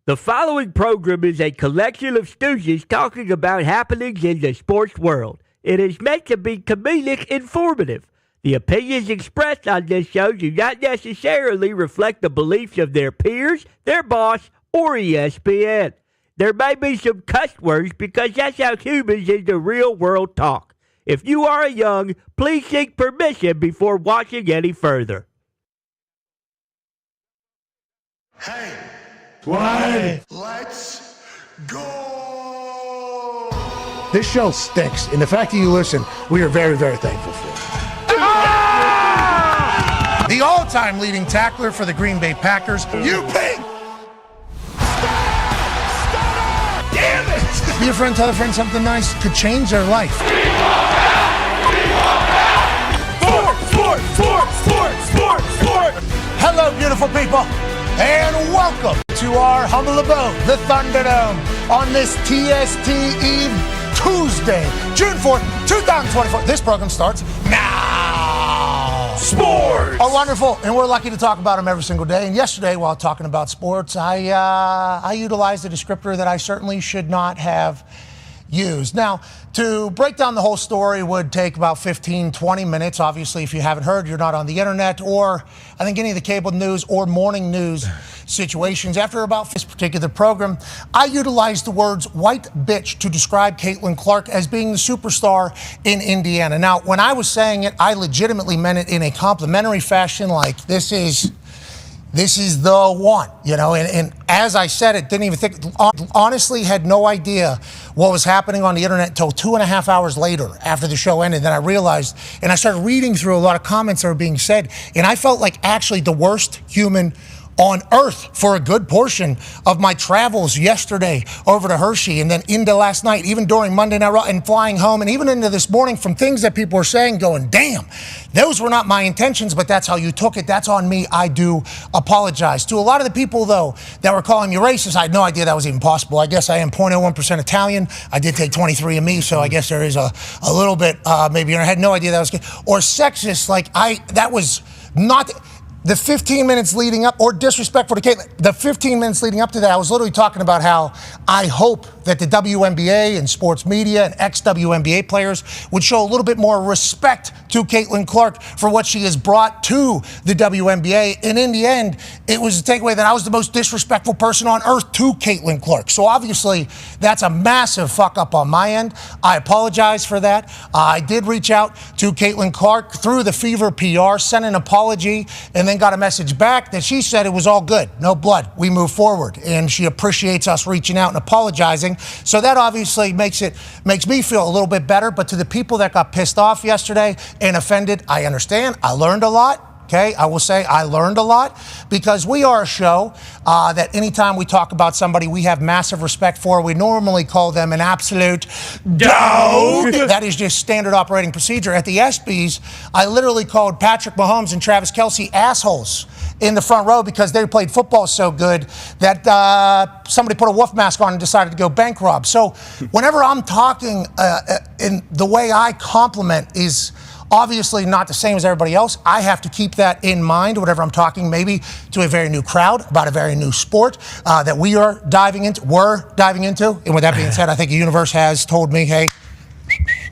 The following program is a collection of stooges talking about happenings in the sports world. It is meant to be comedic informative. The opinions expressed on this show do not necessarily reflect the beliefs of their peers, their boss, or ESPN. There may be some cuss words because that's how humans in the real world talk. If you are young, please seek permission before watching any further. Hey. Why? Let's go! This show stinks, and the fact that you listen, we are very, very thankful for. Ah! The all-time leading tackler for the Green Bay Packers, You pig! Stop! Damn it! Be a friend, tell a friend something nice could change their life. Sport! Hello, beautiful people, and welcome to our humble abode, the Thunderdome, on this TST Eve Tuesday, June 4th, 2024. This program starts now. Sports! Oh, wonderful, and we're lucky to talk about them every single day. And yesterday, while talking about sports, I utilized a descriptor that I certainly should not have used. Now, to break down the whole story would take about 15, 20 minutes. Obviously, if you haven't heard, you're not on the internet or I think any of the cable news or morning news situations. After about this particular program, I utilized the words white bitch to describe Caitlin Clark as being the superstar in Indiana. Now, when I was saying it, I legitimately meant it in a complimentary fashion, like this is the one, you know, and as I said it, didn't even think, honestly had no idea what was happening on the internet until 2.5 hours later after the show ended. Then I realized, and I started reading through a lot of comments that were being said, and I felt like actually the worst human on earth for a good portion of my travels yesterday over to Hershey and then into last night, even during Monday Night Raw and flying home and even into this morning from things that people were saying going, damn, those were not my intentions, but that's how you took it. That's on me. I do apologize. To a lot of the people, though, that were calling me racist, I had no idea that was even possible. I guess I am 0.01% Italian. I did take 23andMe, so I guess there is a little bit, maybe, and I had no idea that was good. Or sexist, that was not... The 15 minutes leading up, or disrespectful to Caitlin, the 15 minutes leading up to that, I was literally talking about how I hope that the WNBA and sports media and ex-WNBA players would show a little bit more respect to Caitlin Clark for what she has brought to the WNBA. And in the end, it was a takeaway that I was the most disrespectful person on earth to Caitlin Clark. So obviously, that's a massive fuck up on my end. I apologize for that. I did reach out to Caitlin Clark through the Fever PR, sent an apology, and then got a message back that she said it was all good, no blood, we move forward, and she appreciates us reaching out and apologizing. So that obviously makes me feel a little bit better. But to the people that got pissed off yesterday and offended, I understand. I learned a lot. Okay, I will say I learned a lot because we are a show that anytime we talk about somebody we have massive respect for, we normally call them an absolute dog. That is just standard operating procedure. At the ESPYs, I literally called Patrick Mahomes and Travis Kelce assholes in the front row because they played football so good that somebody put a wolf mask on and decided to go bank rob. So whenever I'm talking, in the way I compliment is obviously not the same as everybody else. I have to keep that in mind whenever I'm talking maybe to a very new crowd about a very new sport that we're diving into. And with that being said, I think the universe has told me, hey,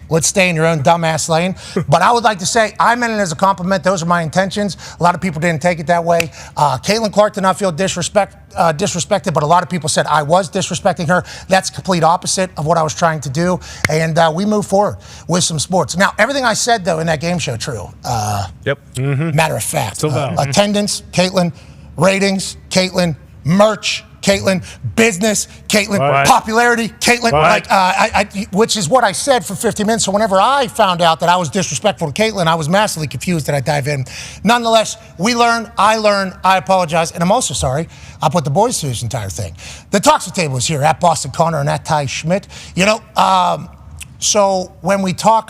let's stay in your own dumbass lane. But I would like to say I meant it as a compliment. Those are my intentions. A lot of people didn't take it that way. Caitlin Clark did not feel disrespected, but a lot of people said I was disrespecting her. That's complete opposite of what I was trying to do. And we move forward with some sports. Now, everything I said, though, in that game show, true. Yep. Mm-hmm. Matter of fact. So attendance, Caitlin. Ratings, Caitlin. Merch, Caitlin. Business, Caitlin. Right. Popularity, Caitlin. Right. Which is what I said for 50 minutes. So whenever I found out that I was disrespectful to Caitlin, I was massively confused and I dive in. Nonetheless, we learned, I apologize, and I'm also sorry I put the boys through this entire thing. The Toxic Table is here at Boston Connor and at Ty Schmidt. You know, so when we talk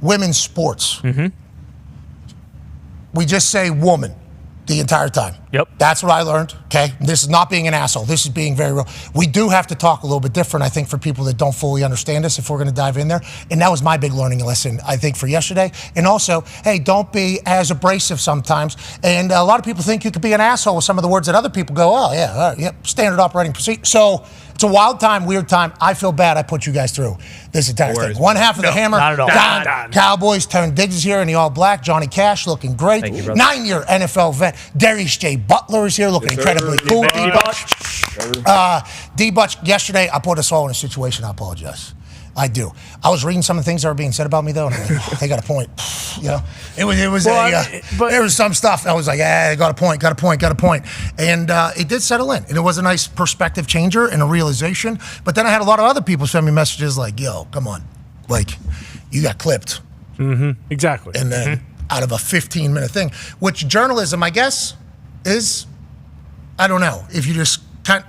women's sports, we just say woman. the entire time. Yep. That's what I learned, okay? This is not being an asshole. This is being very real. We do have to talk a little bit different, I think, for people that don't fully understand us if we're going to dive in there. And that was my big learning lesson, I think, for yesterday. And also, hey, don't be as abrasive sometimes. And a lot of people think you could be an asshole with some of the words that other people go, oh, yeah, all right, yep, standard operating procedure. So it's a wild time, weird time. I feel bad I put you guys through this entire thing. One half of the hammer, not at all. Dahn. Cowboys, Tevin Diggs is here in the all black. Johnny Cash looking great. 9-year NFL vet. Darius J. Butler is here looking incredibly cool. D-Butch, yesterday I put us all in a situation. I apologize. I do. I was reading some of the things that were being said about me, though, and I'm like, oh, they got a point. You know, there was some stuff. I was like, yeah, they got a point. And it did settle in, and it was a nice perspective changer and a realization. But then I had a lot of other people send me messages like, yo, come on, like, you got clipped. Mm-hmm. Exactly. And then out of a 15-minute thing, which journalism, I guess, is, I don't know, if you just,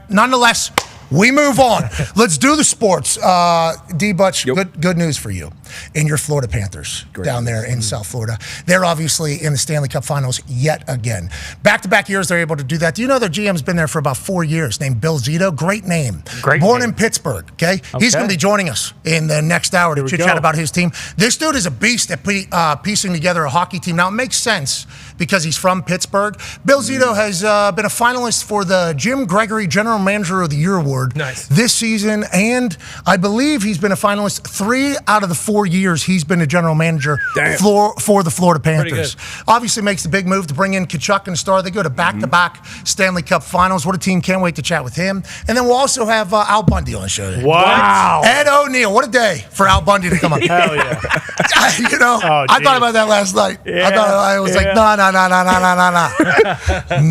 nonetheless, we move on. Let's do the sports. D-Butch, good news for you and your Florida Panthers down there in South Florida. They're obviously in the Stanley Cup Finals yet again. Back-to-back years, they're able to do that. Do you know their GM's been there for about 4 years, named Bill Zito? Great name. Born in Pittsburgh, okay? He's going to be joining us in the next hour to chit-chat about his team. This dude is a beast at piecing together a hockey team. Now, it makes sense because he's from Pittsburgh. Bill Zito has been a finalist for the Jim Gregory General Manager of the Year Award this season, and I believe he's been a finalist 3 out of the 4 years he's been a general manager for the Florida Panthers. Obviously makes the big move to bring in Tkachuk and Star. They go to back-to-back Stanley Cup Finals. What a team. Can't wait to chat with him. And then we'll also have Al Bundy on the show. Wow. Ed O'Neill. What a day for Al Bundy to come up. Hell yeah. You know, I thought about that last night. I was like, no.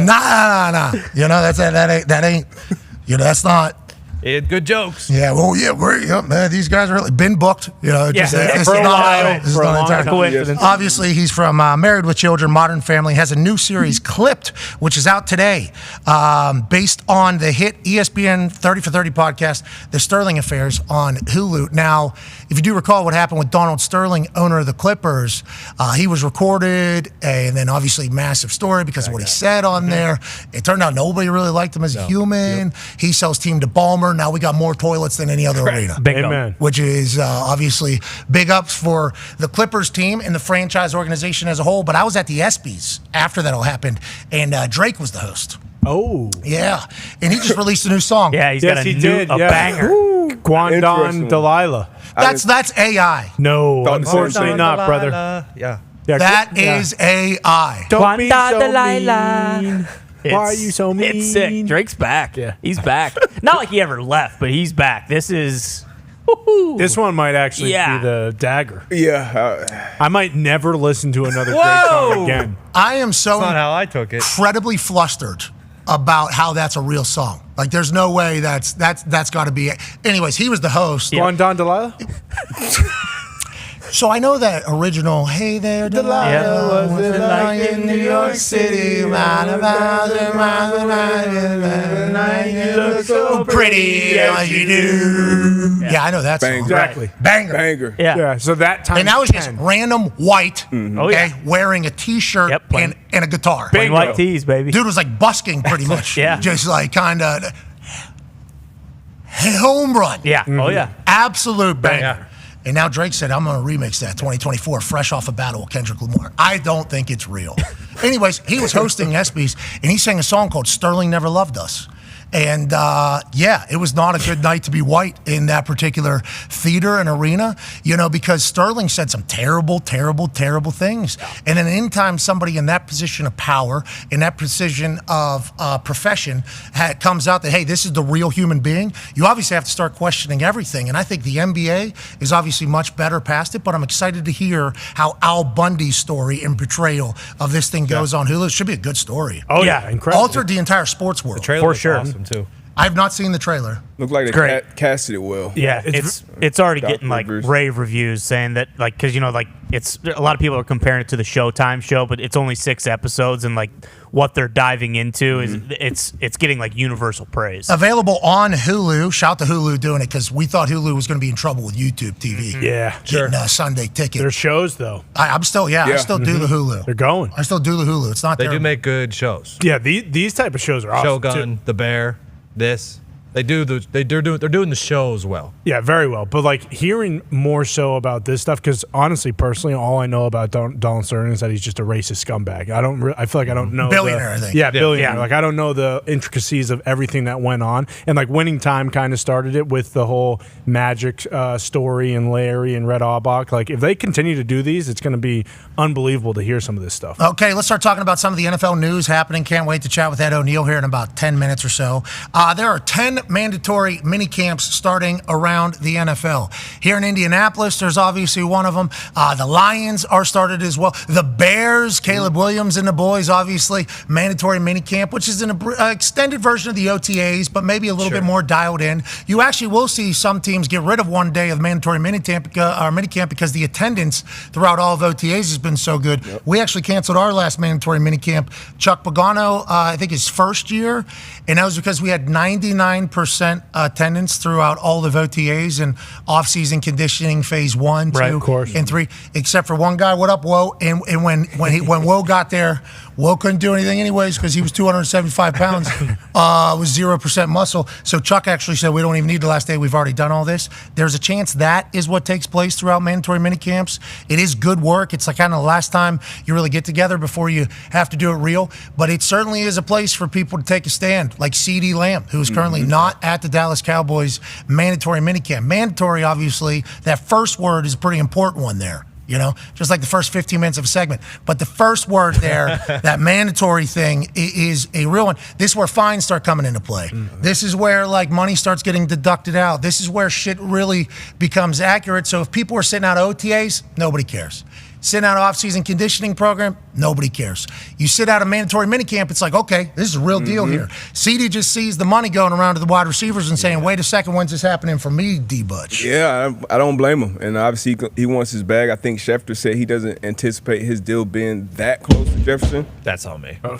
Nah. You know, that ain't, you know, that's not. He had good jokes. Yeah, well, man, these guys are really been booked. You know, for a while. For a long coincidence. Obviously, he's from Married with Children, Modern Family, has a new series, Clipped, which is out today, based on the hit ESPN 30 for 30 podcast, The Sterling Affairs on Hulu. Now, if you do recall what happened with Donald Sterling, owner of the Clippers, he was recorded, and then obviously massive story because of what he said on there. It turned out nobody really liked him as a human. He sells team to Ballmer. Now we got more toilets than any other arena. Amen. Which is obviously big ups for the Clippers team and the franchise organization as a whole. But I was at the ESPYs after that all happened, and Drake was the host. Oh. Yeah. And he just released a new song. Yeah, he's got a banger. Guandon Delilah. That's AI. No, unfortunately not, brother. Yeah. That is AI. Don't be so Delilah. mean. Why are you so mean? It's sick. Drake's back. Yeah. He's back. Not like he ever left, but he's back. This is... Woo-hoo. This one might actually be the dagger. Yeah. I might never listen to another Drake song again. I am so That's not how I took it. incredibly flustered about how that's a real song. Like, there's no way that's got to be it. Anyways, he was the host. Guandon Delilah? So I know that original, hey there, Delilah, was it like in New York City? You look so pretty, as you do. Yeah, I know that song. Exactly. Banger. Yeah, so that time. And that was just random white, wearing a T-shirt and a guitar. Plain white tees, baby. Dude was like busking pretty much. Yeah. Just like kind of home run. Yeah. Oh, yeah. Absolute banger. Yeah. And now Drake said, I'm going to remix that 2024, fresh off a battle with Kendrick Lamar. I don't think it's real. Anyways, he was hosting ESPYs, and he sang a song called Sterling Never Loved Us. And, it was not a good night to be white in that particular theater and arena, you know, because Sterling said some terrible, terrible, terrible things. And then anytime somebody in that position of power, in that position of profession, comes out that, hey, this is the real human being, you obviously have to start questioning everything. And I think the NBA is obviously much better past it, but I'm excited to hear how Al Bundy's story and portrayal of this thing goes on Hulu. It should be a good story. Oh, yeah, incredible. Altered the entire sports world. The trailer For was sure. awesome, too. I've not seen the trailer. Looked like they casted it well. Yeah, it's already getting like reviews. rave reviews saying that like because it's a lot of people are comparing it to the Showtime show, but it's only 6 episodes and like what they're diving into is it's getting like universal praise. Available on Hulu. Shout to Hulu doing it because we thought Hulu was going to be in trouble with YouTube TV. Yeah, getting a Sunday ticket. Their shows though. I still do the Hulu. They're going. I still do the Hulu. It's not. They terrible. do make good shows. Yeah, these type of shows are awesome. Shogun, too. The Bear, this. They're doing the shows well. Yeah, very well. But like hearing more so about this stuff, because honestly, personally, all I know about Dahn Sterling is that he's just a racist scumbag. I feel like I don't know billionaire. I think. Yeah, billionaire. Like I don't know the intricacies of everything that went on. And like Winning Time kind of started it with the whole Magic story and Larry and Red Auerbach. Like if they continue to do these, it's going to be unbelievable to hear some of this stuff. Okay, let's start talking about some of the NFL news happening. Can't wait to chat with Ed O'Neill here in about 10 minutes or so. There are 10 mandatory mini camps starting around the NFL. Here in Indianapolis, there's obviously one of them. The Lions are started as well. The Bears, Caleb Williams and the boys, obviously, mandatory mini camp, which is an extended version of the OTAs, but maybe a little bit more dialed in. You actually will see some teams get rid of one day of mandatory mini camp because the attendance throughout all of OTAs has been so good. Yep. We actually canceled our last mandatory mini camp. Chuck Pagano, I think his first year, and that was because we had 99% attendance throughout all of OTAs and off-season conditioning phase 1, 2, and 3, except for one guy. What up, Woe? And when Woe got there, Woe couldn't do anything anyways because he was 275 pounds, with 0% muscle. So Chuck actually said, we don't even need the last day. We've already done all this. There's a chance that is what takes place throughout mandatory mini camps. It is good work. It's like kind of the last time you really get together before you have to do it real. But it certainly is a place for people to take a stand, like C.D. Lamb, who is currently not at the Dallas Cowboys mandatory minicamp. Mandatory, obviously, that first word is a pretty important one there. You know, just like the first 15 minutes of a segment. But the first word there, that mandatory thing, is a real one. This is where fines start coming into play. This is where, like, money starts getting deducted out. This is where shit really becomes accurate. So if people are sitting out OTAs, nobody cares. Sitting out an off-season conditioning program, nobody cares. You sit out a mandatory minicamp, it's like, okay, this is a real deal here. CD just sees the money going around to the wide receivers and saying, wait a second, when's this happening for me, D-Butch? Yeah, I don't blame him. And obviously he wants his bag. I think Schefter said he doesn't anticipate his deal being that close to Jefferson. That's on me. But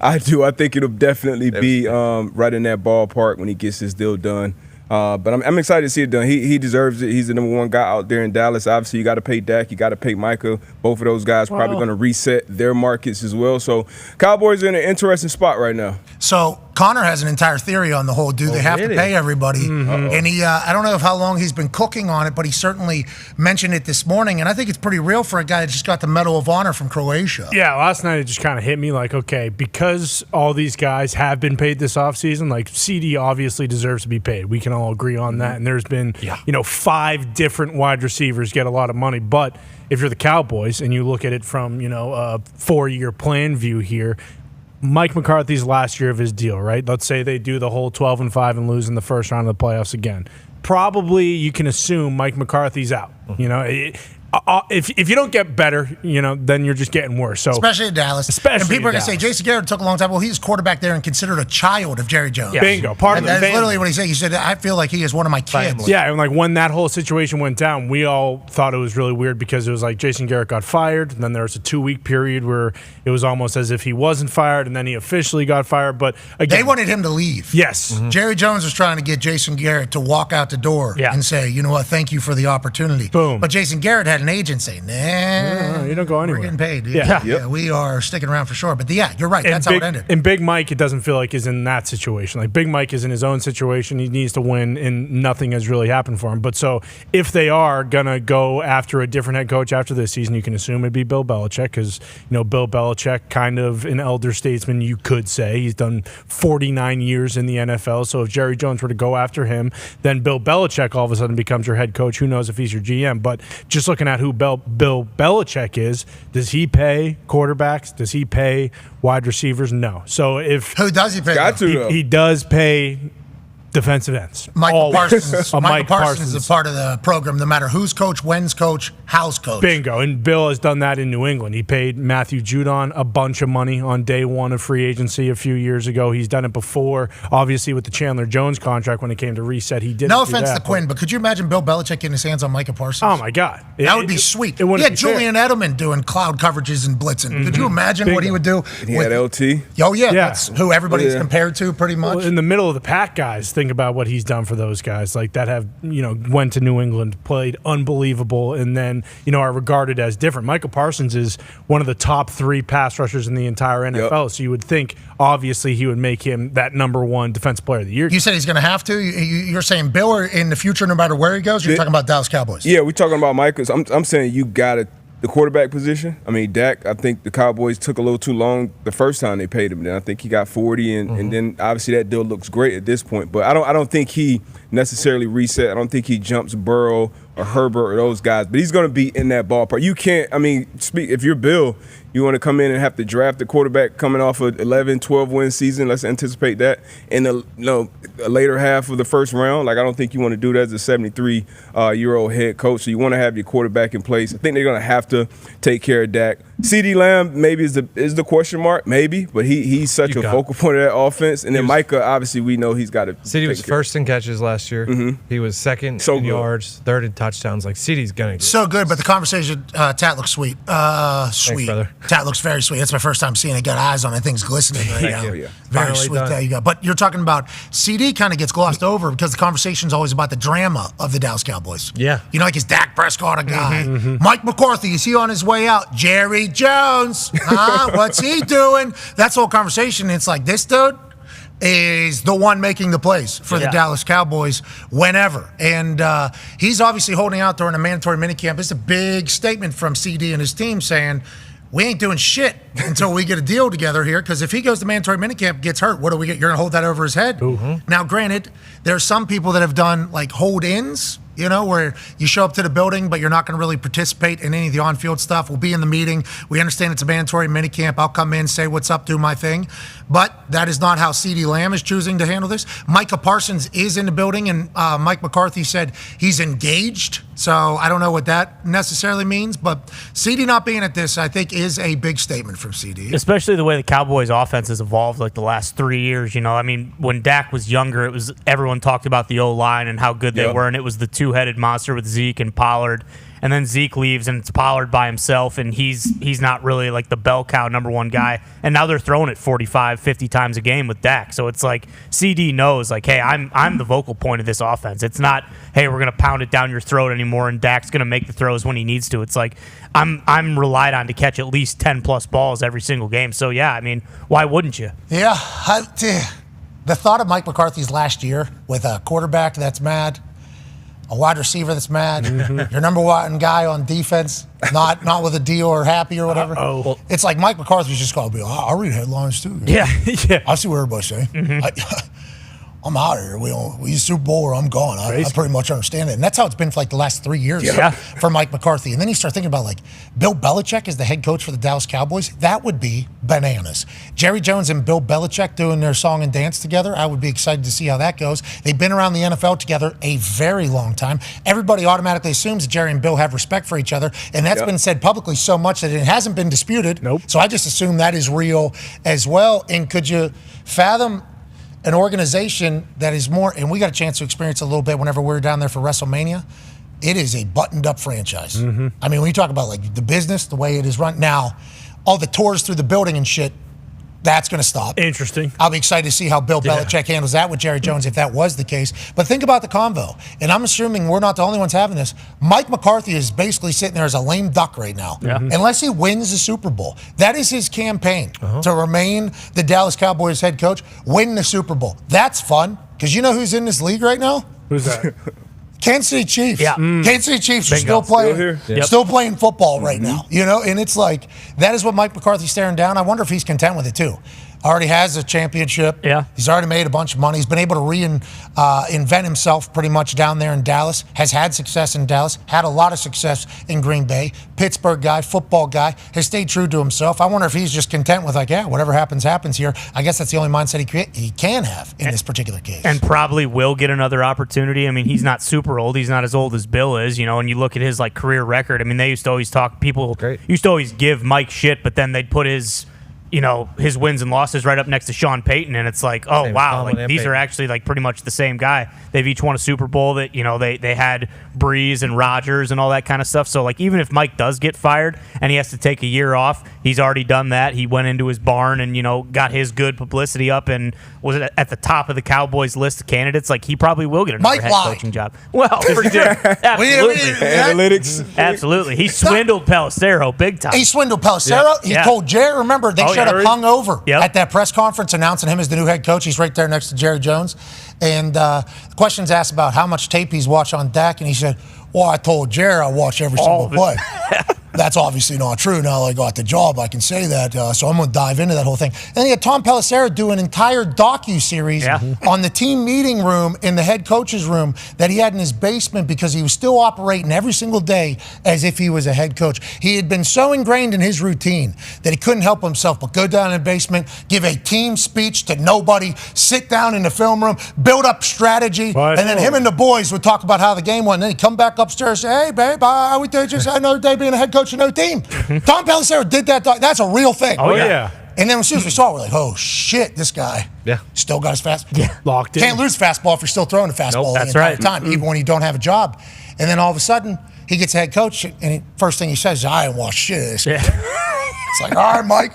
I do. I think it'll definitely be right in that ballpark when he gets his deal done. But I'm excited to see it done. He deserves it. He's the number one guy out there in Dallas. Obviously, you got to pay Dak. You got to pay Micah. Both of those guys probably going to reset their markets as well. So Cowboys are in an interesting spot right now. So Connor has an entire theory on the whole, do they have to pay everybody? And he, I don't know how long he's been cooking on it, but he certainly mentioned it this morning. And I think it's pretty real for a guy that just got the Medal of Honor from Croatia. Yeah, last night it just kind of hit me like, okay, because all these guys have been paid this offseason, like CD obviously deserves to be paid. We can all agree on that. And there's been, 5 different wide receivers get a lot of money. But if you're the Cowboys and you look at it from, a 4-year plan view here, Mike McCarthy's last year of his deal, right? Let's say they do the whole 12-5 and lose in the first round of the playoffs again. Probably you can assume Mike McCarthy's out. If you don't get better, then you're just getting worse. So especially in Dallas. And people are going to say, Jason Garrett took a long time. Well, he's quarterback there and considered a child of Jerry Jones. Yeah. Bingo. That's literally what he said. He said, I feel like he is one of my kids. Yeah, and like when that whole situation went down, we all thought it was really weird because it was like Jason Garrett got fired, and then there was a 2-week period where it was almost as if he wasn't fired, and then he officially got fired. But again, they wanted him to leave. Yes. Jerry Jones was trying to get Jason Garrett to walk out the door and say, you know what, thank you for the opportunity. Boom. But Jason Garrett had an agent say, no, you don't go anywhere. We're getting paid. Yeah, we are sticking around for sure. But you're right. That's how it ended. And Big Mike, it doesn't feel like is in that situation. Like Big Mike is in his own situation. He needs to win, and nothing has really happened for him. But so if they are gonna go after a different head coach after this season, you can assume it'd be Bill Belichick because Bill Belichick, kind of an elder statesman, you could say. He's done 49 years in the NFL. So if Jerry Jones were to go after him, then Bill Belichick all of a sudden becomes your head coach. Who knows if he's your GM? But just looking at who Bill Belichick is, does he pay quarterbacks? Does he pay wide receivers? No. So if who does he pay? Got to, he does pay defensive ends. Michael Parsons. Mike Michael Parsons is a part of the program, no matter who's coach, when's coach, how's coach. Bingo. And Bill has done that in New England. He paid Matthew Judon a bunch of money on day one of free agency a few years ago. He's done it before. Obviously, with the Chandler Jones contract, when it came to reset, he didn't. No offense to Quinn, but could you imagine Bill Belichick getting his hands on Michael Parsons? Oh, my God. That would be sweet. He had Julian Edelman doing cloud coverages and blitzing. Mm-hmm. Could you imagine what he would do? He had LT. Oh, yeah. That's who everybody's compared to pretty much. Well, in the middle of the pack, guys, think about what he's done for those guys like that have, went to New England, played unbelievable, and then, are regarded as different. Michael Parsons is one of the top 3 pass rushers in the entire NFL, so you would think, obviously, he would make him that number 1 defensive player of the year. You said he's going to have to? You're saying Bill, or in the future, no matter where he goes, you're talking about Dallas Cowboys? Yeah, we're talking about Michael. I'm saying you got to the quarterback position. I mean, Dak, I think the Cowboys took a little too long the first time they paid him. Then I think he got 40, and then obviously that deal looks great at this point. But I don't think he necessarily reset. I don't think he jumps Burrow or Herbert or those guys. But he's going to be in that ballpark. You can't. I mean, if you're Bill, you want to come in and have to draft the quarterback coming off an 11, 12-win season. Let's anticipate that in the a later half of the first round. Like, I don't think you want to do that as a 73-year-old head coach. So you want to have your quarterback in place. I think they're going to have to take care of Dak. CeeDee Lamb maybe is the question mark, maybe, but he's such a focal point of that offense. And then Micah, obviously, we know he's got to. CeeDee was first in catches last year. Mm-hmm. He was second in yards, third in touchdowns. Like, CeeDee's gonna get so good. But the conversation, Tat looks sweet. Thanks, brother. Tat looks very sweet. That's my first time seeing it. Got eyes on it. Thing's glistening right now. Yeah. Very Finally sweet. done. There you go. But you're talking about CD kind of gets glossed over because the conversation's always about the drama of the Dallas Cowboys. Yeah. Like, is Dak Prescott a guy? Mm-hmm. Mike McCarthy, is he on his way out? Jerry Jones, what's he doing? That's the whole conversation. It's like, this dude is the one making the plays for the Dallas Cowboys whenever. And he's obviously holding out during a mandatory minicamp. It's a big statement from CD and his team saying, we ain't doing shit until we get a deal together here, because if he goes to mandatory minicamp, gets hurt, what do we get? You're going to hold that over his head? Mm-hmm. Now, granted, there are some people that have done, like, hold-ins, where you show up to the building, but you're not going to really participate in any of the on-field stuff. We'll be in the meeting. We understand it's a mandatory minicamp. I'll come in, say what's up, do my thing. But that is not how CeeDee Lamb is choosing to handle this. Micah Parsons is in the building, and Mike McCarthy said he's engaged. So I don't know what that necessarily means, but CeeDee not being at this, I think, is a big statement from CeeDee. Especially the way the Cowboys offense has evolved like the last 3 years. I mean, when Dak was younger, it was everyone talked about the O-line and how good they were, and it was the two-headed monster with Zeke and Pollard. And then Zeke leaves, and it's Pollard by himself, and he's not really like the bell cow number 1 guy. And now they're throwing it 45, 50 times a game with Dak. So it's like CD knows, like, hey, I'm the vocal point of this offense. It's not, hey, we're going to pound it down your throat anymore, and Dak's going to make the throws when he needs to. It's like I'm relied on to catch at least 10-plus balls every single game. So, yeah, I mean, why wouldn't you? Yeah. The thought of Mike McCarthy's last year with a quarterback that's mad, a wide receiver that's mad, your number 1 guy on defense, not with a deal or happy or whatever. It's like Mike McCarthy's just going to be, I'll read headlines too. Yeah. I see what everybody's saying. Mm-hmm. I'm out of here. We use Super Bowl or I'm gone. I pretty much understand it. And that's how it's been for like the last 3 years for Mike McCarthy. And then you start thinking about, like, Bill Belichick is the head coach for the Dallas Cowboys. That would be bananas. Jerry Jones and Bill Belichick doing their song and dance together. I would be excited to see how that goes. They've been around the NFL together a very long time. Everybody automatically assumes that Jerry and Bill have respect for each other. And that's been said publicly so much that it hasn't been disputed. Nope. So I just assume that is real as well. And could you fathom an organization that is more, and we got a chance to experience a little bit whenever we were down there for WrestleMania, it is a buttoned-up franchise. Mm-hmm. I mean, when you talk about, like, the business, the way it is run now, all the tours through the building and shit, that's going to stop. Interesting. I'll be excited to see how Bill Belichick handles that with Jerry Jones if that was the case. But think about the convo, and I'm assuming we're not the only ones having this. Mike McCarthy is basically sitting there as a lame duck right now. Yeah. Unless he wins the Super Bowl. That is his campaign, to remain the Dallas Cowboys head coach, win the Super Bowl. That's fun, because you know who's in this league right now? Who's that? Kansas City Chiefs. Yeah. Kansas City Chiefs are still playing football right now. And it's like, that is what Mike McCarthy's staring down. I wonder if he's content with it too. already has a championship. Yeah. He's already made a bunch of money. He's been able to reinvent himself pretty much down there in Dallas, has had success in Dallas, had a lot of success in Green Bay. Pittsburgh guy, football guy, has stayed true to himself. I wonder if he's just content with, whatever happens, happens here. I guess that's the only mindset he can have in this particular case. And probably will get another opportunity. I mean, he's not super old. He's not as old as Bill is, and you look at his career record. I mean, they used to always used to always give Mike shit, but then they'd put his wins and losses right up next to Sean Payton, and it's like, oh wow, these are actually pretty much the same guy. They've each won a Super Bowl. That they had Breeze and Rodgers and all that kind of stuff. So even if Mike does get fired and he has to take a year off, he's already done that. He went into his barn and got his good publicity up and was at the top of the Cowboys list of candidates. He probably will get another head coaching job. Well, for sure, absolutely, analytics, absolutely. He swindled Pelissero big time. He swindled Pelissero. He told Jerry. Remember, they should have hung over at that press conference announcing him as the new head coach. He's right there next to Jerry Jones. And the question's asked about how much tape he's watched on Dak, and he said, well, I told Jerry I watch every single play. That's obviously not true. Now that I got the job, I can say that. So I'm going to dive into that whole thing. And he had Tom Pelissero do an entire docu-series on the team meeting room in the head coach's room that he had in his basement because he was still operating every single day as if he was a head coach. He had been so ingrained in his routine that he couldn't help himself but go down in the basement, give a team speech to nobody, sit down in the film room, build up strategy, and then him and the boys would talk about how the game went. And then he'd come back upstairs and say, hey, babe, how we doing? Just another day being a head coach of no team. Tom Pelissero did that. That's a real thing. Oh, yeah. And then as soon as we saw it, we're like, oh, shit, this guy still got his fastball. Yeah. Locked in. Can't lose fastball if you're still throwing the fastball the entire time, even when you don't have a job. And then all of a sudden, he gets a head coach, and first thing he says is, I ain't watched shit of this. Yeah. It's like, all right, Mike.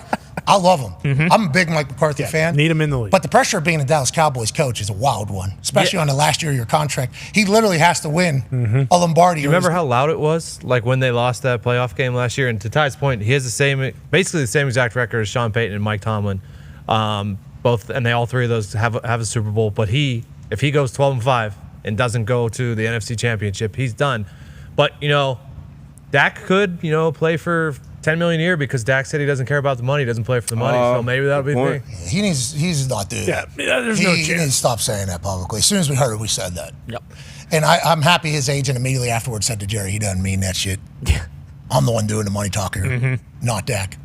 I love him. I'm a big Mike McCarthy fan. Need him in the league. But the pressure of being a Dallas Cowboys coach is a wild one, especially on the last year of your contract. He literally has to win a Lombardi. You remember how loud it was, when they lost that playoff game last year? And to Ty's point, he has basically the same exact record as Sean Payton and Mike Tomlin. Both, and all three of those have a Super Bowl. But if he goes 12-5 and doesn't go to the NFC Championship, he's done. But Dak could play for $10 million a year because Dak said he doesn't care about the money, he doesn't play for the money, so maybe that'll be the thing. He's not doing that. Yeah, there's no chance. He needs to stop saying that publicly. As soon as we heard it, we said that. Yep. And I'm happy his agent immediately afterwards said to Jerry, he doesn't mean that shit. Yeah. I'm the one doing the money talk here, not Dak.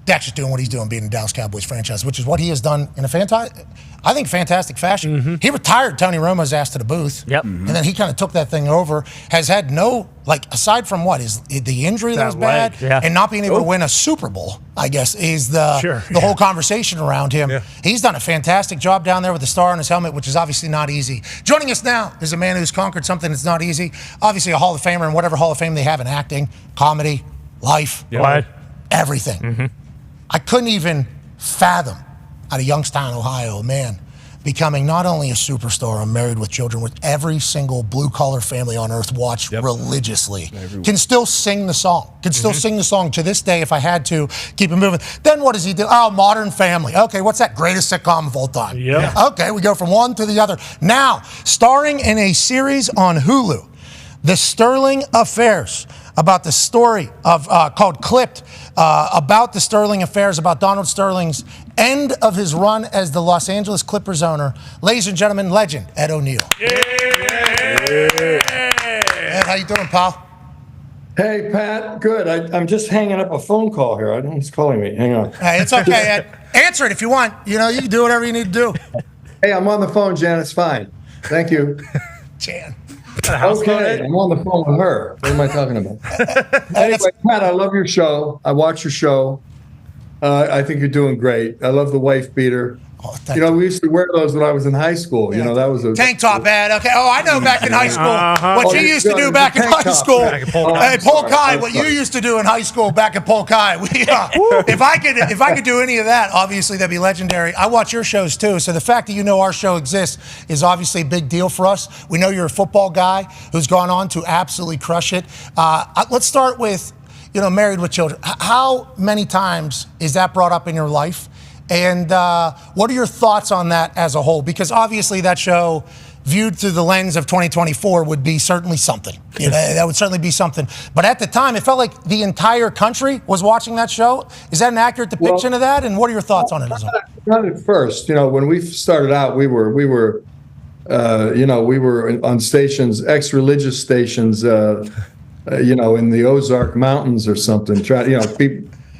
Dak's just doing what he's doing, being the Dallas Cowboys franchise, which is what he has done in a fantastic fashion. He retired Tony Romo's ass to the booth. Yep. And then he kind of took that thing over, has had no, aside from is the injury that was bad, and not being able to win a Super Bowl, I guess, is the whole conversation around him. Yeah. He's done a fantastic job down there with the star on his helmet, which is obviously not easy. Joining us now is a man who's conquered something that's not easy. Obviously a Hall of Famer in whatever Hall of Fame they have in acting, comedy, life, everything. I couldn't even fathom out of Youngstown, Ohio, a man becoming not only a superstar, married with children, with every single blue-collar family on earth watched religiously. Can still sing the song. Can still sing the song to this day if I had to keep it moving. Then what does he do? Oh, Modern Family. Okay, what's that greatest sitcom of all time? Yep. Okay, we go from one to the other. Now, starring in a series on Hulu, The Sterling Affairs, about the story of called Clipped, about the Sterling Affairs, about Donald Sterling's end of his run as the Los Angeles Clippers owner. Ladies and gentlemen, legend Ed O'Neill. Ed, how you doing, pal? Hey, Pat. Good. I'm just hanging up a phone call here. I don't know who's calling me. Hang on. Hey, it's okay, Ed. Answer it if you want. You can do whatever you need to do. Hey, I'm on the phone, Jan. It's fine. Thank you. Jan. Okay, I'm on the phone with her. What am I talking about? Anyway, Pat, I love your show. I watch your show. I think you're doing great. I love the wife beater. Oh, we used to wear those when I was in high school. Yeah. That was a tank top ad. Okay. Oh, I know back in high school what you used to do back in high school. Hey, Polk High, what you used to do in high school back at Polk High. If I could do any of that, obviously that'd be legendary. I watch your shows too, so the fact that our show exists is obviously a big deal for us. We know you're a football guy who's gone on to absolutely crush it. Let's start with, married with children. How many times is that brought up in your life? And what are your thoughts on that as a whole? Because obviously that show, viewed through the lens of 2024, would be certainly something. That would certainly be something. But at the time, it felt like the entire country was watching that show. Is that an accurate depiction of that? And what are your thoughts on it? Not at first. When we started out, we were on stations, ex-religious stations, in the Ozark Mountains or something.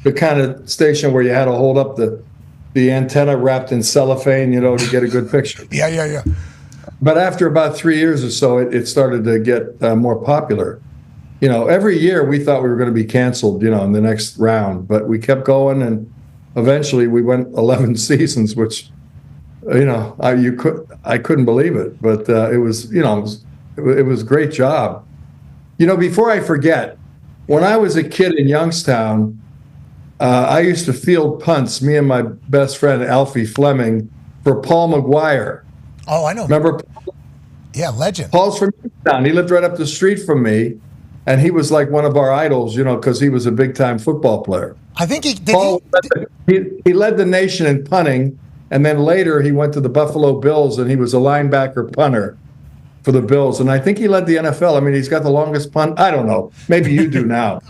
The kind of station where you had to hold up the antenna wrapped in cellophane, to get a good picture. Yeah. But after about 3 years or so, it started to get more popular. Every year we thought we were going to be canceled, in the next round, but we kept going, and eventually we went 11 seasons, which, I couldn't believe it, but it was a great job. Before I forget, when I was a kid in Youngstown, I used to field punts, me and my best friend Alfie Fleming, for Paul McGuire. Oh, I know. Remember? Yeah, legend. Paul's from Youngstown. He lived right up the street from me, and he was like one of our idols, because he was a big-time football player. I think he led the nation in punting, and then later he went to the Buffalo Bills, and he was a linebacker punter for the Bills. And I think he led the NFL. I mean, he's got the longest punt. I don't know. Maybe you do now.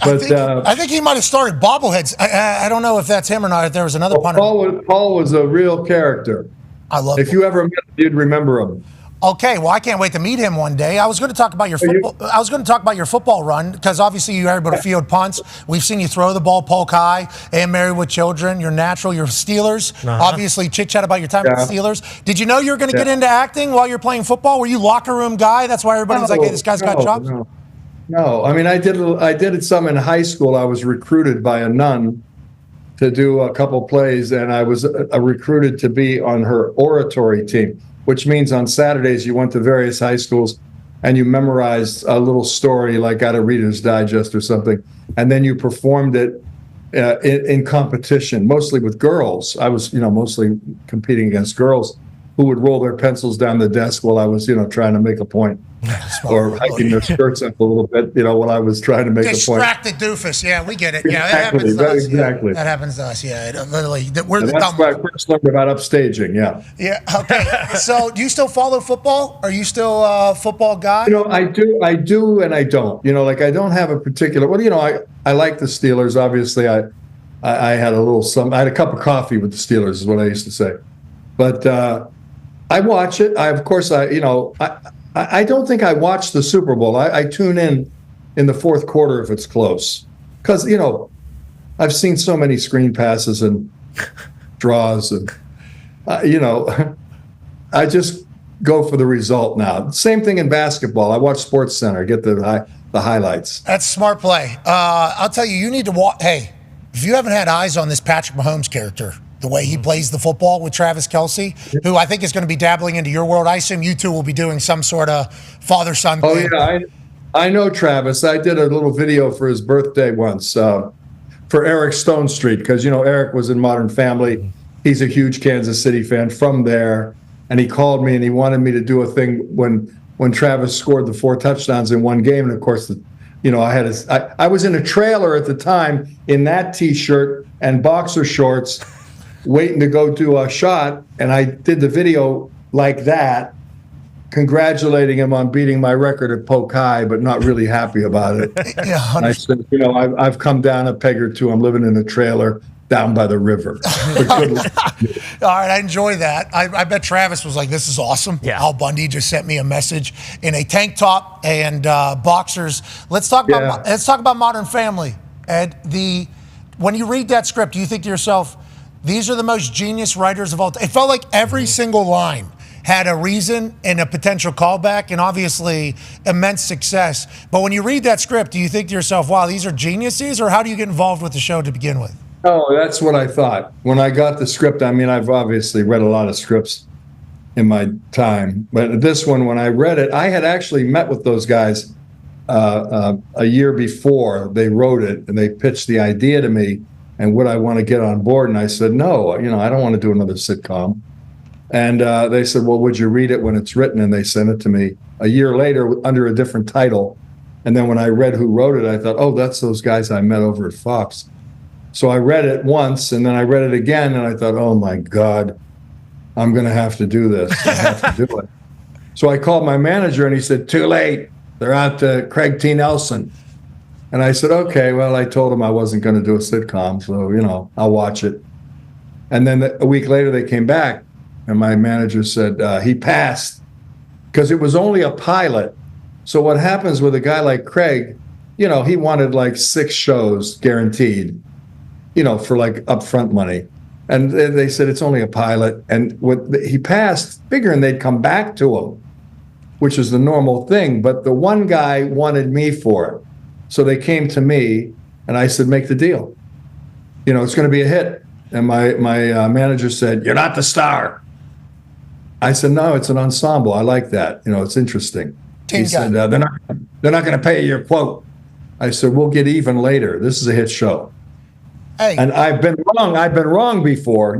But I think he might have started bobbleheads. I don't know if that's him or not. If there was another punter. Paul was a real character. I love. If you ever met him, you'd remember him. Okay, well, I can't wait to meet him one day. I was going to talk about your football. I was going to talk about your football run because obviously you were able to field punts. We've seen you throw the ball, poke high, and Married with Children. You're natural. You're Steelers. Obviously, chit chat about your time with the Steelers. Did you know you were going to get into acting while you're playing football? Were you locker room guy? That's why everybody was like, "Hey, this guy's got chops." No. I mean, I did it some in high school. I was recruited by a nun to do a couple plays, and I was recruited to be on her oratory team, which means on Saturdays you went to various high schools and you memorized a little story like out of Reader's Digest or something, and then you performed it in competition, mostly with girls. I was, mostly competing against girls who would roll their pencils down the desk while I was, trying to make a point. Or hiking their skirts up a little bit, while I was trying to make a point. Distracted doofus. Yeah, we get it. Yeah, that happens to us. Exactly. That happens to us. Yeah, literally. We're the that's dumb why I first learned about upstaging. Yeah. Yeah. Okay. So, do you still follow football? Are you still a football guy? I do, and I don't. I don't have a particular. Well, I like the Steelers. Obviously, I had I had a cup of coffee with the Steelers, is what I used to say. But I watch it. I don't think I watch the Super Bowl. I tune in the fourth quarter if it's close. Because, I've seen so many screen passes and draws. And, I just go for the result now. Same thing in basketball. I watch SportsCenter, get the highlights. That's smart play. I'll tell you, you need to watch. Hey, if you haven't had eyes on this Patrick Mahomes character, the way he plays the football with Travis Kelce, who I think is going to be dabbling into your world. I assume you two will be doing some sort of father-son thing. Oh, yeah. I know Travis. I did a little video for his birthday once for Eric Stone Street because, Eric was in Modern Family. He's a huge Kansas City fan from there. And he called me and he wanted me to do a thing when Travis scored the 4 touchdowns in one game. And, of course, I was in a trailer at the time in that T-shirt and boxer shorts waiting to go do a shot, and I did the video like that, congratulating him on beating my record at poke high, but not really happy about it. Yeah, and I said, I've come down a peg or two. I'm living in a trailer down by the river. All right, I enjoy that. I bet Travis was like, this is awesome. Yeah. Al Bundy just sent me a message in a tank top and boxers. Let's talk about Modern Family. Ed, when you read that script, do you think to yourself, these are the most genius writers of all time? It felt like every single line had a reason and a potential callback and obviously immense success. But when you read that script, do you think to yourself, wow, these are geniuses? Or how do you get involved with the show to begin with? Oh, that's what I thought. When I got the script, I've obviously read a lot of scripts in my time. But this one, when I read it, I had actually met with those guys a year before they wrote it and they pitched the idea to me. And would I want to get on board? And I said, no, I don't want to do another sitcom. And they said, well, would you read it when it's written? And they sent it to me a year later under a different title. And then when I read who wrote it, I thought, oh, that's those guys I met over at Fox. So I read it once, and then I read it again, and I thought, oh my God, I'm going to have to do this. I have to do it. So I called my manager, and he said, too late. They're out to Craig T. Nelson. And I said, okay, well, I told him I wasn't going to do a sitcom, so, I'll watch it. And then a week later, they came back, and my manager said he passed because it was only a pilot. So what happens with a guy like Craig, he wanted like 6 shows guaranteed, for like upfront money. And they said it's only a pilot. And he passed, figuring they'd come back to him, which is the normal thing. But the one guy wanted me for it. So they came to me, and I said, make the deal. It's going to be a hit. And my manager said, you're not the star. I said, no, it's an ensemble. I like that. It's interesting. He said, they're not going to pay your quote. I said, we'll get even later. This is a hit show. Hey. And I've been wrong before,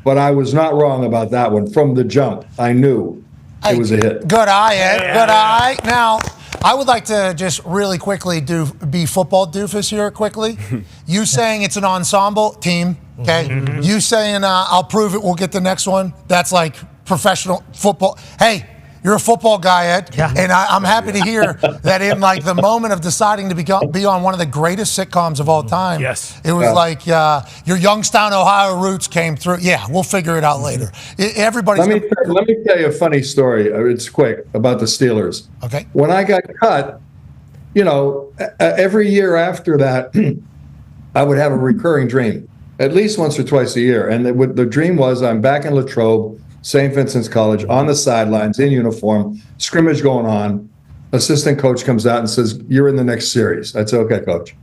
but I was not wrong about that one. From the jump, I knew it was a hit. Good eye, Ed. Good eye. Now, I would like to just really quickly be football doofus here quickly. You saying it's an ensemble team, okay? Mm-hmm. You saying I'll prove it, we'll get the next one. That's like professional football. Hey, you're a football guy, Ed. Yeah. And I'm happy to hear that in like the moment of deciding to be on one of the greatest sitcoms of all time. Yes. It was like your Youngstown, Ohio roots came through. Yeah, we'll figure it out later. Everybody's Let me tell you a funny story. It's quick about the Steelers. Okay. When I got cut, every year after that, I would have a recurring dream, at least once or twice a year. And the dream was I'm back in Latrobe, St. Vincent's College, on the sidelines, in uniform, scrimmage going on. Assistant coach comes out and says, you're in the next series. I'd say, okay, coach.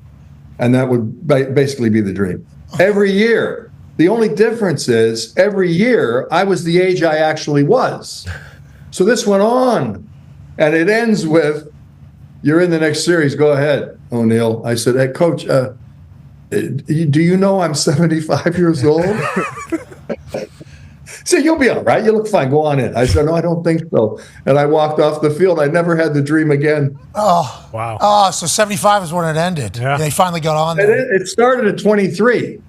And that would basically be the dream. Every year. The only difference is every year I was the age I actually was. So this went on. And it ends with, you're in the next series. Go ahead, O'Neill. I said, hey, coach, do you know I'm 75 years old? He said, you'll be all right. You look fine. Go on in. I said, no, I don't think so. And I walked off the field. I never had the dream again. Oh, wow. Oh, so 75 is when it ended. Yeah. They finally got on there. It started at 23.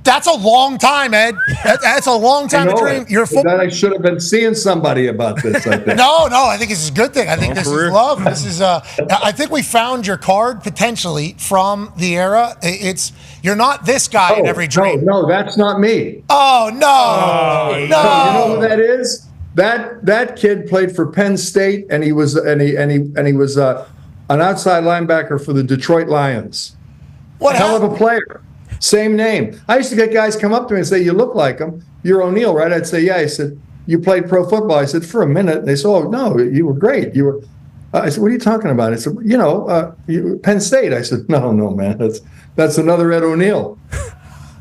That's a long time, Ed. That's a long time to dream. You're a football. I should have been seeing somebody about this, I think. No, I think this is a good thing. I think this is love. This is I think we found your card potentially from the era. You're not this guy in every dream. No, that's not me. Oh, no. You know who that is? That kid played for Penn State, and he was an outside linebacker for the Detroit Lions. What hell of a player. Same name. I used to get guys come up to me and say, you look like him. You're O'Neill, right? I'd say, yeah. He said, you played pro football. I said, for a minute. And they said, oh, no, you were great. You were. I said, what are you talking about? I said, Penn State. I said, no, man. That's another Ed O'Neill.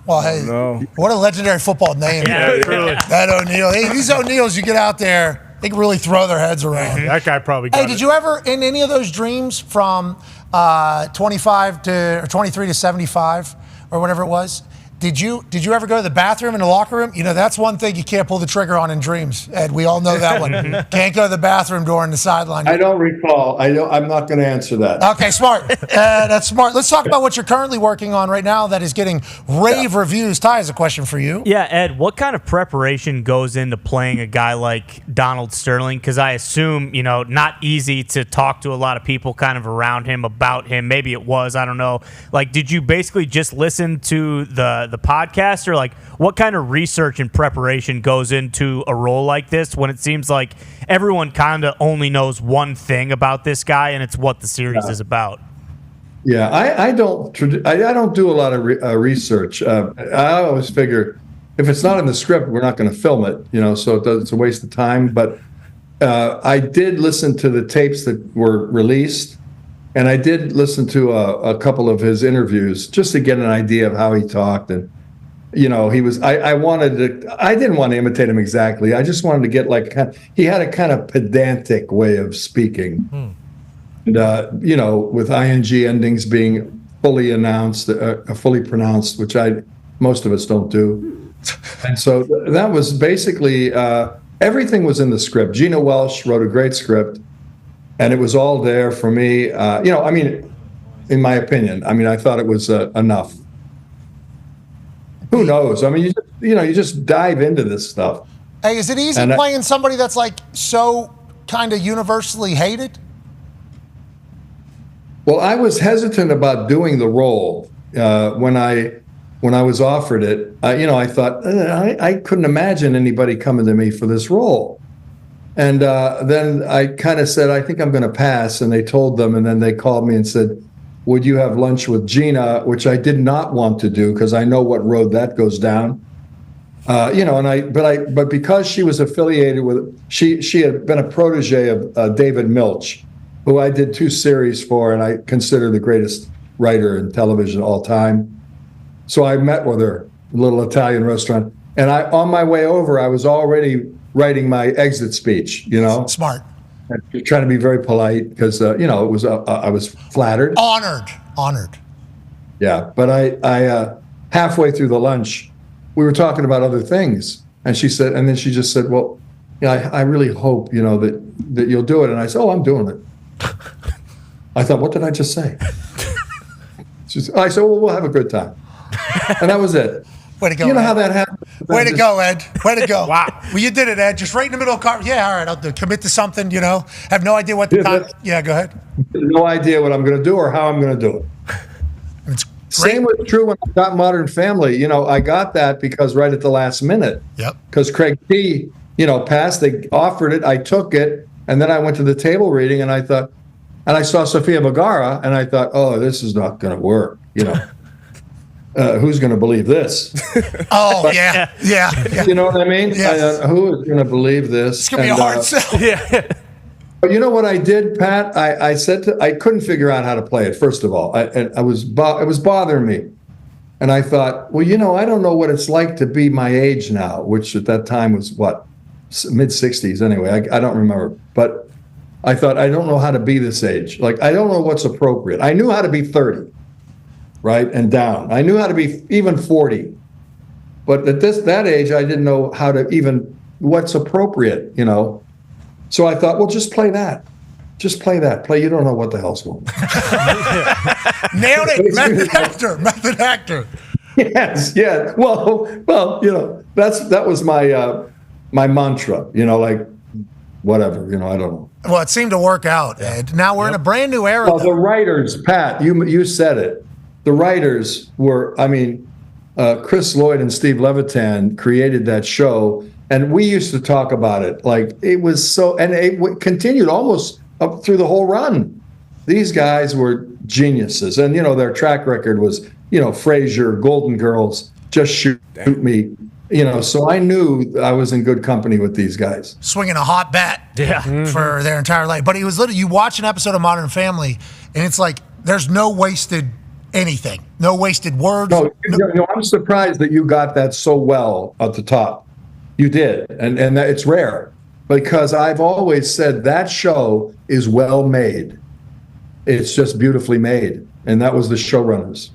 Well, hey, what a legendary football name. Yeah, truly. That O'Neill. Hey, these O'Neills, you get out there, they can really throw their heads around. That guy probably got Hey, did you ever, in any of those dreams from 25 to or 23 to 75 or whatever it was, did you ever go to the bathroom in the locker room? That's one thing you can't pull the trigger on in dreams, Ed. We all know that one. Can't go to the bathroom during the sideline. I don't recall. I'm not going to answer that. Okay, smart. That's smart. Let's talk about what you're currently working on right now that is getting rave reviews. Ty has a question for you. Yeah, Ed, what kind of preparation goes into playing a guy like Donald Sterling? Because I assume, not easy to talk to a lot of people kind of around him, about him. Maybe it was, I don't know. Like, did you basically just listen to the podcast, or like what kind of research and preparation goes into a role like this when it seems like everyone kind of only knows one thing about this guy and it's what the series is about? Yeah, I don't do a lot of research. I always figure if it's not in the script, we're not going to film it, so it's a waste of time. But I did listen to the tapes that were released, and I did listen to a couple of his interviews just to get an idea of how he talked. And, he was, I didn't want to imitate him exactly. I just wanted to get he had a kind of pedantic way of speaking. And, with ing endings being fully announced, fully pronounced, which most of us don't do. And so that was basically, everything was in the script. Gina Welsh wrote a great script. And it was all there for me. In my opinion, I thought it was enough. Who knows? I mean, you just dive into this stuff. Hey, is it easy playing somebody that's like so kind of universally hated? Well, I was hesitant about doing the role when I was offered it. I thought I couldn't imagine anybody coming to me for this role. And then I kind of said, I think I'm going to pass. And they told them, and then they called me and said, would you have lunch with Gina? Which I did not want to do because I know what road that goes down. But because she was affiliated with, she had been a protege of David Milch, who I did 2 series for, and I consider the greatest writer in television of all time. So I met with her, a little Italian restaurant, and on my way over, I was already writing my exit speech. Smart. Trying to be very polite because it was I was flattered, honored. Yeah, but I halfway through the lunch, we were talking about other things, and she said, and then she just said, "Well, I really hope that you'll do it." And I said, "Oh, I'm doing it." I thought, what did I just say? I said, "Well, we'll have a good time," and that was it. Way to go! You know Ed. how that happened? Way to go, Ed. Way to go. Wow. Well, you did it, Ed. Just right in the middle of the car. Yeah, all right. I'll commit to something. Have no idea what the time. Yeah, go ahead. No idea what I'm going to do or how I'm going to do it. It's Same was true when I got Modern Family. I got that because right at the last minute. Yep. Because Craig T, passed. They offered it. I took it, and then I went to the table reading, and I thought, and I saw Sofia Vergara, and I thought, oh, this is not going to work. Who's going to believe this? Oh, yeah. You know what I mean? Yes. Who is going to believe this? It's going to be a hard sell. Yeah. But you know what I did, Pat? I said I couldn't figure out how to play it. First of all, it was bothering me, and I thought, well, I don't know what it's like to be my age now, which at that time was what, mid-60s anyway. I don't remember, but I thought I don't know how to be this age. Like I don't know what's appropriate. I knew how to be 30, right, and down. I knew how to be even 40, but at that age, I didn't know how to even what's appropriate. So I thought, well, just play that. Just play that. Play. You don't know what the hell's going on. Nailed it. Method actor. Yes. Yeah. Well. That was my mantra. Like whatever. I don't know. Well, it seemed to work out, Ed. Now we're in a brand new era. Well, the writers, Pat, you said it. The writers were. Chris Lloyd and Steve Levitan created that show. And we used to talk about it like it was so, and it continued almost up through the whole run. These guys were geniuses, and their track record was, Frasier, Golden Girls, Just Shoot Me, So I knew I was in good company with these guys. Swinging a hot bat, for their entire life. But it was literally, you watch an episode of Modern Family, and it's like there's no wasted anything, no wasted words. No, I'm surprised that you got that so well at the top. You did, and that it's rare because I've always said that show is well made. It's just beautifully made, and that was the showrunners.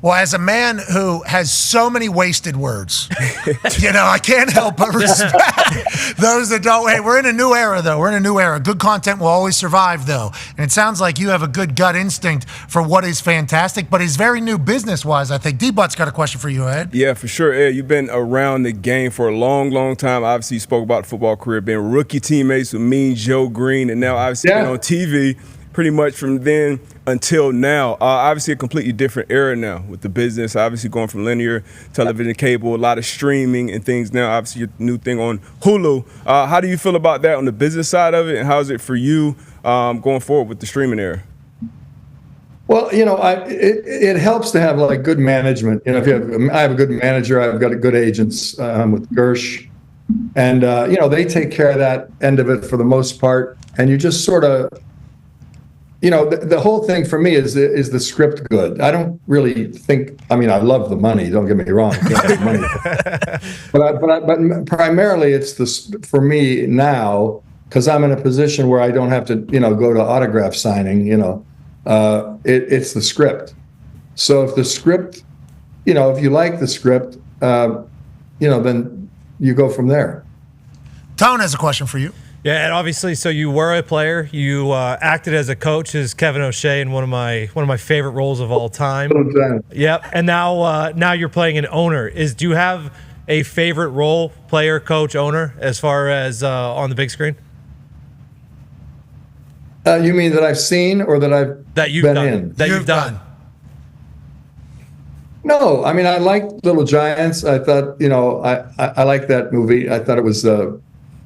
Well, as a man who has so many wasted words, I can't help but respect those that don't. Hey, we're in a new era, though. We're in a new era. Good content will always survive, though. And it sounds like you have a good gut instinct for what is fantastic, but is very new business-wise, I think. D-Butt's got a question for you, Ed. Yeah, for sure, Ed. You've been around the game for a long, long time. Obviously, you spoke about the football career, being rookie teammates with Mean Joe Green, and now obviously been on TV pretty much from then until now. Obviously a completely different era now with the business, obviously going from linear television, cable, a lot of streaming and things now. Obviously your new thing on Hulu. How do you feel about that on the business side of it, and how is it for you going forward with the streaming era? Well, it helps to have like good management. I have a good manager. I've got good agents with Gersh, and they take care of that end of it for the most part. And you just sort of, the whole thing for me is the script good? I don't really think. I mean, I love the money. Don't get me wrong. Money. but primarily it's for me now, because I'm in a position where I don't have to go to autograph signing. It's the script. So if the script, if you like the script, then you go from there. Tone has a question for you. Yeah, and obviously, so you were a player. You acted as a coach as Kevin O'Shea in one of my favorite roles of all time. Yep. And now you're playing an owner. Do you have a favorite role, player, coach, owner, as far as on the big screen? You mean that I've seen or that you've been in? That you've done. No, I mean I liked Little Giants. I thought I liked that movie. I thought it was.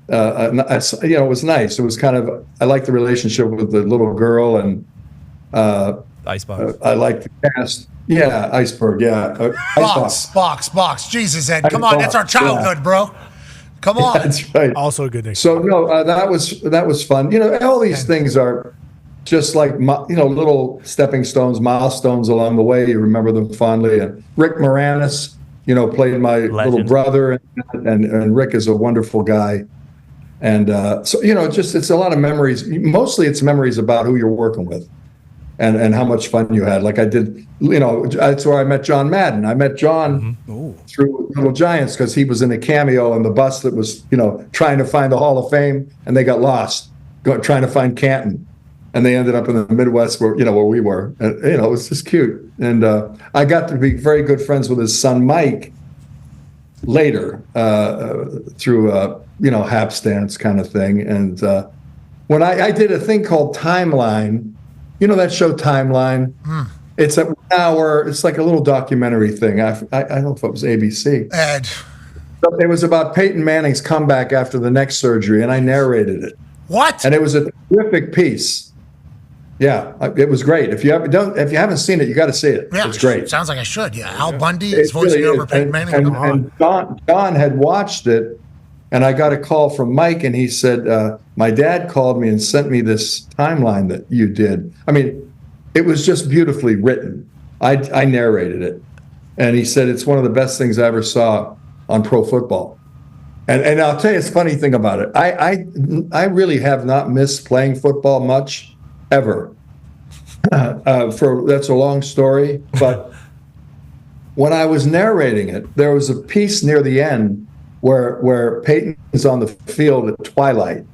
It was nice. It was kind of, I liked the relationship with the little girl and Icebox. I liked the cast. Yeah, Iceberg. Yeah, Box. Jesus, Ed, come on, that's our childhood, bro. Come on. That's right. Also a good name. So no, that was fun. All these things are just like little stepping stones, milestones along the way. You remember them fondly. And Rick Moranis, played my little brother, and Rick is a wonderful guy. And so it's a lot of memories. Mostly it's memories about who you're working with and how much fun you had. Like I did, that's where I met John Madden. I met John through Little Giants because he was in a cameo on the bus that was trying to find the Hall of Fame, and they got lost trying to find Canton, and they ended up in the Midwest where we were. And, it was just cute. And I got to be very good friends with his son Mike later through hapstance kind of thing. And when I did a thing called Timeline, that show Timeline, it's an hour, it's like a little documentary thing. I don't know if it was ABC. Ed. But it was about Peyton Manning's comeback after the neck surgery, and I narrated it. What? And it was a terrific piece. Yeah, it was great. If you haven't seen it, you got to see it. Yeah, it's great. Sounds like I should. Yeah, Al Bundy is voicing over Peyton Manning. And Dahn had watched it, and I got a call from Mike, and he said, my dad called me and sent me this timeline that you did. I mean, it was just beautifully written. I narrated it, and he said it's one of the best things I ever saw on pro football. And I'll tell you, it's a funny thing about it. I really have not missed playing football much. Ever. That's a long story, but when I was narrating it, there was a piece near the end where Peyton is on the field at twilight,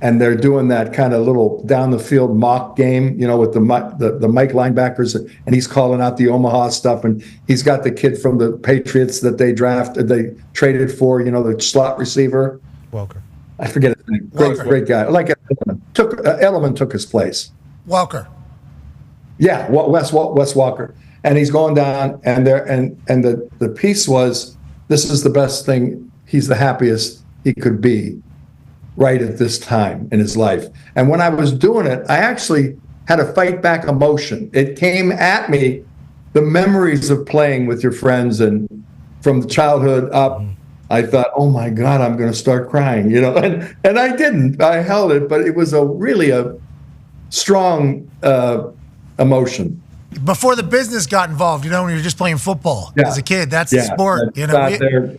and they're doing that kind of little down the field mock game, with the Mike linebackers, and he's calling out the Omaha stuff, and he's got the kid from the Patriots that they traded for, the slot receiver. Welker. I forget his name. Great guy. Like Edelman took his place. Welker. Yeah, Wes Walker, and he's going down, and the piece was, this is the best thing. He's the happiest he could be, right at this time in his life. And when I was doing it, I actually had to fight back emotion. It came at me, the memories of playing with your friends and from the childhood up. I thought, oh my God, I'm going to start crying, and I didn't. I held it, but it was really a strong emotion. Before the business got involved, when you're just playing football as a kid, that's the sport. Out there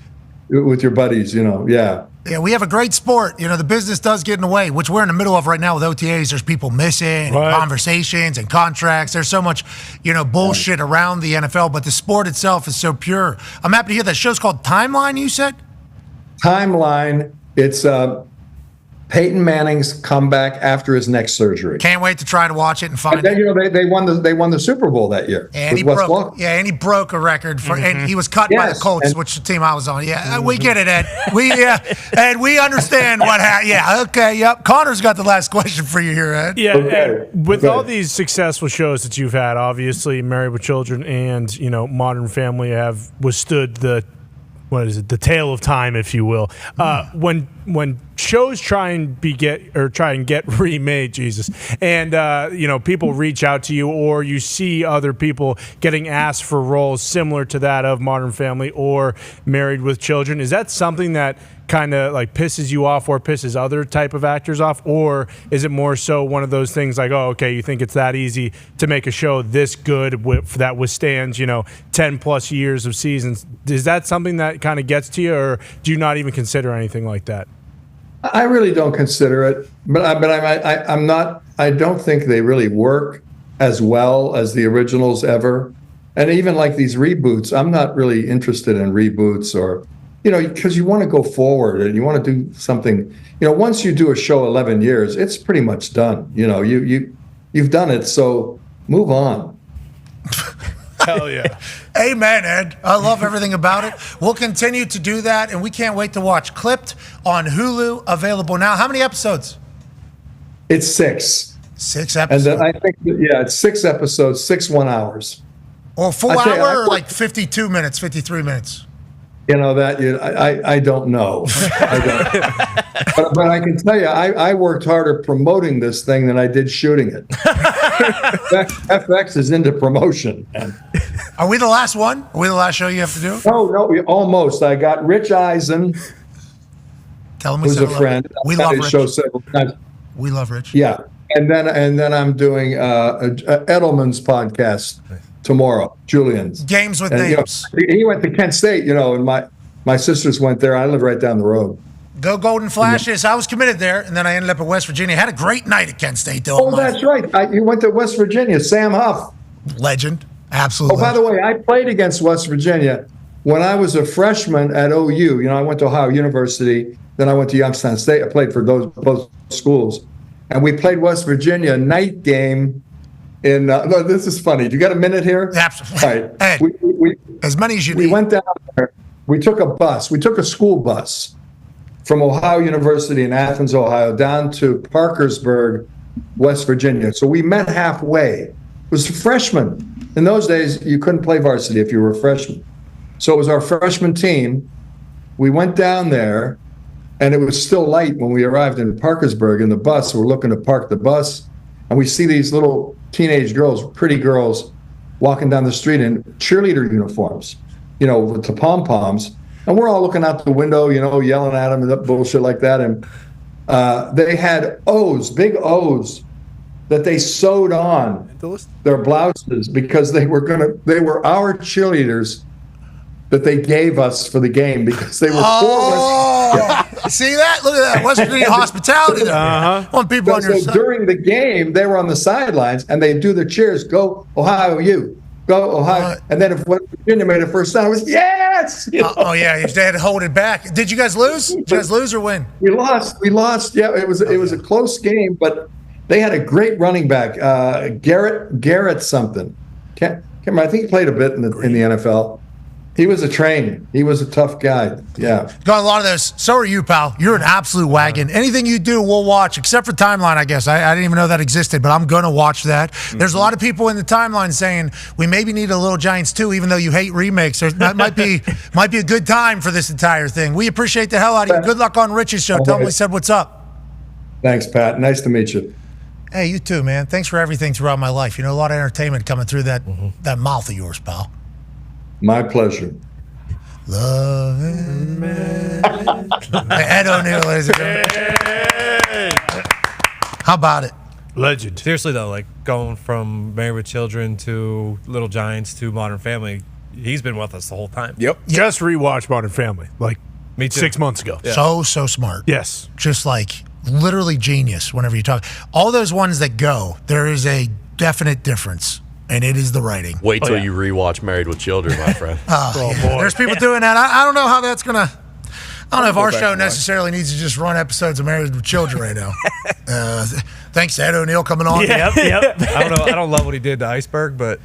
with your buddies, Yeah, we have a great sport. The business does get in the way, which we're in the middle of right now with OTAs. There's people missing, and conversations and contracts. There's so much, bullshit around the NFL, but the sport itself is so pure. I'm happy to hear that. Show's called Timeline, you said? Timeline. It's Peyton Manning's comeback after his neck surgery. Can't wait to try to watch it and find it. They won the Super Bowl that year. And he broke a record for, and he was cut by the Colts, which the team I was on. Yeah, we get it, Ed. Ed, we understand what happened. Yeah, okay, yep. Connor's got the last question for you here, Ed. Yeah, okay. With all these successful shows that you've had, obviously Married with Children and Modern Family have withstood the tale of time, if you will. When shows try and get remade, Jesus, and people reach out to you, or you see other people getting asked for roles similar to that of Modern Family or Married with Children, is that something that kind of like pisses you off or pisses other type of actors off, or is it more so one of those things like, oh, okay, you think it's that easy to make a show this good that withstands 10 plus years of seasons? Is that something that kind of gets to you, or do you not even consider anything like that? I really don't consider it, but I'm not. I don't think they really work as well as the originals ever, and even like these reboots. I'm not really interested in reboots or because you want to go forward and you want to do something. Once you do a show 11 years, it's pretty much done. You've done it, so move on. Hell yeah. Amen, Ed. I love everything about it. We'll continue to do that, and we can't wait to watch Clipped on Hulu, available now. How many episodes? It's 6. 6 episodes. And I think, it's 6 episodes, 6 1 hours. Or full hour, or like 52 minutes, 53 minutes? I don't know. But I can tell you, I worked harder promoting this thing than I did shooting it. FX is into promotion. Are we the last one? Are we the last show you have to do? No, almost. I got Rich Eisen, Tell him who's a friend. We love Rich. Show several times. We love Rich. Yeah, and then I'm doing Edelman's podcast tomorrow, Julian's. Games with Names. He went to Kent State, and my sisters went there. I live right down the road. Go Golden Flashes. I was committed there, and then I ended up at West Virginia. Had a great night at Kent State, though. Oh, that's right. You went to West Virginia. Sam Huff. Legend. Absolutely. Oh, by the way, I played against West Virginia when I was a freshman at OU. I went to Ohio University. Then I went to Youngstown State. I played for both schools. And we played West Virginia night game in no, this is funny. Do you got a minute here? Absolutely. All right. Ed, we, as many as you we need. went down there. We took a bus. We took a school bus from Ohio University in Athens, Ohio, down to Parkersburg, West Virginia. So we met halfway. It was freshmen. In those days, you couldn't play varsity if you were a freshman. So it was our freshman team. We went down there, and it was still light when we arrived in Parkersburg in the bus. We're looking to park the bus, and we see these little teenage girls, pretty girls, walking down the street in cheerleader uniforms, with the pom-poms. And we're all looking out the window, yelling at them and that bullshit like that. And they had O's, big O's, that they sewed on their blouses because they were our cheerleaders that they gave us for the game because they were See that? Look at that. West Virginia hospitality there. Want people on your side. During the game, they were on the sidelines and they do the cheers. Go Ohio, you. Go Ohio. And then if West Virginia made a first down, it was yes. They had to hold it back. Did you guys lose? Did you guys lose or win? We lost. Yeah, it was a close game, but they had a great running back, Garrett something. Can't remember. I think he played a bit in the NFL. He was a train. He was a tough guy. Yeah. Got a lot of those. So are you, pal. You're an absolute wagon. Anything you do, we'll watch, except for Timeline, I guess. I didn't even know that existed, but I'm going to watch that. Mm-hmm. There's a lot of people in the Timeline saying we maybe need a Little Giants 2, even though you hate remakes. That might be a good time for this entire thing. We appreciate the hell out of you. Good luck on Rich's show. Tell him we said what's up. Thanks, Pat. Nice to meet you. Hey, you too, man. Thanks for everything throughout my life. A lot of entertainment coming through that mouth of yours, pal. My pleasure. Love Ed O'Neill, ladies and gentlemen. How about it? Legend. Seriously, though, going from Married with Children to Little Giants to Modern Family, he's been with us the whole time. Yep. Just rewatched Modern Family, Me too. 6 months ago. Yeah. So smart. Yes. Just literally genius whenever you talk. All those ones that go, there is a definite difference. And it is the writing. Wait till you rewatch Married with Children, my friend. Boy. There's people doing that. I don't know how that's going to... I don't know if our show necessarily needs to just run episodes of Married with Children right now. Thanks to Ed O'Neill coming on. Yep. I don't love what he did to Iceberg, but...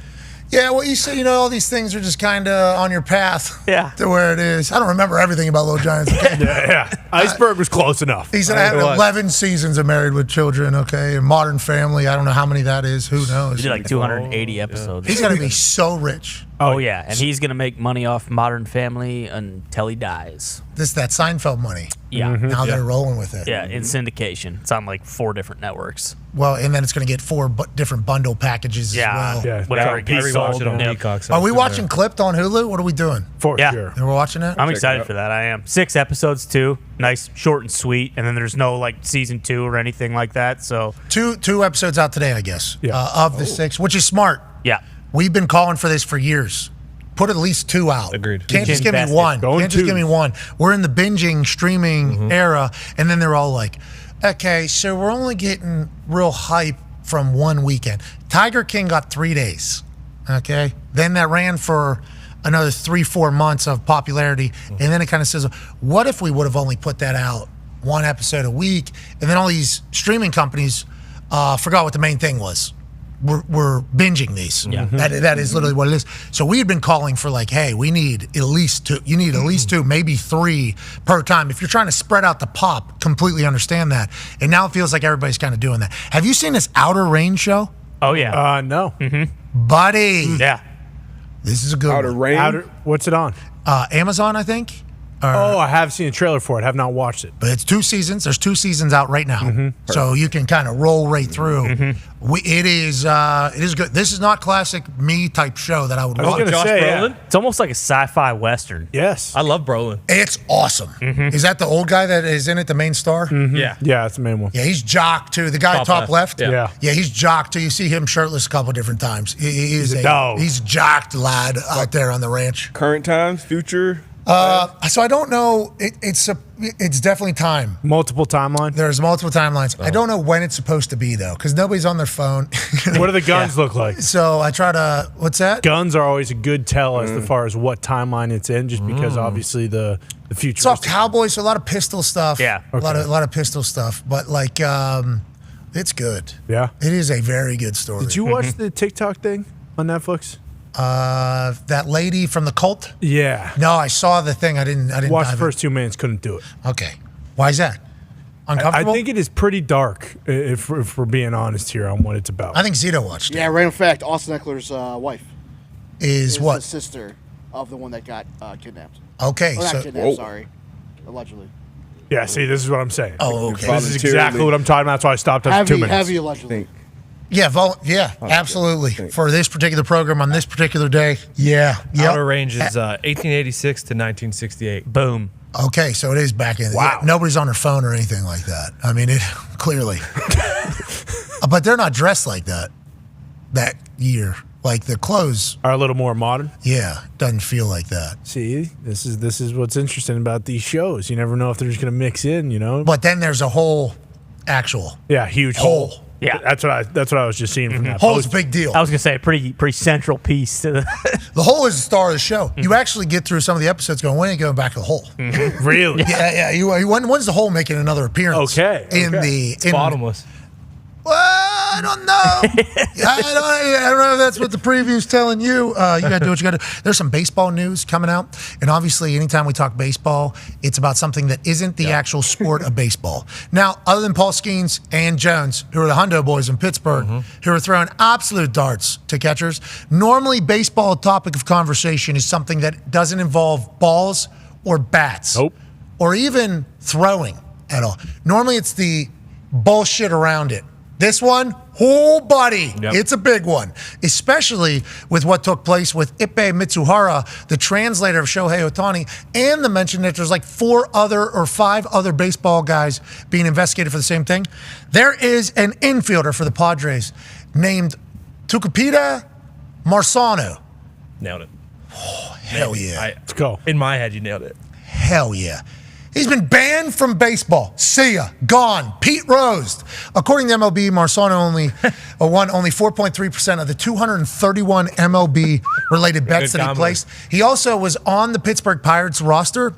Yeah, well, you say, all these things are just kind of on your path to where it is. I don't remember everything about Little Giants. Okay? Yeah. Iceberg was close enough. He said I have 11 seasons of Married with Children, okay? And Modern Family, I don't know how many that is. Who knows? He did 280 episodes. He's going to be so rich. Oh, yeah. And he's going to make money off Modern Family until he dies. That Seinfeld money. Yeah. Now they're rolling with it. Yeah, in syndication. It's on 4 different networks. Well, and then it's going to get 4 different bundle packages as well. Yeah. Whatever. I rewatched it on Peacock. So are we watching Clipped on Hulu? What are we doing? For sure. And we're watching it? I'm excited for that. I am. 6 episodes, too. Nice, short and sweet. And then there's no, season 2 or anything like that. So Two episodes out today, I guess, of the 6, which is smart. Yeah. We've been calling for this for years. Put at least 2 out. Agreed. Can't just give me one. Can't just give me one. We're in the binging, streaming era, and then they're all like, okay, so we're only getting real hype from one weekend. Tiger King got 3 days, okay? Then that ran for another 3-4 months of popularity, and then it kind of says, what if we would have only put that out one episode a week, and then all these streaming companies forgot what the main thing was. We're binging these. Yeah. That is literally what it is. So we had been calling for like, hey, we need at least 2. You need at least 2, maybe 3 per time. If you're trying to spread out the pop, completely understand that. And now it feels like everybody's kind of doing that. Have you seen this Outer Range show? Oh, yeah. No. Buddy. Yeah. This is a good Outer one. Range. What's it on? Amazon, I think. I have seen a trailer for it. Have not watched it. But it's 2 seasons. There's 2 seasons out right now, so you can kind of roll right through. It is good. This is not classic me type show that I would I was watch. gonna Josh say, Brolin? It's almost like a sci-fi western. Yes. I love Brolin. It's awesome. Is that the old guy that is in it, the main star? Yeah. Yeah, that's the main one. Yeah, he's Jock too. The guy top left. Yeah. Yeah, he's Jock too. You see him shirtless a couple different times. He's a dog. He's jocked lad out there on the ranch. Current times, future. So I don't know. It's definitely time. Multiple timeline. There's multiple timelines. I don't know when it's supposed to be though, because nobody's on their phone. What do the guns look like? So I try to. What's that? Guns are always a good tell as far as what timeline it's in, just because obviously the future. It's all Cowboys, so a lot of pistol stuff. Yeah. a lot of pistol stuff. But like, it's good. Yeah. It is a very good story. Did you watch the TikTok thing on Netflix? That lady from the cult? Yeah. No, I saw the thing. I didn't Watched dive the first 2 minutes, couldn't do it. in. Okay. Why is that? I Uncomfortable? think it is pretty dark, if we're being honest here on what it's about. I think Zito watched it. Yeah, random fact: Austin Eckler's wife Is the what? sister of the one that got kidnapped. Okay. Or not So kidnapped, sorry, allegedly. Yeah, see, this is what I'm saying. Oh, okay. This is exactly what I'm talking about. That's why I stopped after 2 minutes. Heavy allegedly. yeah, absolutely. For this particular program on this particular day. Yeah. Yep. Outer Range is 1886 to 1968. Boom. Okay, so it is back in. Wow. Yeah, nobody's on their phone or anything like that. I mean, it clearly. But they're not dressed like that year. Like the clothes, Are a little more modern. yeah, doesn't feel like that. See, this is what's interesting about these shows. You never know if they're just going to mix in, you know? But then there's a whole actual Yeah, huge hole. hole. Yeah. That's what I was just seeing from that Hole's a post. big deal. I was gonna say a pretty central piece to the. The hole is the star of the show. You actually get through some of the episodes going, when are you going back to the hole? Really? Yeah. When's the hole making another appearance? Okay, In okay. the Bottomless. Well, I don't know. I don't know if that's what the preview's telling you. You got to do what you got to do. There's some baseball news coming out. And obviously, anytime we talk baseball, it's about something that isn't the actual sport of baseball. Now, other than Paul Skeens and Jones, who are the Hundo boys in Pittsburgh, who are throwing absolute darts to catchers, normally baseball topic of conversation is something that doesn't involve balls or bats. Nope. Or even throwing at all. Normally, it's the bullshit around it. This one, oh, buddy, It's a big one, especially with what took place with Ippei Mitsuhara, the translator of Shohei Ohtani, and the mention that there's like 5 other baseball guys being investigated for the same thing. There is an infielder for the Padres named Tucupita Marsano. Nailed it. Hell yeah. Let's go. In my head, you nailed it. Hell yeah. He's been banned from baseball. See ya. Gone. Pete Rose. According to MLB, Marsano only won only 4.3% of the 231 MLB-related bets that he placed. He also was on the Pittsburgh Pirates roster,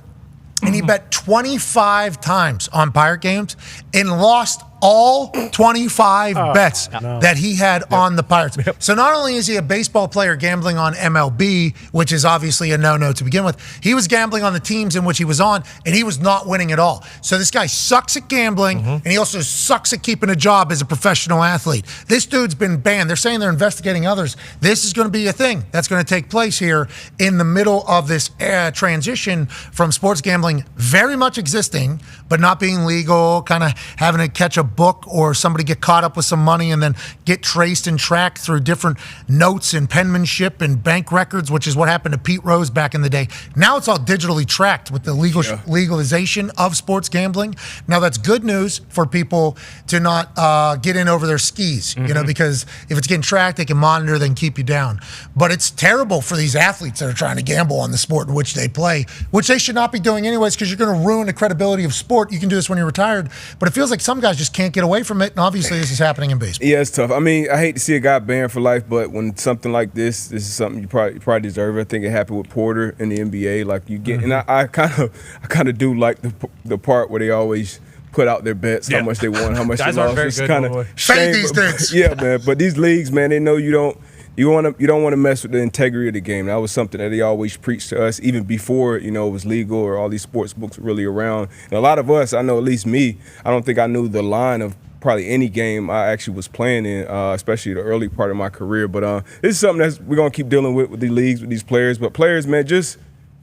and he bet 25 times on Pirate games and lost all 25 bets that he had on the Pirates. So not only is he a baseball player gambling on MLB, which is obviously a no-no to begin with, he was gambling on the teams in which he was on, and he was not winning at all. So this guy sucks at gambling, and he also sucks at keeping a job as a professional athlete. This dude's been banned. They're saying they're investigating others. This is going to be a thing that's going to take place here in the middle of this transition from sports gambling very much existing, but not being legal, kind of having to catch a book or somebody get caught up with some money and then get traced and tracked through different notes and penmanship and bank records, which is what happened to Pete Rose back in the day. Now it's all digitally tracked with the legalization of sports gambling. Now that's good news for people to not get in over their skis, you know, because if it's getting tracked, they can monitor, they can keep you down. But it's terrible for these athletes that are trying to gamble on the sport in which they play, which they should not be doing anyways, because you're going to ruin the credibility of sport. You can do this when you're retired, but it feels like some guys just can't can't get away from it. And obviously, this is happening in baseball. Yeah, it's tough. I mean, I hate to see a guy banned for life, but when something like this is something you probably deserve. I think it happened with Porter in the NBA. Like you get, and I kind of do like the part where they always put out their bets, how much they won, how much they lost. Very it's good, kind of Fade these things. Yeah, man. But these leagues, man, they know you don't want to mess with the integrity of the game. That was something that they always preached to us, even before it was legal or all these sports books were really around. And a lot of us, I know at least me, I don't think I knew the line of probably any game I actually was playing in, especially the early part of my career. But this is something that we're gonna keep dealing with these leagues, with these players. But players, man, just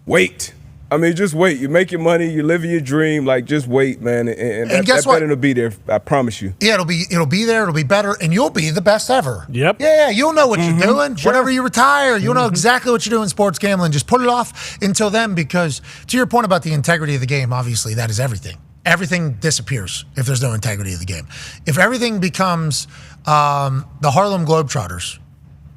wait. I mean, just wait. You make your money, you're living your dream. Like, just wait, man, and guess what? It'll be there. I promise you. Yeah, it'll be there. It'll be better, and you'll be the best ever. Yep. Yeah, you'll know what you're doing. Whenever you retire, you'll know exactly what you're doing in sports gambling. Just put it off until then, because to your point about the integrity of the game, obviously that is everything. Everything disappears if there's no integrity of the game. If everything becomes the Harlem Globetrotters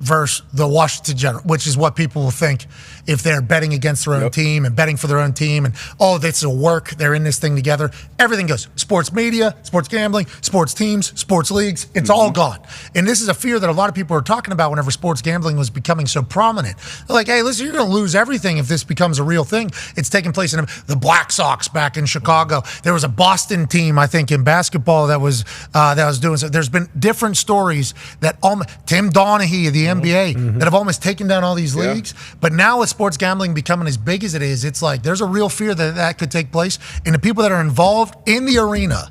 versus the Washington General, which is what people will think if they're betting against their own team and betting for their own team, and this will work, they're in this thing together. Everything goes. Sports media, sports gambling, sports teams, sports leagues, it's all gone. And this is a fear that a lot of people are talking about whenever sports gambling was becoming so prominent. They're like, hey, listen, you're going to lose everything if this becomes a real thing. It's taking place in the Black Sox back in Chicago. There was a Boston team, I think, in basketball that was doing so. There's been different stories that Tim Donaghy of the NBA that have almost taken down all these leagues. But now with sports gambling becoming as big as it is, it's like there's a real fear that could take place. And the people that are involved in the arena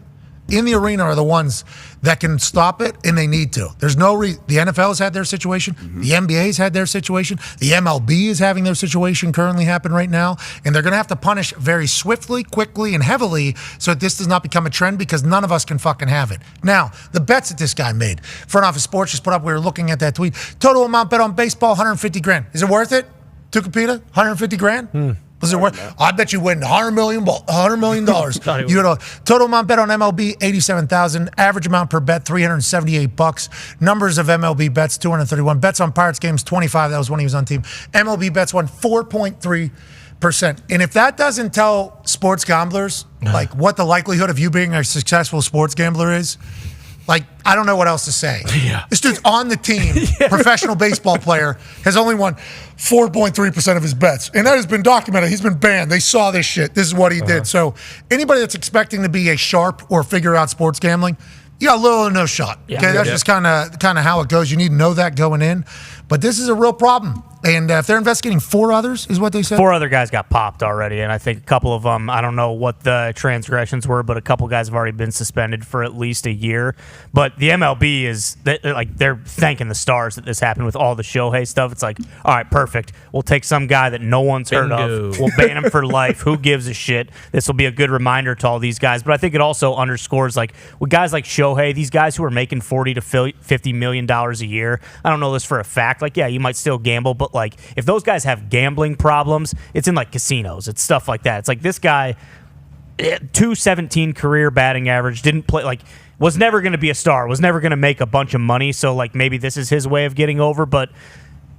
are the ones that can stop it, and they need to. There's no reason. The NFL has had their situation. The NBA's had their situation. The MLB is having their situation currently happen right now. And they're going to have to punish very swiftly, quickly, and heavily so that this does not become a trend, because none of us can fucking have it. Now, the bets that this guy made. Front Office Sports just put up, we were looking at that tweet. Total amount bet on baseball, $150,000. Is it worth it? Tucapita, $150,000? Was it worth? I bet you win $100 million. You know, total amount bet on MLB, $87,000. Average amount per bet, $378. Numbers of MLB bets, 231. Bets on Pirates games, 25. That was when he was on team. MLB bets won 4.3%. And if that doesn't tell sports gamblers like what the likelihood of you being a successful sports gambler is, like, I don't know what else to say. Yeah. This dude's on the team, professional baseball player, has only won 4.3% of his bets. And that has been documented. He's been banned. They saw this shit. This is what he did. So anybody that's expecting to be a sharp or figure out sports gambling, you got little or no shot. Okay, that's just kind of how it goes. You need to know that going in. But this is a real problem. And if they're investigating 4 others, is what they said? 4 other guys got popped already, and I think a couple of them, I don't know what the transgressions were, but a couple guys have already been suspended for at least a year. But the MLB is, they're thanking the stars that this happened with all the Shohei stuff. It's like, all right, perfect. We'll take some guy that no one's heard of. We'll ban him for life. Who gives a shit? This will be a good reminder to all these guys. But I think it also underscores, like, with guys like Shohei, these guys who are making $40 to $50 million a year, I don't know this for a fact. Like, yeah, you might still gamble, but like, if those guys have gambling problems, it's in like casinos, it's stuff like that. It's like this guy, 217 career batting average, didn't play, like, was never going to be a star, was never going to make a bunch of money. So like maybe this is his way of getting over. But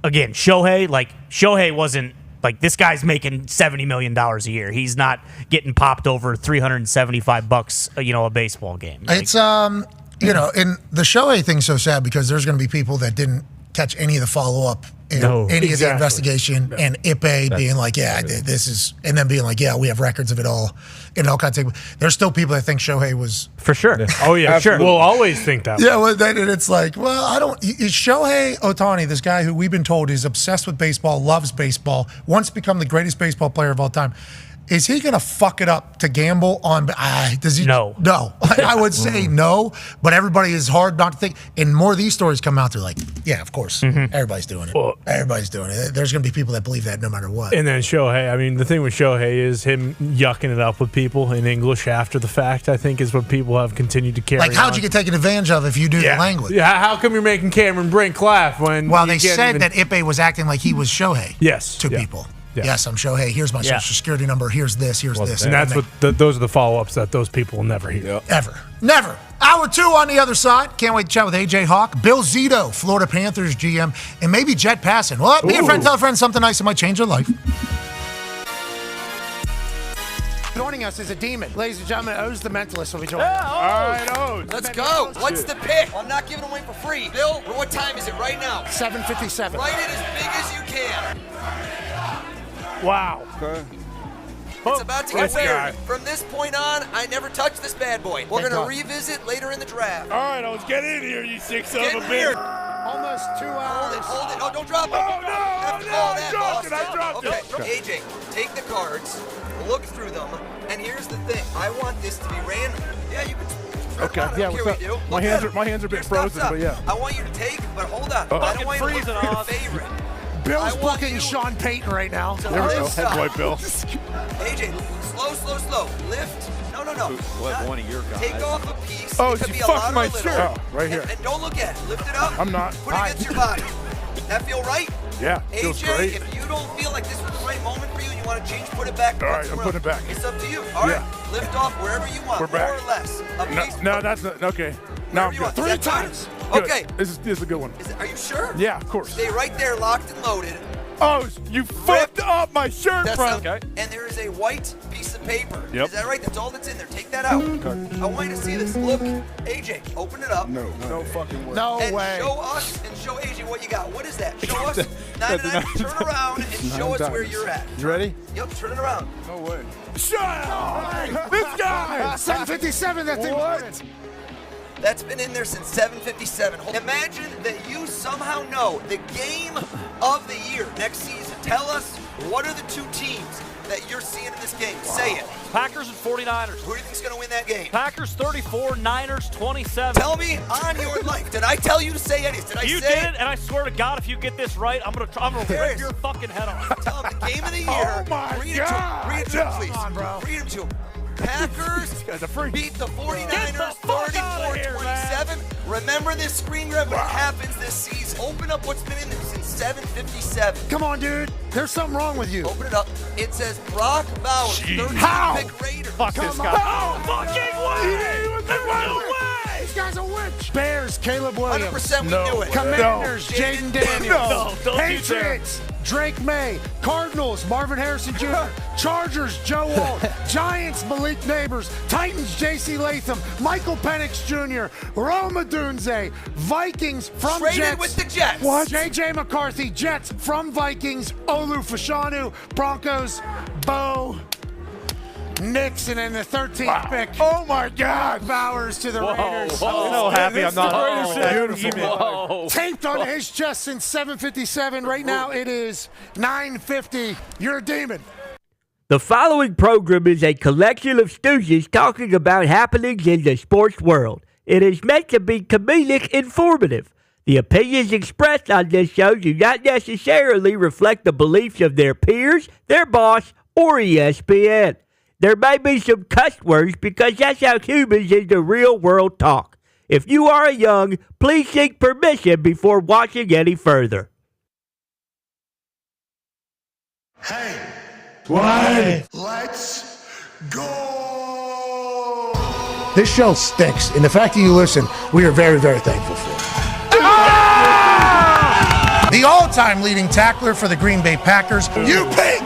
again, Shohei wasn't like, this guy's making $70 million a year. He's not getting popped over $375, a baseball game. Like, it's and the Shohei thing's so sad because there's going to be people that didn't catch any of the follow-up and any of the investigation, and Ipe being like, this is, and then being like, we have records of it all, and all kinds of things. There's still people that think Shohei was for sure. Oh yeah, sure. We'll always think that. Yeah, well, then it's like, well, I don't. Is Shohei Ohtani, this guy who we've been told is obsessed with baseball, loves baseball, wants to become the greatest baseball player of all time? Is he going to fuck it up to gamble on? Does he? No. I would say no, but everybody is hard not to think. And more of these stories come out, they're like, yeah, of course. Everybody's doing it. Everybody's doing it. There's going to be people that believe that no matter what. And then Shohei, I mean, the thing with Shohei is him yucking it up with people in English after the fact, I think, is what people have continued to carry on. Like, how'd you get taken advantage of if you do the language? Yeah, how come you're making Cameron Brink laugh when they said that Ipe was acting like he was Shohei to people. Yeah. Yes, I'm Shohei. Here's my social security number. Here's this. Here's this. And that's those are the follow-ups that those people will never hear. Yep. Ever. Never. Hour 2 on the other side. Can't wait to chat with AJ Hawk, Bill Zito, Florida Panthers GM, and maybe Jet Passan. Well, be a friend, tell a friend something nice that might change their life. Joining us is a demon. Ladies and gentlemen, O's the Mentalist will be joining us. All right, O's. Let's go. What's the pick? I'm not giving away for free. Bill, what time is it right now? 7:57. Write it as big as you can. Wow. Okay. It's about to get weird. From this point on, I never touch this bad boy. We're going to revisit later in the draft. All right, O's, get in here, you sick son of a weird. bitch. Almost 2 hours. Hold it. Oh, don't drop it. Oh, no, I dropped it. Okay, AJ, take the cards, look through them, and here's the thing. I want this to be random. Yeah, you can. Okay, yeah, what's up? My hands are a bit frozen, but yeah. I want you to take, but hold on. I don't want you to look for your favorite. Bill's booking Sean Payton right now. So There we go, head boy Bill. AJ, slow. Lift. No. What one of your guys? Take off a piece. Oh, it could you be a fucked lot my or a little. shirt. Oh, right here. And don't look at it. Lift it up. I'm not. Put it against your body. That feel right? Yeah, feels AJ, great. if you don't feel like this was the right moment for you and you want to change, put it back. All right, I'm putting it back. It's up to you. All right, lift off wherever you want, We're back. more or less. A piece, No, that's not, okay. Now I'm you good. want. Is that times. good? Okay. This is a good one. Are you sure? Yeah, of course. Stay right there, locked and loaded. Oh, you fucked up my shirt, That's bro. okay. And there is a white piece of paper. Yep. Is that right? That's all that's in there. Take that out. I want you to see this. Look, AJ, open it up. No fucking way. No And way. show us and show AJ what you got. What is that? Show us. 9 turn around and show us where you're at. You ready? Yep, turn it around. No way. Shut up! This guy! 7:57. That's important. That's been in there since 7:57. Imagine that you somehow know the game of the year next season. Tell us, what are the two teams that you're seeing in this game? Say it. Packers and 49ers. Who do you think's going to win that game? Packers 34, Niners 27. Tell me on your life. Did I tell you to say anything? Did I You say did it, and I swear to God, if you get this right, I'm gonna rip your fucking head off. Tell him the game of the year. Oh my Read God. Read it to him, please. Come on, bro. Read him to him. Packers beat the 49ers 34-27. Remember this screen grab when it happens this season. Open up what's been in there since 7:57. Come on, dude. There's something wrong with you. Open it up. It says Brock Bowers, 13th How? pick Raiders. Fuck this guy. No fucking way. This guy's a witch. Bears, Caleb Williams. 100% we knew it. Commanders, Jaden Daniels. No, don't you Patriots, Drake May. Cardinals, Marvin Harrison Jr. Chargers, Joe Walt. Giants, Malik Neighbors. Titans, J.C. Latham. Michael Penix Jr. Roma Dunze. Vikings from Traded Jets. with the Jets. What? J.J. McCarthy, Jets from Vikings. Olu Fashanu, Broncos, Bo Nixon in the 13th pick. Oh my God! Bowers to the Raiders. I'm so happy I'm not Oh, beautiful. Whoa. Taped on his chest since 7:57. Right now it is 9:50. You're a demon. The following program is a collection of stooges talking about happenings in the sports world. It is meant to be comedic informative. The opinions expressed on this show do not necessarily reflect the beliefs of their peers, their boss, or ESPN. There may be some cuss words because that's how humans in the real world talk. If you are young, please seek permission before watching any further. Hey. What? Let's go. This show stinks, and the fact that you listen, we are very, very thankful for. The all-time leading tackler for the Green Bay Packers. You pig!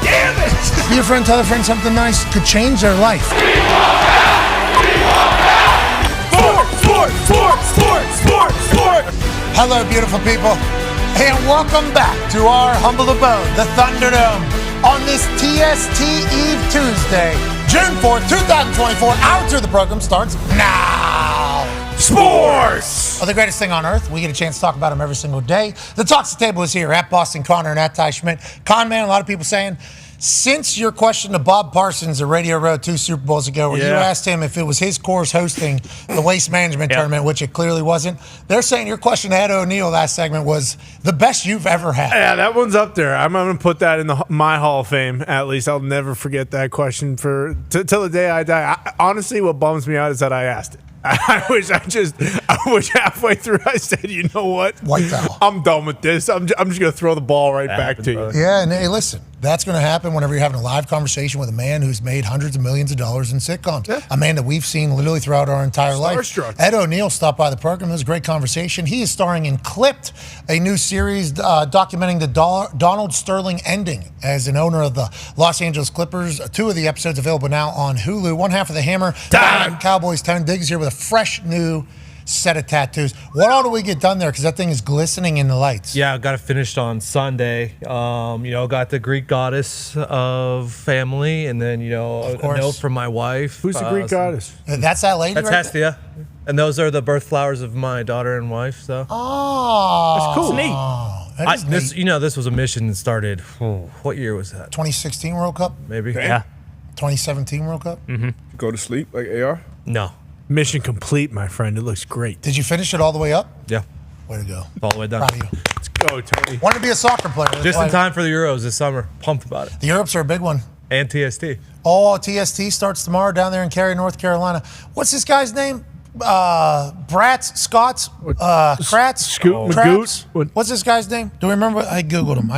Damn it! Be a friend, tell a friend something nice could change their life. Sport! Hello, beautiful people, and welcome back to our humble abode, the Thunderdome, on this TST Eve Tuesday, June 4th, 2024. Hour 2 of the program starts now. Sports! Well, the greatest thing on earth. We get a chance to talk about them every single day. The Talks the Table is here at Boston Connor and at Ty Schmidt. Con Man, a lot of people saying, since your question to Bob Parsons at Radio Row 2 Super Bowls ago, where you asked him if it was his course hosting the Waste Management Tournament, which it clearly wasn't, they're saying your question to Ed O'Neill last segment was the best you've ever had. Yeah, that one's up there. I'm going to put that in my Hall of Fame, at least. I'll never forget that question till the day I die. Honestly, what bums me out is that I asked it. I wish halfway through I said, you know what? White foul. I'm done with this. I'm just going to throw the ball right back to you. Yeah, and hey, listen, That's going to happen whenever you're having a live conversation with a man who's made hundreds of millions of dollars in sitcoms. Yeah. A man that we've seen literally throughout our entire life. Ed O'Neill stopped by the program. It was a great conversation. He is starring in Clipped, a new series documenting the Donald Sterling ending as an owner of the Los Angeles Clippers. 2 of the episodes available now on Hulu. One half of the Hammer. Cowboys town. Diggs here with a fresh new set of tattoos. What all do we get done there? Because that thing is glistening in the lights. Yeah, I got it finished on Sunday. Got the Greek goddess of family, and then a note from my wife. Who's the Greek goddess? That's that lady. That's right Hestia, and those are the birth flowers of my daughter and wife. So that's cool. That's neat. This was a mission that started. What year was that? 2016 World Cup. Maybe. Yeah. 2017 World Cup. Go to sleep like AR? No. Mission complete, my friend. It looks great. Did you finish it all the way up? Yeah. Way to go. All the way done. Proud of you. Let's go, Tony. Wanted to be a soccer player. Just in time for the Euros this summer. Pumped about it. The Europes are a big one. And TST. Oh, TST starts tomorrow down there in Cary, North Carolina. What's this guy's name? Bratz, Scott's, Kratz, Scoot Traps? Magoot? What's this guy's name? Do we remember? I Googled him.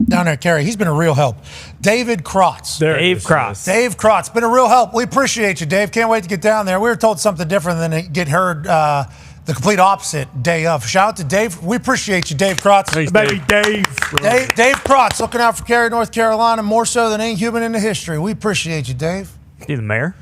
Down there at Cary. He's been a real help. David Krotz. Dave Krotz. Dave Krotz. Been a real help. We appreciate you, Dave. Can't wait to get down there. We were told something different than to get heard the complete opposite day of. Shout out to Dave. We appreciate you, Dave Krotz. Thanks, baby Dave. Dave Krotz looking out for Cary, North Carolina, more so than any human in the history. We appreciate you, Dave. Is he the mayor?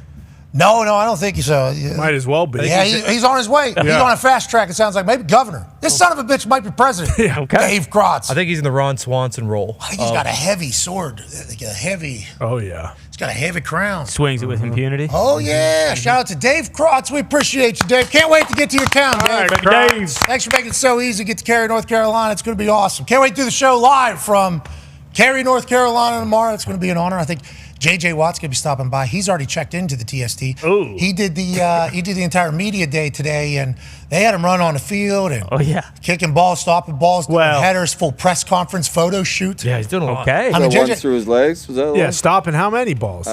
No, I don't think so. Might as well be. Yeah, he's on his way. He's on a fast track, it sounds like. Maybe governor. This son of a bitch might be president. Yeah, okay. Dave Krotz. I think he's in the Ron Swanson role. I think he's got a heavy sword. Oh, yeah. He's got a heavy crown. Swings it with impunity. Oh, yeah. Shout out to Dave Krotz. We appreciate you, Dave. Can't wait to get to your town, Dave. All right, Dave. Thanks for making it so easy to get to Cary, North Carolina. It's going to be awesome. Can't wait to do the show live from Cary, North Carolina tomorrow. It's going to be an honor. I think J.J. Watt's going to be stopping by. He's already checked into the TST. Ooh. He did the entire media day today, and they had him run on the field and kicking balls, stopping balls, doing headers, full press conference, photo shoot. Yeah, he's doing a lot. Okay. I mean, One through his legs? Was that Yeah, stopping how many balls?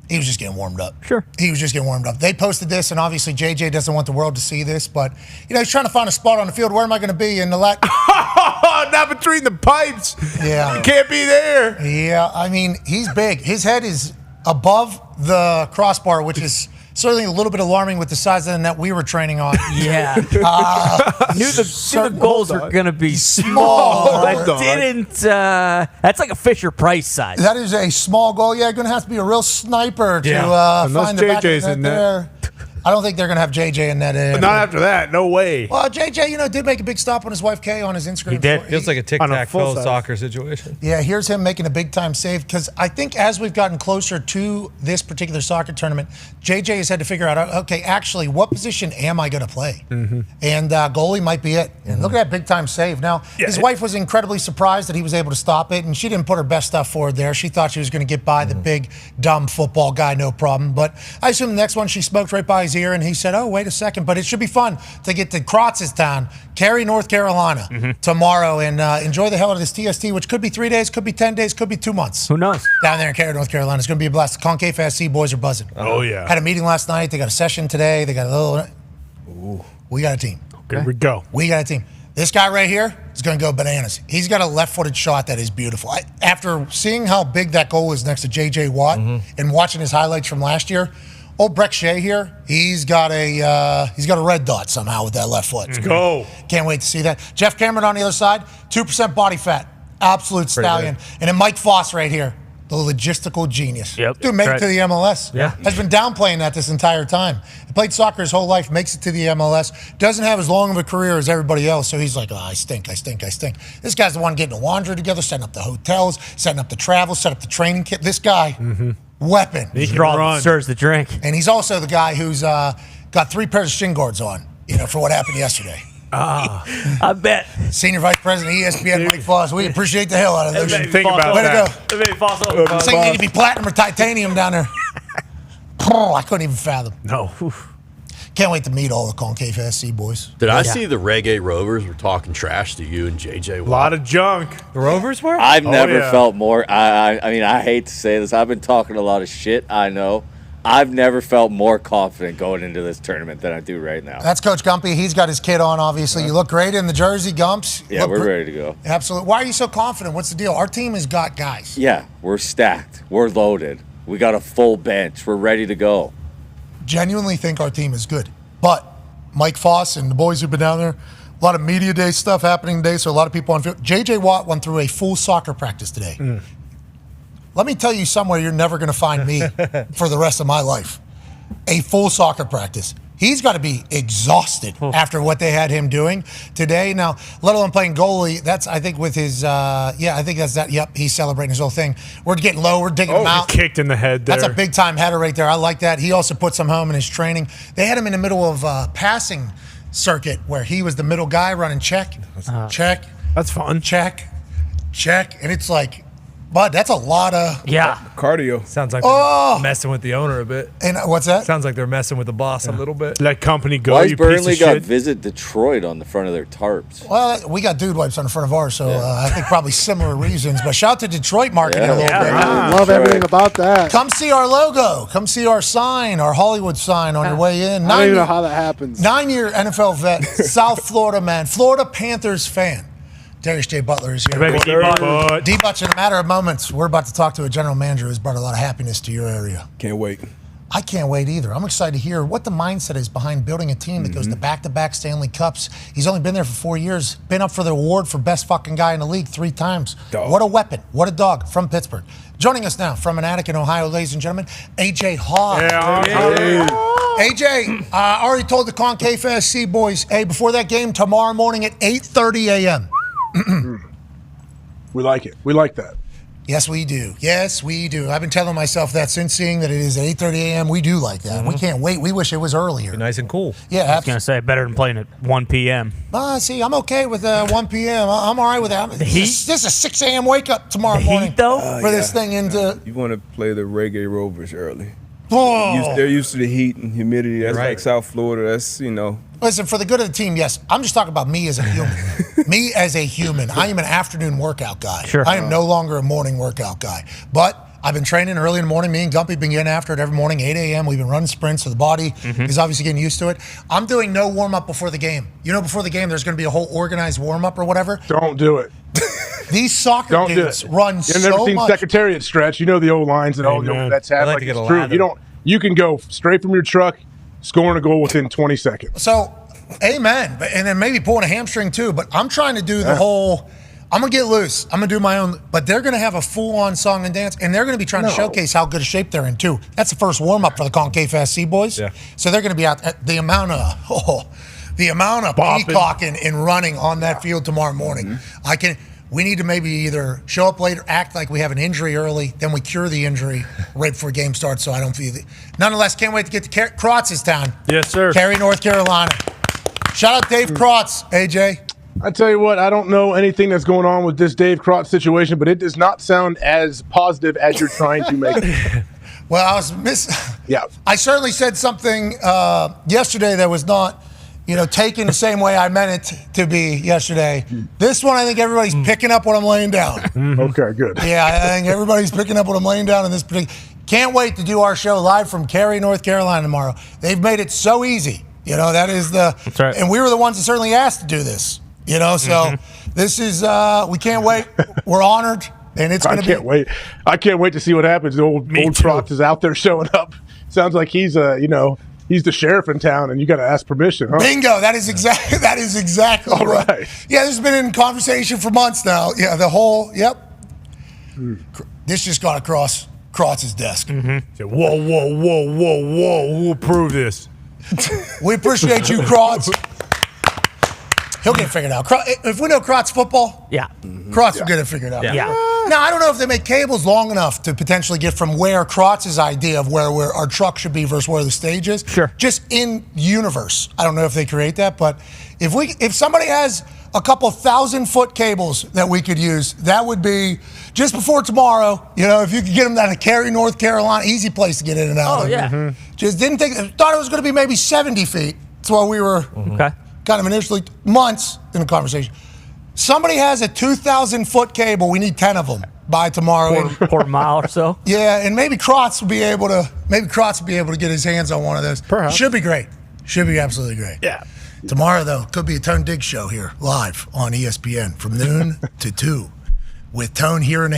He was just getting warmed up. Sure. He was just getting warmed up. They posted this, and obviously JJ doesn't want the world to see this, but he's trying to find a spot on the field. Where am I going to be? Not between the pipes. Yeah. You can't be there. Yeah, I mean, he's big. His head is above the crossbar, which is certainly a little bit alarming with the size of the net we were training on. Yeah. Knew the goals were going to be small. I didn't. That's like a Fisher Price size. That is a small goal. Yeah, going to have to be a real sniper to find the back of the net there. I don't think they're going to have JJ in that end. But not after that. No way. Well, JJ, did make a big stop on his wife Kay on his Instagram. He did. Feels like a tic-tac-toe soccer situation. Yeah, here's him making a big-time save because I think as we've gotten closer to this particular soccer tournament, JJ has had to figure out, okay, actually, what position am I going to play? Mm-hmm. And goalie might be it. And look at that big-time save. Now, his wife was incredibly surprised that he was able to stop it, and she didn't put her best stuff forward there. She thought she was going to get by the big, dumb football guy, no problem. But I assume the next one, she smoked right by his ear, and he said, oh, wait a second. But it should be fun to get to Krotz's town, Cary, North Carolina, tomorrow, and enjoy the hell out of this TST, which could be 3 days, could be 10 days, could be 2 months. Who knows? Down there in Cary, North Carolina. It's going to be a blast. The Concave SC boys are buzzing. Oh, yeah. Had a meeting last night. They got a session today. They got a little... Ooh. We got a team. Okay. Here we go. We got a team. This guy right here is going to go bananas. He's got a left-footed shot that is beautiful. After seeing how big that goal is next to J.J. Watt and watching his highlights from last year, old Breck Shea here, he's got a red dot somehow with that left foot. Let's go. Can't wait to see that. Jeff Cameron on the other side, 2% body fat. Absolute stallion. And then Mike Foss right here, the logistical genius. Yep. Dude, made it to the MLS. Yeah. Has been downplaying that this entire time. He played soccer his whole life, makes it to the MLS, doesn't have as long of a career as everybody else, so he's like, I stink. This guy's the one getting the laundry together, setting up the hotels, setting up the travel, setting up the training kit. This guy, weapon. He stirs the drink. And he's also the guy who's got 3 pairs of shin guards on, for what happened yesterday. I bet. Senior Vice President ESPN, Mike Foss. We appreciate the hell out of this. Think about Way that. to go. This thing need to be platinum or titanium down there. I couldn't even fathom. No. Can't wait to meet all the Concave SC boys. Did I see the Reggae Rovers were talking trash to you and JJ? A lot of junk. The Rovers were? I've never felt more. I mean, I hate to say this. I've been talking a lot of shit, I know. I've never felt more confident going into this tournament than I do right now. That's Coach Gumpy. He's got his kid on, obviously. You look great in the jersey, Gumps. Yeah, we're ready to go. Absolutely. Why are you so confident? What's the deal? Our team has got guys. Yeah, we're stacked. We're loaded. We got a full bench. We're ready to go. Genuinely think our team is good. But Mike Foss and the boys who've been down there, a lot of media day stuff happening today, so a lot of people on field. J.J. Watt went through a full soccer practice today. Let me tell you somewhere you're never going to find me for the rest of my life. A full soccer practice. He's got to be exhausted after what they had him doing today. Now, let alone playing goalie, that's, I think, with his, I think that's that. Yep, he's celebrating his whole thing. We're getting low. We're digging him out. Kicked in the head there. That's a big-time header right there. I like that. He also put some home in his training. They had him in the middle of passing circuit where he was the middle guy running check. That's fun. Check. And it's like, bud, that's a lot of cardio. Sounds like they're messing with the owner a bit. And what's that? Sounds like they're messing with the boss a little bit. Let company go. Why you has Burnley piece of got shit. Visit Detroit on the front of their tarps? Well, we got dude wipes on the front of ours, so I think probably similar reasons. But shout out to Detroit marketing a little bit. I love everything about that. Come see our logo. Come see our sign, our Hollywood sign on your way in. I don't even know how that happens. 9-year NFL vet, South Florida man, Florida Panthers fan. Darius J. Butler is here. D-Butch, in a matter of moments, we're about to talk to a general manager who's brought a lot of happiness to your area. Can't wait. I can't wait either. I'm excited to hear what the mindset is behind building a team that goes to back-to-back Stanley Cups. He's only been there for 4 years, been up for the award for best fucking guy in the league 3 times. Dog. What a weapon. What a dog from Pittsburgh. Joining us now from Manatee, Ohio, ladies and gentlemen, A.J. Hawes. AJ, I already told the Concave SC boys, hey, before that game tomorrow morning at 8:30 a.m. We like it. We like that. Yes, we do. Yes, we do. I've been telling myself that since seeing that it is at 8:30 a.m. We do like that. We can't wait. We wish it was earlier. Nice and cool. Yeah, I was going to say, better than playing at 1 p.m. See, I'm okay with 1 p.m. I'm all right with that. This is a 6 a.m. wake up tomorrow morning for this thing into. You want to play the Reggae Rovers early. Oh. They're used to the heat and humidity. That's like South Florida. That's, Listen, for the good of the team, yes. I'm just talking about me as a human. Me as a human. I am an afternoon workout guy. Sure. I am no longer a morning workout guy. But I've been training early in the morning. Me and Gumpy been getting after it every morning, 8 a.m. We've been running sprints, so the body is obviously getting used to it. I'm doing no warm-up before the game. Before the game, there's going to be a whole organized warm-up or whatever. Don't do it. These soccer dudes run so much. You've never seen Secretariat stretch. You know the old lines and that's happening. It's true. You can go straight from your truck, scoring a goal within 20 seconds. So, amen. And then maybe pulling a hamstring too. But I'm trying to do the whole. I'm going to get loose. I'm going to do my own. But they're going to have a full-on song and dance, and they're going to be trying to showcase how good a shape they're in, too. That's the first warm-up for the Concave SC boys. Yeah. So they're going to be out at the amount of peacocking and running on that field tomorrow morning. We need to maybe either show up later, act like we have an injury early, then we cure the injury right before game starts so I don't feel it. Nonetheless, can't wait to get to Krotz's Yes, sir. Cary, North Carolina. Shout out Dave Krotz, AJ. I tell you what, I don't know anything that's going on with this Dave Krotz situation, but it does not sound as positive as you're trying to make it. Well, I certainly said something yesterday that was not, taken the same way I meant it to be yesterday. This one, I think everybody's picking up what I'm laying down. Okay, good. Yeah, I think everybody's picking up what I'm laying down in this particular. Can't wait to do our show live from Cary, North Carolina tomorrow. They've made it so easy. That is That's right. And we were the ones that certainly asked to do this. So this is, we can't wait. We're honored. And it's going to be. I can't wait to see what happens. Old Krotz is out there showing up. Sounds like he's he's the sheriff in town, and you got to ask permission. Huh? Bingo! That is exactly all right. Yeah, this has been in conversation for months now. Yeah, the whole. Yep. This just got across Krotz's desk. Say, whoa! Who approved this? We appreciate you, Krotz. He'll get it figured out. If we know Krotz football, Krotz will get it figured out. Yeah. Now, I don't know if they make cables long enough to potentially get from where Krotz's idea of where our truck should be versus where the stage is. Sure. Just in universe. I don't know if they create that, but if somebody has a couple 1,000-foot cables that we could use, that would be just before tomorrow. If you could get them down to Cary, North Carolina, easy place to get in and out. Oh, yeah. Just thought it was going to be maybe 70 feet. That's why we were kind of initially months in the conversation. Somebody has a 2,000-foot cable. We need 10 of them by tomorrow. Quarter mile or so. Yeah, and maybe Krotz will be able to get his hands on one of those. Perhaps. Should be great. Should be absolutely great. Yeah. Tomorrow, though, could be a Tone Diggs show here live on ESPN from noon to 2 with Tone here in the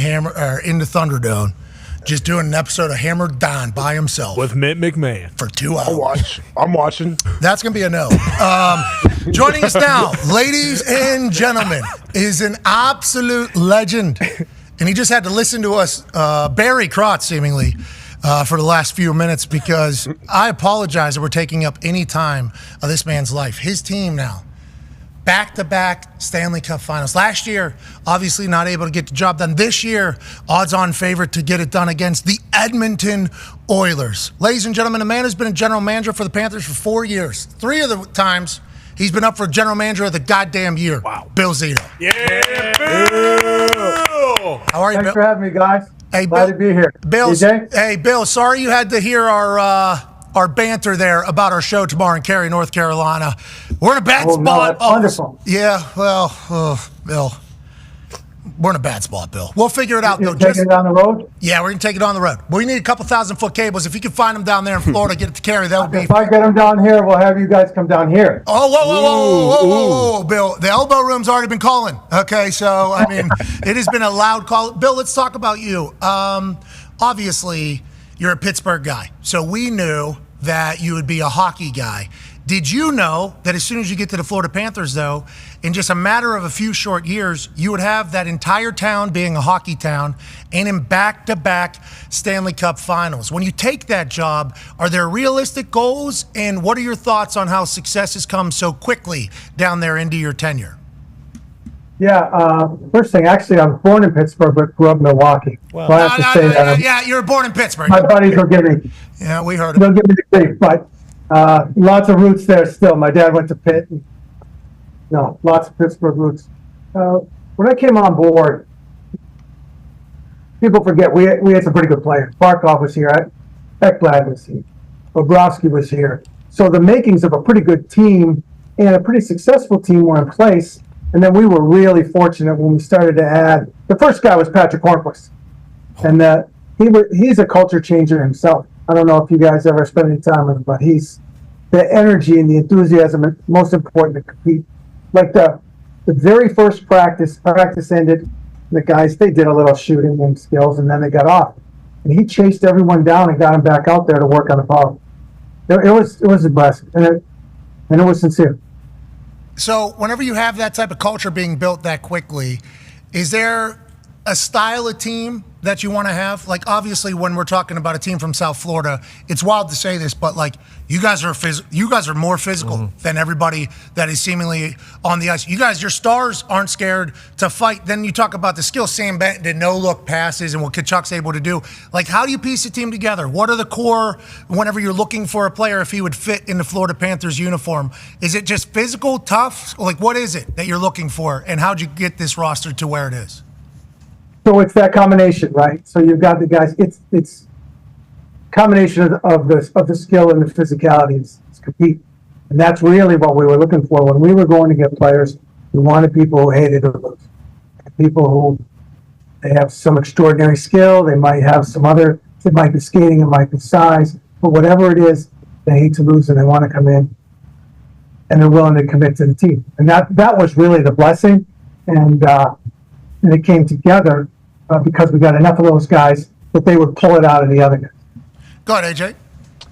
Thunderdome, just doing an episode of Hammer Dahn by himself with Mitt McMahon for 2 hours. I'm watching. That's going to be a no. Joining us now, ladies and gentlemen, is an absolute legend. And he just had to listen to us bury Krotz, seemingly, for the last few minutes because I apologize that we're taking up any time of this man's life. His team now, back-to-back Stanley Cup finals. Last year, obviously not able to get the job done. This year, odds-on favorite to get it done against the Edmonton Oilers. Ladies and gentlemen, a man who's been a general manager for the Panthers for 4 years. 3 of the times, he's been up for general manager of the goddamn year. Wow. Bill Zito. Yeah, Bill! How are you, Thanks Bill? for having me, guys. Hey, Glad to be here. Bill, sorry you had to hear our banter there about our show tomorrow in Cary, North Carolina. We're in a bad spot. No, that's wonderful. Yeah, well, Bill, we're in a bad spot, Bill. We'll figure it out, though. Taking it on the road? Yeah, we're going to take it on the road. We need a couple 1,000-foot cables. If you can find them down there in Florida, get it to Cary, that would be... If I get them down here, we'll have you guys come down here. Oh, whoa, Bill. The elbow room's already been calling. Okay, so, I mean, it has been a loud call. Bill, let's talk about you. Obviously, you're a Pittsburgh guy, so we knew that you would be a hockey guy. Did you know that as soon as you get to the Florida Panthers, though, in just a matter of a few short years, you would have that entire town being a hockey town and in back-to-back Stanley Cup finals? When you take that job, are there realistic goals, and what are your thoughts on how success has come so quickly down there into your tenure? Yeah, first thing, actually, I was born in Pittsburgh, but grew up in Milwaukee. Well, so I have to say that. Yeah, you were born in Pittsburgh. My buddies will give me. Yeah, we heard it. They'll give me the grief, but lots of roots there still. My dad went to Pitt. Lots of Pittsburgh roots. When I came on board, people forget we had some pretty good players. Barkov was here. Ekblad was here. Bobrovsky was here. So the makings of a pretty good team and a pretty successful team were in place. And then we were really fortunate when we started to add. The first guy was Patrick Hornquist, and he's a culture changer himself. I don't know if you guys ever spent any time with him, but he's the energy and the enthusiasm most important to compete. Like the very first practice ended, the guys, they did a little shooting and skills, and then they got off. And he chased everyone down and got them back out there to work on the power. It was impressive, and it was sincere. So whenever you have that type of culture being built that quickly, is there a style of team that you want to have? Like, obviously, when we're talking about a team from South Florida, it's wild to say this, but like you guys are more physical than everybody that is seemingly on the ice. You guys, your stars aren't scared to fight. Then you talk about the skill. Sam Benton did no-look passes and what Kachuk's able to do. Like, how do you piece a team together? What are the core whenever you're looking for a player if he would fit in the Florida Panthers uniform? Is it just physical, tough? Like, what is it that you're looking for, and how'd you get this roster to where it is? So it's that combination, right? So you've got the guys. It's combination of the skill and the physicality to compete, and that's really what we were looking for when we were going to get players. We wanted people who hated to lose, people who they have some extraordinary skill. They might have some other. It might be skating, it might be size, but whatever it is, they hate to lose and they want to come in, and they're willing to commit to the team. And that was really the blessing, and it came together. Because we got enough of those guys that they would pull it out of the other guys. Go ahead, AJ.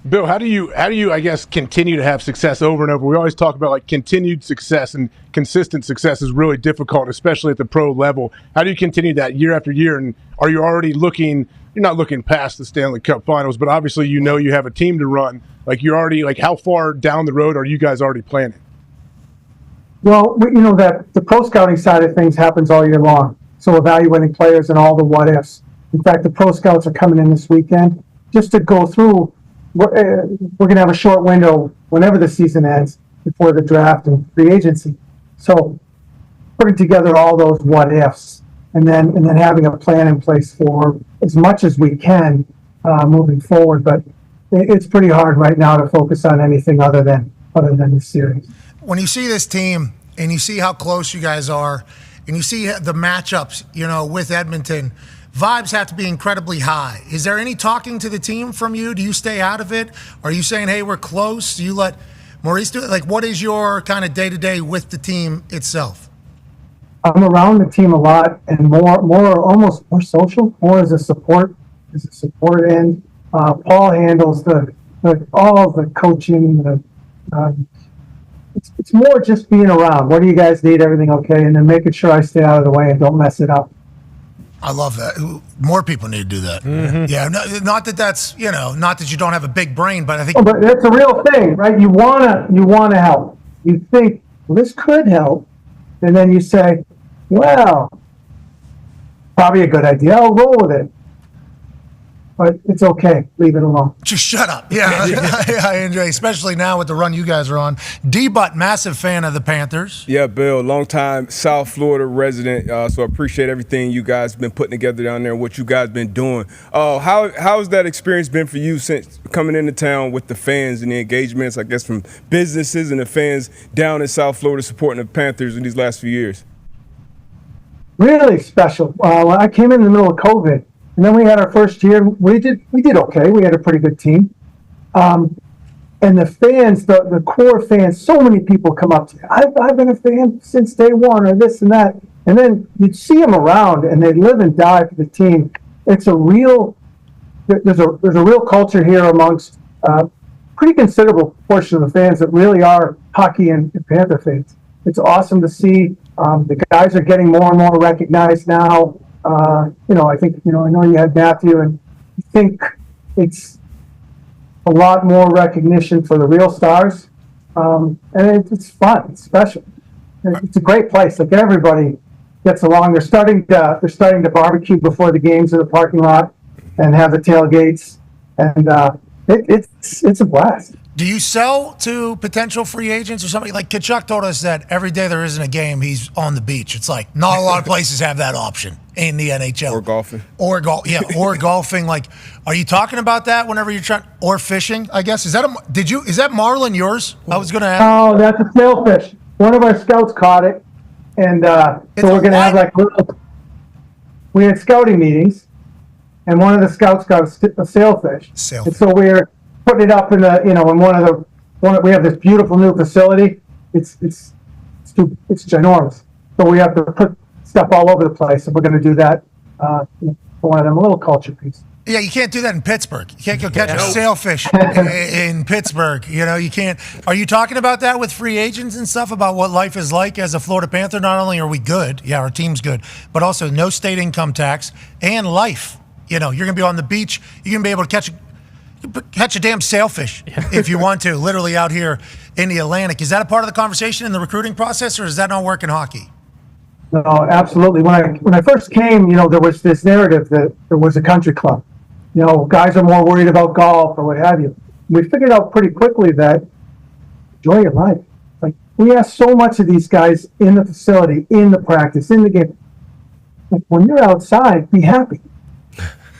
Bill, how do you I guess continue to have success over and over? We always talk about like continued success, and consistent success is really difficult, especially at the pro level. How do you continue that year after year? And are you already looking? You're not looking past the Stanley Cup Finals, but obviously you know you have a team to run. Like you're already like how far down the road are you guys already planning? Well, you know that the pro scouting side of things happens all year long. So evaluating players and all the what ifs. In fact, the pro scouts are coming in this weekend just to go through. We're going to have a short window whenever the season ends before the draft and free agency. So putting together all those what ifs and then having a plan in place for as much as we can moving forward. But it's pretty hard right now to focus on anything other than the series. When you see this team and you see how close you guys are, and you see the matchups, with Edmonton, vibes have to be incredibly high. Is there any talking to the team from you? Do you stay out of it? Are you saying, hey, we're close? Do you let Maurice do it? Like, what is your kind of day-to-day with the team itself? I'm around the team a lot and almost more social, more as a support end. Paul handles all the coaching. It's more just being around. What do you guys need? Everything okay? And then making sure I stay out of the way and don't mess it up. I love that. More people need to do that. Mm-hmm. Yeah, not that you don't have a big brain, but I think. Oh, but that's a real thing, right? You wanna help. You think, well, this could help, and then you say, well, probably a good idea. I'll roll with it. But it's okay. Leave it alone. Just shut up. Yeah, I enjoy, especially now with the run you guys are on. D-Butt, massive fan of the Panthers. Yeah, Bill, longtime South Florida resident. So I appreciate everything you guys been putting together down there and what you guys been doing. How's that experience been for you since coming into town with the fans and the engagements, I guess, from businesses and the fans down in South Florida supporting the Panthers in these last few years? Really special. I came in the middle of COVID. And then we had our first year. We did okay. We had a pretty good team. And the fans, the core fans, so many people come up to me. I've been a fan since day one, or this and that. And then you'd see them around, and they live and die for the team. It's a real. There's a real culture here amongst pretty considerable portion of the fans that really are hockey and Panther fans. It's awesome to see. The guys are getting more and more recognized now. I think, I know you had Matthew, and I think it's a lot more recognition for the real stars. And it's fun. It's special. It's a great place. Like, everybody gets along. They're starting to barbecue before the games in the parking lot and have the tailgates. And it's a blast. Do you sell to potential free agents or somebody? Like Kachuk told us that every day there isn't a game, he's on the beach. It's like not a lot of places have that option in the NHL. Or golfing. Or golfing. Like, are you talking about that whenever you're trying? Or fishing, I guess. Is that marlin yours? I was going to ask. Oh, that's a sailfish. One of our scouts caught it. And so we're going to have we had scouting meetings, and one of the scouts got a sailfish. And so we're putting it up in we have this beautiful new facility. It's ginormous. So we have to put stuff all over the place, and we're going to do that for one of them, a little culture piece. Yeah, you can't do that in Pittsburgh. You can't go catch a sailfish in Pittsburgh. You can't. Are you talking about that with free agents and stuff, about what life is like as a Florida Panther? Not only are we good, our team's good, but also no state income tax and life. You're going to be on the beach. You're going to be able to catch a damn sailfish if you want to, literally out here in the Atlantic. Is that a part of the conversation in the recruiting process, or does that not work in hockey? No, absolutely. When I first came, there was this narrative that there was a country club. Guys are more worried about golf or what have you. We figured out pretty quickly that enjoy your life. Like, we ask so much of these guys in the facility, in the practice, in the game. Like, when you're outside, be happy.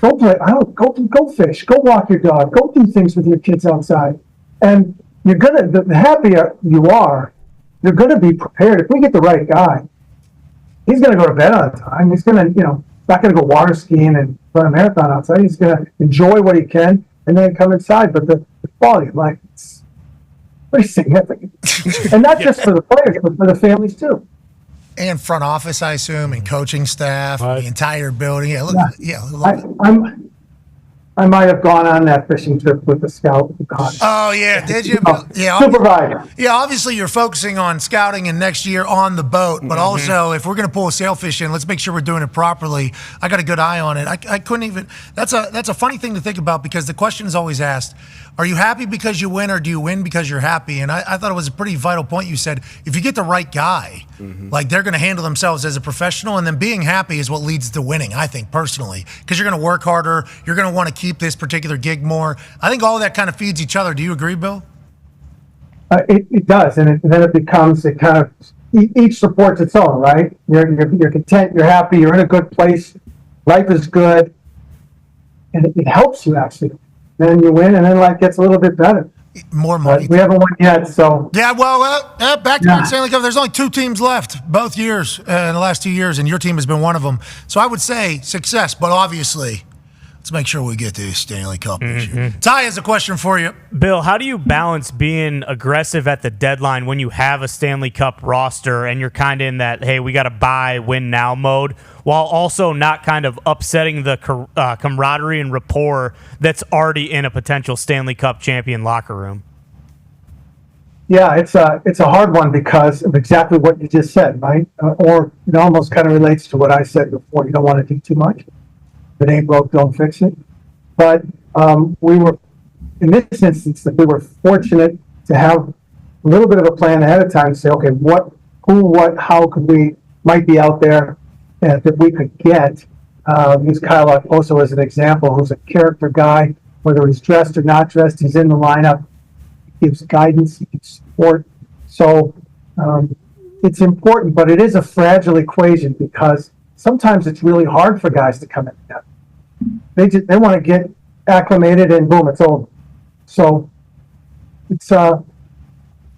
Go play. Go fish. Go walk your dog. Go do things with your kids outside. And the happier you are, you're gonna be prepared. If we get the right guy, he's gonna go to bed on time. He's gonna, not gonna go water skiing and run a marathon outside. He's gonna enjoy what he can and then come inside. But the quality of life is pretty significant, and not just for the players, but for the families too. And front office, I assume, and coaching staff, the entire building. I might have gone on that fishing trip with the scout. Oh, yeah. Did you? Yeah. Supervisor. Yeah, obviously you're focusing on scouting and next year on the boat, but also if we're going to pull a sailfish in, let's make sure we're doing it properly. I got a good eye on it. I couldn't even – that's a funny thing to think about, because the question is always asked, are you happy because you win, or do you win because you're happy? And I thought it was a pretty vital point you said. If you get the right guy, like, they're going to handle themselves as a professional, and then being happy is what leads to winning, I think, personally, because you're going to work harder. You're going to want to keep this particular gig more. I think all of that kind of feeds each other. Do you agree, Bill? It does, and then it becomes it kind of each supports its own, right? You're content, you're happy, you're in a good place, life is good, and it helps you actually. Then you win, and then life gets a little bit better. More money. We haven't won yet, so. Yeah, well, back-to-back Stanley Cup. There's only 2 teams left, both years, in the last 2 years, and your team has been one of them. So I would say success, but obviously, let's make sure we get to the Stanley Cup this year. Ty has a question for you. Bill, how do you balance being aggressive at the deadline when you have a Stanley Cup roster and you're kind of in that, hey, we got to buy, win now mode, while also not kind of upsetting the camaraderie and rapport that's already in a potential Stanley Cup champion locker room? Yeah, it's a hard one because of exactly what you just said, right? Or it almost kind of relates to what I said before. You don't want to do too much. If it ain't broke, don't fix it. But we were, in this instance, we were fortunate to have a little bit of a plan ahead of time to say, okay, how could we might be out there that we could get. Use Kyle Okposo as an example, who's a character guy, whether he's dressed or not dressed, he's in the lineup, he gives guidance, he gives support. So it's important, but it is a fragile equation because sometimes it's really hard for guys to come in. They want to get acclimated and boom, it's over. So it's a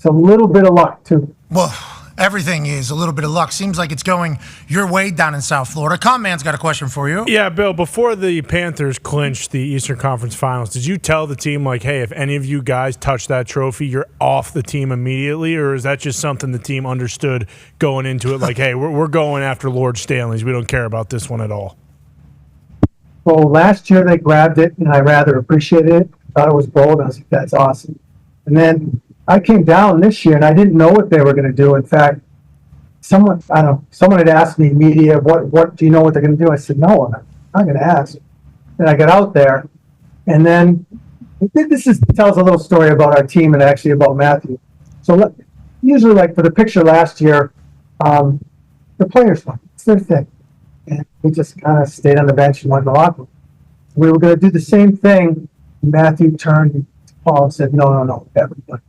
little bit of luck too. Well, everything is a little bit of luck. Seems like it's going your way down in South Florida. Man's got a question for you. Yeah, Bill, before the Panthers clinched the Eastern Conference Finals, did you tell the team, like, hey, if any of you guys touch that trophy, you're off the team immediately? Or is that just something the team understood going into it, like, hey, we're going after Lord Stanley's. We don't care about this one at all? Well, last year they grabbed it, and I rather appreciated it. Thought it was bold. I was like, that's awesome. And then I came down this year, and I didn't know what they were going to do. In fact, someone had asked me, media, what do you know what they're going to do? I said, no, I'm not going to ask. And I got out there, and then I think tells a little story about our team and actually about Matthew. So usually, like for the picture last year, the players won. It's their thing. And we just kind of stayed on the bench and went to the locker room. We were going to do the same thing. Matthew turned to Paul and said, no, everybody.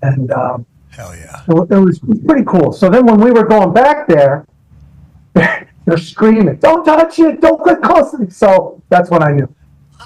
And hell yeah, it was pretty cool. So then when we were going back there, they're screaming, don't touch it, don't get close to it. So that's when I knew.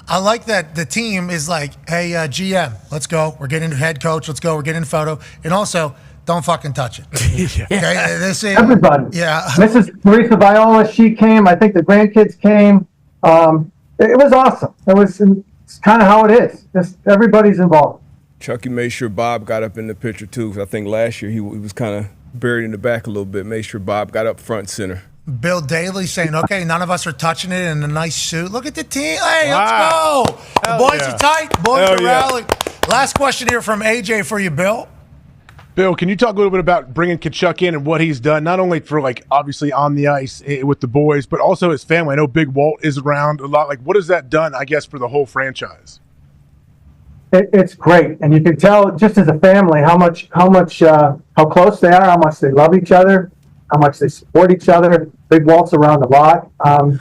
I like that the team is like, hey, GM, let's go. We're getting head coach. Let's go. We're getting photo. And also, don't fucking touch it. Okay? This is, everybody. Yeah. Mrs. Teresa Viola, she came. I think the grandkids came. It was awesome. It's kind of how it is. Just everybody's involved. Chucky made sure Bob got up in the picture too, because I think last year he was kind of buried in the back a little bit. Made sure Bob got up front and center. Bill Daly saying, okay, none of us are touching it in a nice suit. Look at the team. Hey, let's go. The boys are tight. Boys are rallying. Last question here from AJ for you, Bill. Bill, can you talk a little bit about bringing Tkachuk in and what he's done, not only for, like, obviously on the ice with the boys, but also his family? I know Big Walt is around a lot. Like, what has that done, I guess, for the whole franchise? It's great, and you can tell just as a family how close they are, how much they love each other, how much they support each other. Big Walt's around a lot, and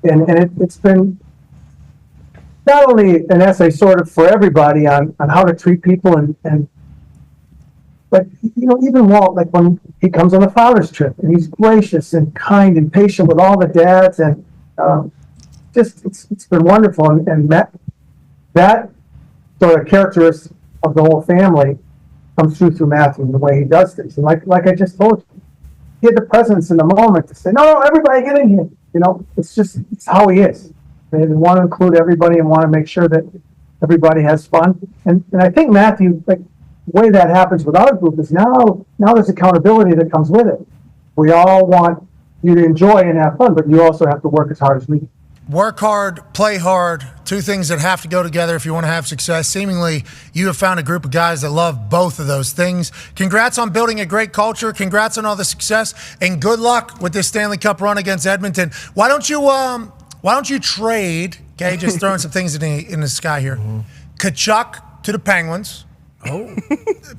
it's been not only an essay sort of for everybody on how to treat people but even Walt, like when he comes on the father's trip, and he's gracious and kind and patient with all the dads, and it's been wonderful, and that sort of characteristic of the whole family comes through Matthew and the way he does things. And like I just told you, he had the presence in the moment to say, no, everybody get in here. It's how he is. They want to include everybody and want to make sure that everybody has fun. And I think Matthew, like the way that happens with our group is now there's accountability that comes with it. We all want you to enjoy and have fun, but you also have to work as hard as we can. Work hard, play hard, 2 things that have to go together if you want to have success. Seemingly, you have found a group of guys that love both of those things. Congrats on building a great culture. Congrats on all the success, and good luck with this Stanley Cup run against Edmonton. Why don't you trade? Okay, just throwing some things in the sky here. Tkachuk to the Penguins. Oh,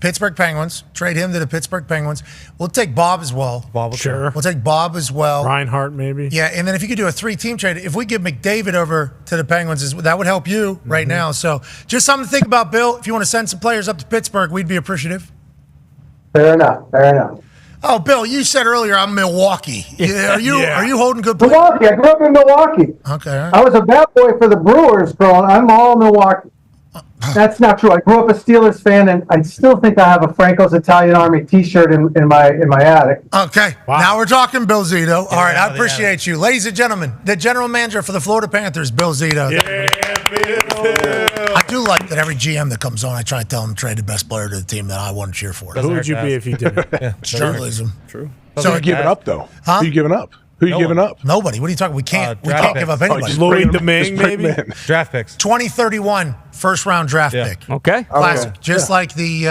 Pittsburgh Penguins. Trade him to the Pittsburgh Penguins. We'll take Bob as well. Sure. We'll take Bob as well. Reinhardt, maybe. Yeah, and then if you could do a 3-team trade, if we give McDavid over to the Penguins, that would help you right now. So just something to think about, Bill. If you want to send some players up to Pittsburgh, we'd be appreciative. Fair enough. Oh, Bill, you said earlier I'm Milwaukee. Are you holding good play? Milwaukee. I grew up in Milwaukee. Okay. All right. I was a bat boy for the Brewers growing. I'm all Milwaukee. That's not true. I grew up a Steelers fan, and I still think I have a Franco's Italian Army T-shirt in my attic. Okay, now we're talking Bill Zito. All right, I appreciate you. Ladies and gentlemen, the general manager for the Florida Panthers, Bill Zito. I do like that every GM that comes on, I try to tell them to trade the best player to the team that I want to cheer for. Who would you be if you didn't? It's journalism. True. So you giving up, though? Huh? Who you giving up? Who you giving up? Nobody. What are you talking? We can't give up anybody. Lloyd Domingue, maybe? Draft picks. 2031 first-round draft pick. Okay. Classic. Just like the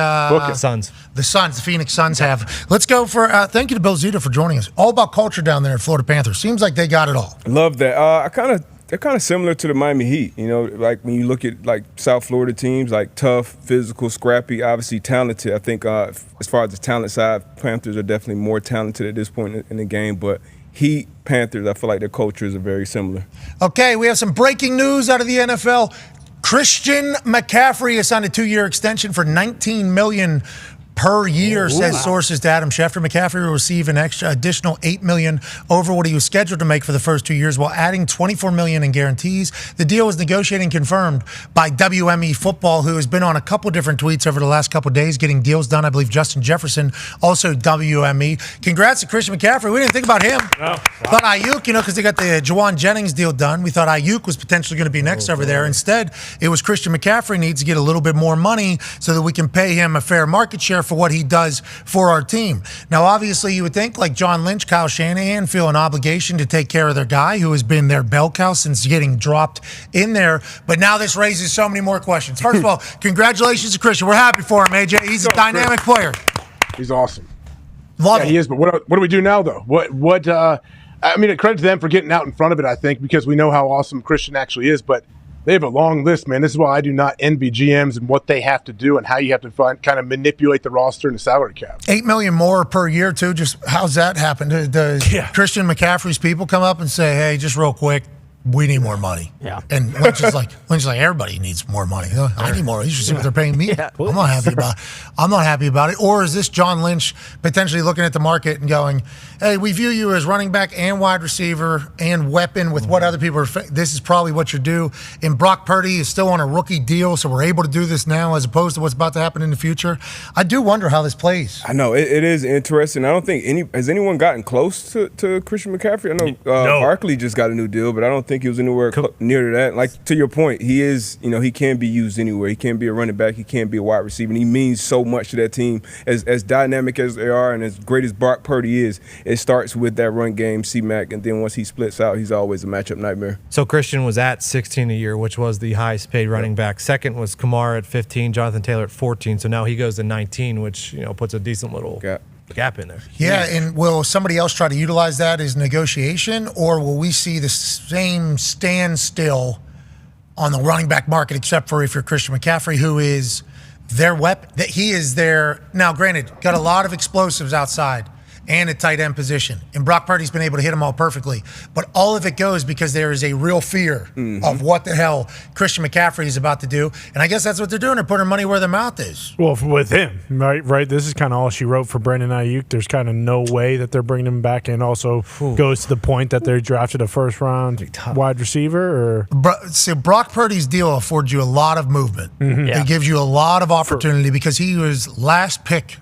Suns. The Suns, the Phoenix Suns have. Let's go for, thank you to Bill Zito for joining us. All about culture down there at Florida Panthers. Seems like they got it all. Love that. They're kind of similar to the Miami Heat. You know, like when you look at like South Florida teams, like tough, physical, scrappy, obviously talented. I think as far as the talent side, Panthers are definitely more talented at this point in the game. But Heat, Panthers, I feel like their cultures are very similar. Okay, we have some breaking news out of the NFL. Christian McCaffrey has signed a 2-year extension for $19 million per year, says sources to Adam Schefter. McCaffrey will receive an additional $8 million over what he was scheduled to make for the first 2 years, while adding $24 million in guarantees. The deal was negotiated and confirmed by WME Football, who has been on a couple different tweets over the last couple days, getting deals done. I believe Justin Jefferson, also WME. Congrats to Christian McCaffrey. We didn't think about him. Thought Ayuk, because they got the Juwan Jennings deal done. We thought Ayuk was potentially going to be next over there. Instead, it was Christian McCaffrey needs to get a little bit more money so that we can pay him a fair market share for what he does for our team. Now, obviously, you would think like John Lynch, Kyle Shanahan feel an obligation to take care of their guy who has been their bell cow since getting dropped in there. But now this raises so many more questions. First of all, congratulations to Christian. We're happy for him, AJ. He's a dynamic player. He's awesome. Love him. He is. But what do we do now, though? I mean, credit to them for getting out in front of it, I think, because we know how awesome Christian actually is. But they have a long list, man. This is why I do not envy GMs and what they have to do and how you have to kind of manipulate the roster and the salary cap. $8 million more per year, too. Just how's that happen? Does Christian McCaffrey's people come up and say, hey, just real quick, we need more money? Yeah. And Lynch is like, everybody needs more money. I need more. You should see what they're paying me. I'm not happy about it. Or is this John Lynch potentially looking at the market and going, hey, we view you as running back and wide receiver and weapon with what other people are. This is probably what you're due. And Brock Purdy is still on a rookie deal, so we're able to do this now as opposed to what's about to happen in the future. I do wonder how this plays. I know. It is interesting. I don't think has anyone gotten close to Christian McCaffrey? I know No. Barkley just got a new deal, but I don't think he was anywhere near to that. Like, to your point, he is, he can be used anywhere. He can be a running back. He can be a wide receiver. And he means so much to that team. As dynamic as they are and as great as Brock Purdy is, it starts with that run game, C-Mac, and then once he splits out, he's always a matchup nightmare. So Christian was at 16 a year, which was the highest paid running back. Second was Kamara at 15, Jonathan Taylor at 14. So now he goes to 19, which puts a decent little gap in there. Yeah, and will somebody else try to utilize that as negotiation, or will we see the same standstill on the running back market, except for if you're Christian McCaffrey, who is their weapon? That he is their, now granted, got a lot of explosives outside and a tight end position. And Brock Purdy's been able to hit them all perfectly. But all of it goes because there is a real fear of what the hell Christian McCaffrey is about to do. And I guess that's what they're doing. They're putting their money where their mouth is. Well, with him, right? This is kind of all she wrote for Brandon Ayuk. There's kind of no way that they're bringing him back in. Also goes to the point that they drafted a first-round wide receiver. See, Brock Purdy's deal affords you a lot of movement. It gives you a lot of opportunity because he was last pick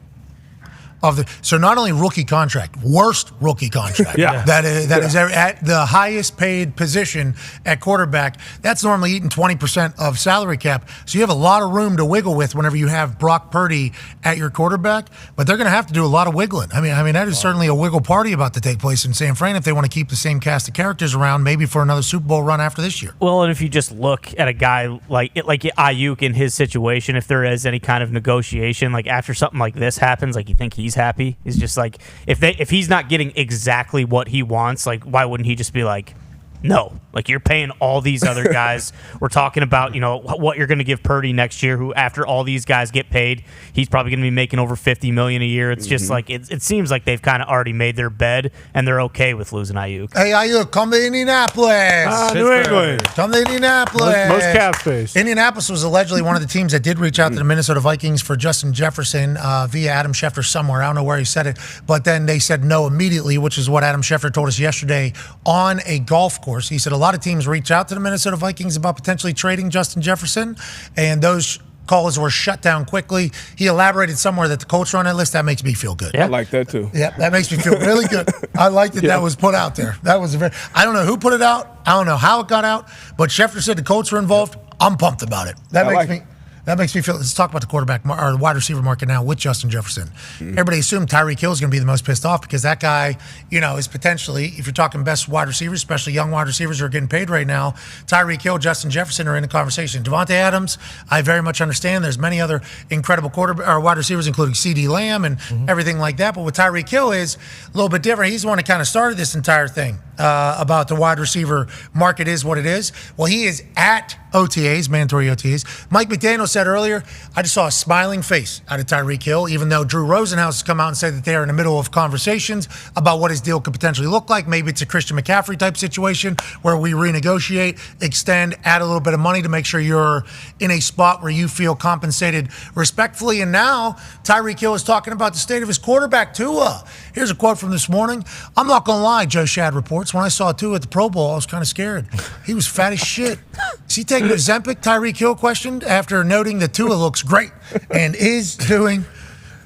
so not only rookie contract, worst rookie contract. That is at the highest paid position at quarterback. That's normally eating 20% of salary cap. So you have a lot of room to wiggle with whenever you have Brock Purdy at your quarterback. But they're going to have to do a lot of wiggling. I mean that is certainly a wiggle party about to take place in San Fran if they want to keep the same cast of characters around, maybe for another Super Bowl run after this year. Well, and if you just look at a guy like Ayuk in his situation, if there is any kind of negotiation, like after something like this happens, like you think he's happy. He's just like, if he's not getting exactly what he wants, like why wouldn't he just be like, no, like you're paying all these other guys. We're talking about, what you're going to give Purdy next year, who after all these guys get paid, he's probably going to be making over $50 million a year. It's just like, it seems like they've kind of already made their bed and they're okay with losing Ayuk. Hey, Ayuk, come to Indianapolis. New England. Come to Indianapolis. Most cap space. Indianapolis was allegedly one of the teams that did reach out to the Minnesota Vikings for Justin Jefferson via Adam Schefter somewhere. I don't know where he said it, but then they said no immediately, which is what Adam Schefter told us yesterday on a golf course course. He said a lot of teams reach out to the Minnesota Vikings about potentially trading Justin Jefferson, and those calls were shut down quickly. He elaborated somewhere that the Colts are on that list. That makes me feel good. I like that too. Yeah, that makes me feel really good. I like that was put out there. That was I don't know who put it out. I don't know how it got out, but Schefter said the Colts were involved. I'm pumped about it. That makes me feel. Let's talk about the quarterback or the wide receiver market now with Justin Jefferson. Everybody assumed Tyreek Hill is going to be the most pissed off because that guy, is potentially, if you're talking best wide receivers, especially young wide receivers who are getting paid right now, Tyreek Hill, Justin Jefferson are in the conversation. Devontae Adams, I very much understand. There's many other incredible wide receivers, including CeeDee Lamb and everything like that. But with Tyreek Hill is a little bit different. He's the one that kind of started this entire thing about the wide receiver market is what it is. Well, he is at OTAs, mandatory OTAs. Mike McDaniel said earlier, I just saw a smiling face out of Tyreek Hill, even though Drew Rosenhaus has come out and said that they are in the middle of conversations about what his deal could potentially look like. Maybe it's a Christian McCaffrey type situation where we renegotiate, extend, add a little bit of money to make sure you're in a spot where you feel compensated respectfully. And now Tyreek Hill is talking about the state of his quarterback, Tua. Here's a quote from this morning. I'm not going to lie, Joe Shad reports, when I saw Tua at the Pro Bowl, I was kind of scared. He was fat as shit. Is he taking Ozempic? Tyreek Hill questioned after noting that Tua looks great and is doing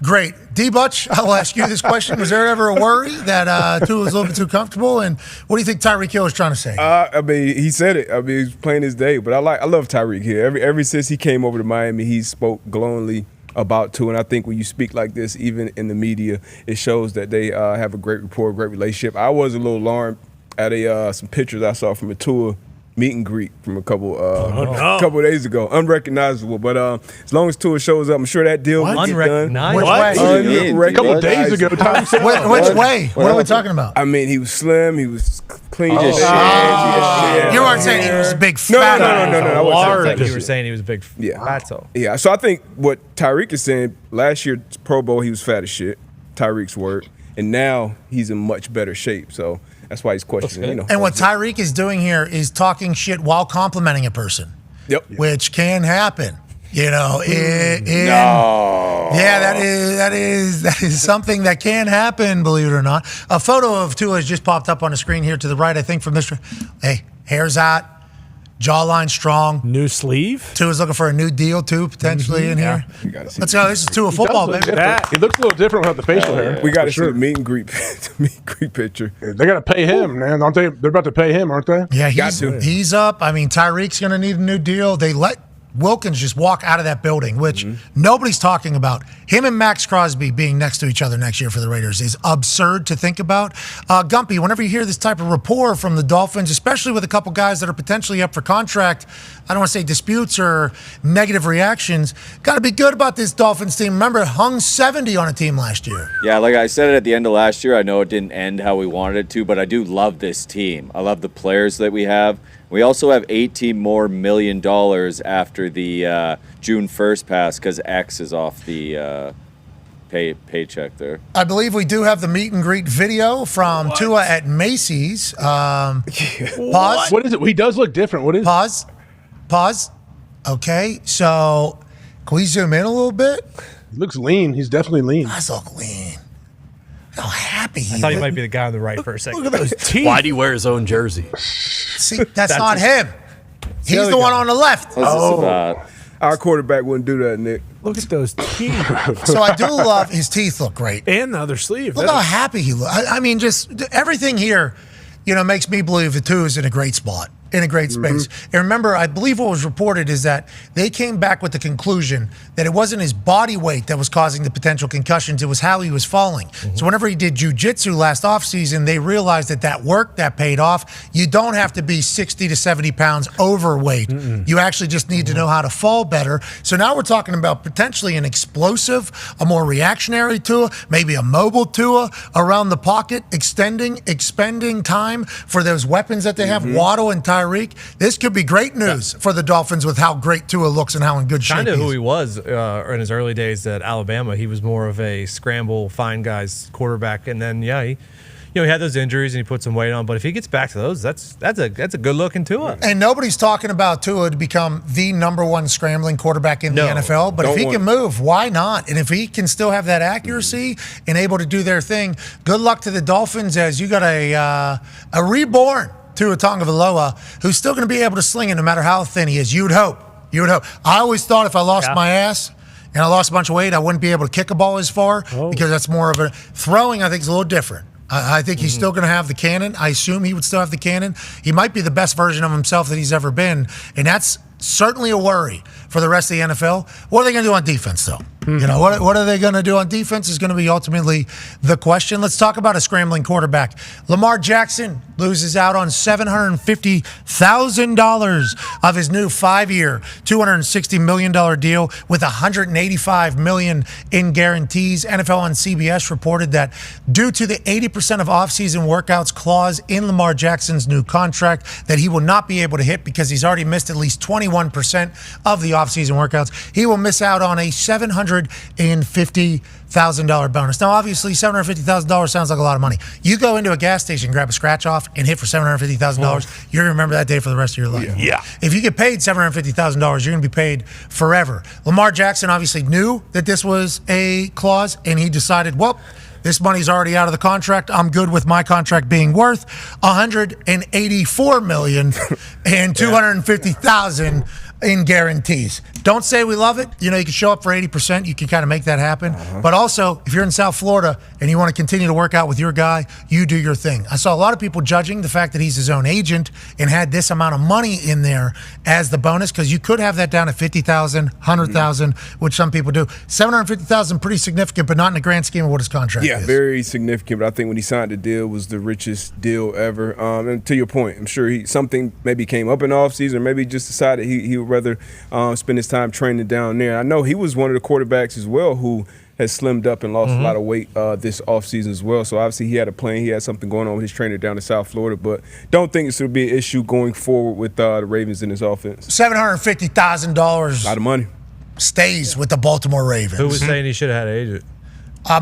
great. D-Butch, I'll ask you this question. Was there ever a worry that Tua was a little bit too comfortable? And what do you think Tyreek Hill is trying to say? He said it. He's playing his day. But I love Tyreek Hill. Ever since he came over to Miami, he spoke glowingly about Tua. And I think when you speak like this, even in the media, it shows that they have a great rapport, great relationship. I was a little alarmed at some pictures I saw from a Tua meet and greet from a couple of days ago. Unrecognizable, but as long as Tua shows up, I'm sure that deal will get done. A couple of days ago. Which way? What are we talking about? I mean, he was slim. He was clean as shit. You weren't saying he was a big fat. No. You were saying he was a big fatso. Yeah. So I think what Tyreek is saying, last year Pro Bowl he was fat as shit. Tyreek's word, and now he's in much better shape. So that's why he's questioning. And what Tyreek is doing here is talking shit while complimenting a person. Yep. Which can happen. Yeah, that is something that can happen, believe it or not. A photo of Tua has just popped up on the screen here to the right, I think, from Mr. Hey, hair's out, jawline strong. New sleeve? Tua's looking for a new deal, too, potentially in here. Let's go. This is Tua football, baby. He looks a little different without the facial hair. We got to see the meet and greet picture. They got to pay him, man. Aren't they? They're about to pay him, aren't they? Yeah, he's up. I mean, Tyreek's going to need a new deal. They let Wilkins just walk out of that building, which nobody's talking about. Him and Max Crosby being next to each other next year for the Raiders is absurd to think about. Gumpy, whenever you hear this type of rapport from the Dolphins, especially with a couple guys that are potentially up for contract, I don't want to say disputes or negative reactions, got to be good about this Dolphins team. Remember, hung 70 on a team last year. Yeah, like I said it at the end of last year, I know it didn't end how we wanted it to, but I do love this team. I love the players that we have. We also have $18 more million after the June 1st pass because X is off the paycheck there. I believe we do have the meet and greet video from Tua at Macy's. Pause. What is it? He does look different. What is it? Pause. Okay, so can we zoom in a little bit? He looks lean. He's definitely lean. Does look lean. How happy he I thought he might be the guy on the right for a second. Look at those teeth. Why do you wear his own jersey? See, that's not him. He's the one on the left. Our quarterback wouldn't do that, Nick. Look at those teeth. So I do love his teeth look great. And the other sleeve. Look how happy he looks. I mean, just everything here, makes me believe the Tua is in a great spot. In a great space. And remember, I believe what was reported is that they came back with the conclusion that it wasn't his body weight that was causing the potential concussions, it was how he was falling. So whenever he did jiu-jitsu last offseason, they realized that worked, that paid off. You don't have to be 60 to 70 pounds overweight. You actually just need to know how to fall better. So now we're talking about potentially an explosive, a more reactionary Tua, maybe a mobile Tua around the pocket, expending time for those weapons that they have, Waddle and Tyreek. This could be great news for the Dolphins with how great Tua looks and how in good shape Kind of he is. who he was in his early days at Alabama. He was more of a scramble, find guys quarterback, and then he had those injuries and he put some weight on. But if he gets back to those, that's a good looking Tua. And nobody's talking about Tua to become the number one scrambling quarterback in the NFL. But if he can move, why not? And if he can still have that accuracy and able to do their thing, good luck to the Dolphins as you got a reborn Tua Tagovailoa, who's still going to be able to sling it no matter how thin he is. You would hope. I always thought if I lost my ass and I lost a bunch of weight, I wouldn't be able to kick a ball as far because that's more of a throwing. I think is a little different. I think he's still going to have the cannon. I assume he would still have the cannon. He might be the best version of himself that he's ever been, and that's certainly a worry for the rest of the NFL. What are they going to do on defense, though? You know, what are they going to do on defense is going to be ultimately the question. Let's talk about a scrambling quarterback. Lamar Jackson loses out on $750,000 of his new 5-year, $260 million deal with $185 million in guarantees. NFL on CBS reported that due to the 80% of offseason workouts clause in Lamar Jackson's new contract that he will not be able to hit because he's already missed at least 21% of the offseason workouts, he will miss out on a $750,000 bonus. Now, obviously, $750,000 sounds like a lot of money. You go into a gas station, grab a scratch off, and hit for $750,000, you're going to remember that day for the rest of your life. Yeah. If you get paid $750,000, you're going to be paid forever. Lamar Jackson obviously knew that this was a clause, and he decided, well, this money's already out of the contract. I'm good with my contract being worth $184 million and $250,000 in guarantees. Don't say we love it. You know, you can show up for 80%. You can kind of make that happen. But also, if you're in South Florida and you want to continue to work out with your guy, you do your thing. I saw a lot of people judging the fact that he's his own agent and had this amount of money in there as the bonus, because you could have that down at $50,000, $100,000, which some people do. $750,000, pretty significant, but not in the grand scheme of what his contract is. Yeah, very significant. But I think when he signed the deal, it was the richest deal ever. And to your point, I'm sure something maybe came up in the offseason, or maybe just decided he would rather spend his time training down there. I know he was one of the quarterbacks as well who has slimmed up and lost a lot of weight this offseason as well. So obviously he had a plan. He had something going on with his trainer down in South Florida, but don't think this will be an issue going forward with the Ravens in this offense. $750,000. A lot of money. Stays with the Baltimore Ravens. Who was saying he should have had an agent?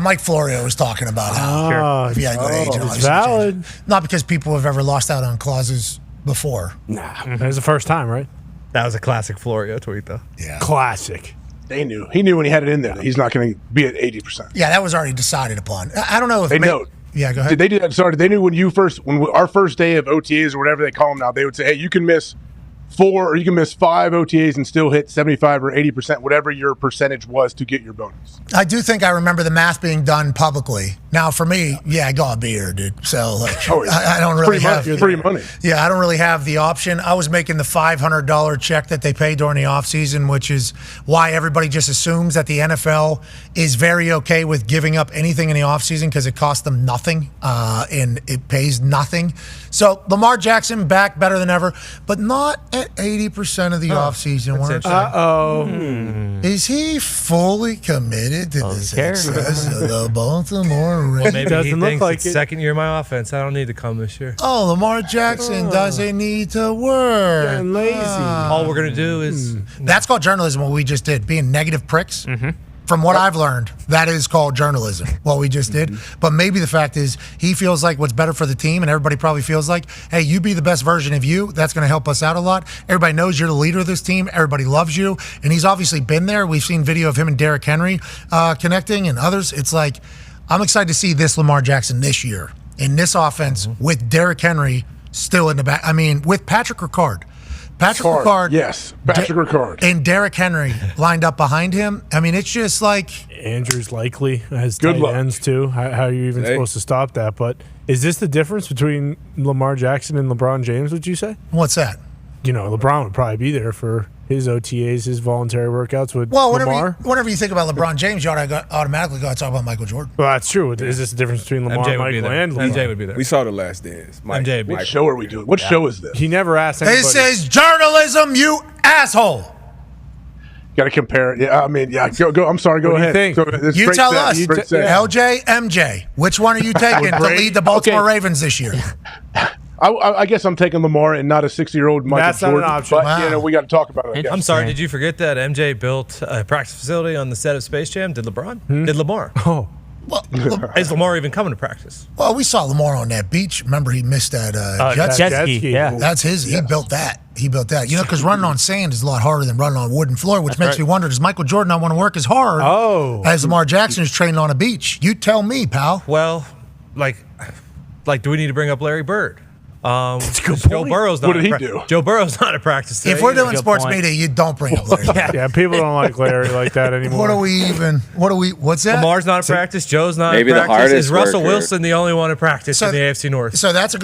Mike Florio was talking about how if he had a good agent. It's valid. Not because people have ever lost out on clauses before. Nah. That was the first time, right? That was a classic Florio tweet, though. Yeah. Classic. They knew. He knew when he had it in there that he's not going to be at 80%. Yeah, that was already decided upon. I don't know if they know. Yeah, go ahead. Did they do that? Sorry, they knew when our first day of OTAs or whatever they call them now, they would say, hey, you can miss 4 or you can miss 5 OTAs and still hit 75 or 80%, whatever your percentage was to get your bonus. I do think I remember the math being done publicly. Now, for me, I got a beer, dude. So, I don't really have free money. Yeah, I don't really have the option. I was making the $500 check that they pay during the offseason, which is why everybody just assumes that the NFL is very okay with giving up anything in the offseason because it costs them nothing and it pays nothing. So, Lamar Jackson back better than ever, but not at 80% of the offseason. Is he fully committed to the success of the Baltimore Ravens? Well, maybe he thinks it's second year of my offense. I don't need to come this year. Oh, Lamar Jackson doesn't need to work. They're lazy. All we're going to do is... That's called journalism, what we just did. Being negative pricks. From what I've learned, that is called journalism, what we just did. But maybe the fact is he feels like what's better for the team, and everybody probably feels like, hey, you be the best version of you. That's going to help us out a lot. Everybody knows you're the leader of this team. Everybody loves you. And he's obviously been there. We've seen video of him and Derrick Henry connecting and others. It's like, I'm excited to see this Lamar Jackson this year in this offense with Derrick Henry still in the back. I mean, with Patrick Ricard. Ricard. Yes, Patrick Ricard. And Derrick Henry lined up behind him. I mean, it's just like... Andrews likely has tight ends, too. How are you even supposed to stop that? But is this the difference between Lamar Jackson and LeBron James, would you say? What's that? You know, LeBron would probably be there for his OTAs, his voluntary workouts with Lamar. Whenever you think about LeBron James, you automatically got to talk about Michael Jordan. Well, that's true. Is this the difference between Lamar, Michael, and LeBron? MJ would be there. We saw The Last Dance. What show are we doing? What show is this? He never asked anybody. This is journalism, you asshole. Got to compare it. Yeah, I mean, go. I'm sorry. Go ahead. You tell us. LJ, MJ, which one are you taking to lead the Baltimore Ravens this year? I guess I'm taking Lamar and not a 60-year-old Michael That's Jordan. Not an option. But we got to talk about it. I'm sorry. Did you forget that MJ built a practice facility on the set of Space Jam? Did LeBron? Did Lamar? Oh. Well, is Lamar even coming to practice? Well, we saw Lamar on that beach. Remember, he missed that jet ski. Yeah, that's his. He built that. You know, because running on sand is a lot harder than running on wooden floor, which makes me wonder: does Michael Jordan not want to work as hard as Lamar Jackson is training on a beach? You tell me, pal. Well, like, do we need to bring up Larry Bird? Joe Burrow's not. What did he do? Joe Burrow's not at practice today. If we're doing Good sports point. media, you don't bring up Larry. Yeah, people don't like Larry like that anymore. What's that? Lamar's not at practice. Joe's not Maybe at the practice. hardest Is Russell worker. Wilson the only one at practice in the AFC North? So that's a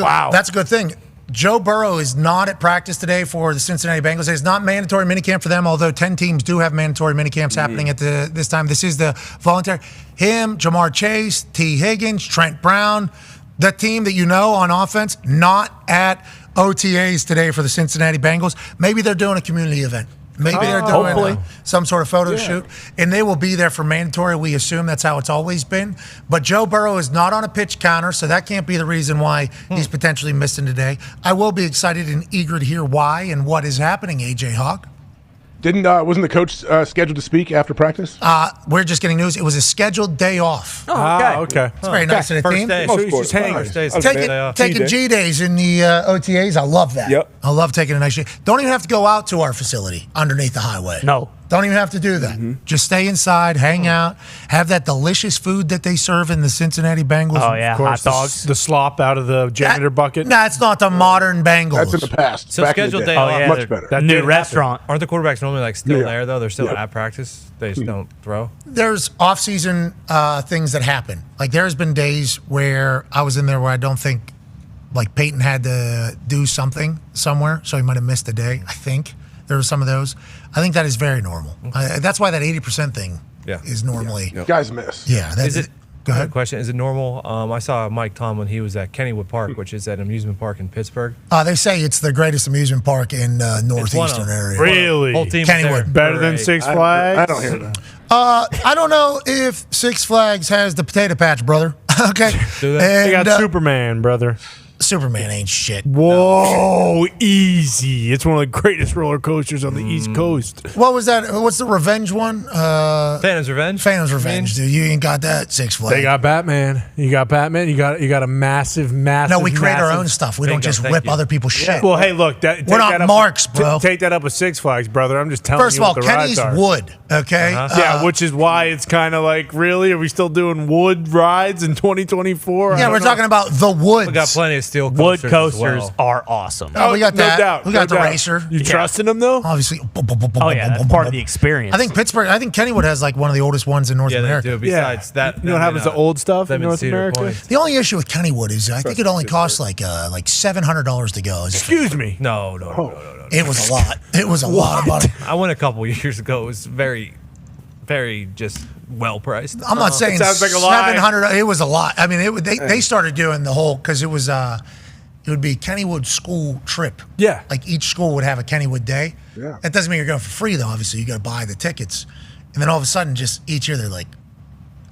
good thing. Joe Burrow is not at practice today for the Cincinnati Bengals. It's not mandatory minicamp for them, although 10 teams do have mandatory minicamps happening at this time. This is the voluntary. Him, Jamar Chase, T. Higgins, Trent Brown, the team that you know on offense, not at OTAs today for the Cincinnati Bengals. Maybe they're doing a community event. Maybe they're doing some sort of photo shoot, and they will be there for mandatory. We assume that's how it's always been. But Joe Burrow is not on a pitch counter, so that can't be the reason why he's potentially missing today. I will be excited and eager to hear why and what is happening, AJ Hawk. Wasn't the coach scheduled to speak after practice? We're just getting news. It was a scheduled day off. Oh, okay. It's very nice of the team. First day. Taking G days in the OTAs, I love that. Yep. I love taking a nice G. Don't even have to go out to our facility underneath the highway. No. Don't even have to do that. Just stay inside, hang out, have that delicious food that they serve in the Cincinnati Bengals. Oh, yeah, Of course, hot dogs. the slop out of the janitor bucket. That's not the modern Bengals. That's in the past. So Back in the scheduled day. day off. Much better. That New did restaurant. Aren't the quarterbacks normally like still Yeah. there though? They're still at practice. They just don't throw. There's off-season things that happen. Like there's been days where I was in there where I don't think like Peyton had to do something somewhere, so he might have missed a day. I think there were some of those. I think that is very normal. That's why that 80% thing is normally. Guys miss. Yeah. Is it? Go ahead. Question: is it normal? I saw Mike Tomlin. He was at Kennywood Park, which is an amusement park in Pittsburgh. They say it's the greatest amusement park in northeastern area. Really? Whole team Kennywood. Better than Six Flags? I don't hear that. I don't know if Six Flags has the potato patch, brother. Okay. Do they? They got And, Superman, brother. Superman ain't shit. Whoa, easy. It's one of the greatest roller coasters on the East Coast. What was that? What's the revenge one? Phantom's Revenge. Phantom's Revenge, dude. You ain't got that Six Flags. They got Batman. You got Batman. You got a massive. No, we create our own stuff. We don't just thank whip you. other people's shit. Well, hey, look. We're not marks, bro. Take that up with Six Flags, brother. I'm just telling First you of all, what the Kenny's rides are. wood, okay? Yeah, which is why it's kind of like, really? Are we still doing wood rides in 2024? Yeah, we're talking about the woods. We got plenty of steel Wood coasters. coasters as well. are awesome. Oh, we got no that. doubt. We got no the doubt. racer. You trusting them, though? Obviously. Oh, yeah, that's part of the experience. I think Kennywood has like one of the oldest ones in North Yeah, they America. do. Besides that, You know what happens to old stuff in North Cedar America? Point. The only issue with Kennywood is I think it only costs like $700 to go. Excuse me. No. It was a lot. It was a lot of money. I went a couple years ago. It was very, very just well priced. I'm not saying sounds like a lie. 700. It was a lot. I mean, they started doing the whole because it was it would be Kennywood school trip. Yeah. Like each school would have a Kennywood day. Yeah. That doesn't mean you're going for free though. Obviously, you got to buy the tickets, and then all of a sudden, just each year they're like,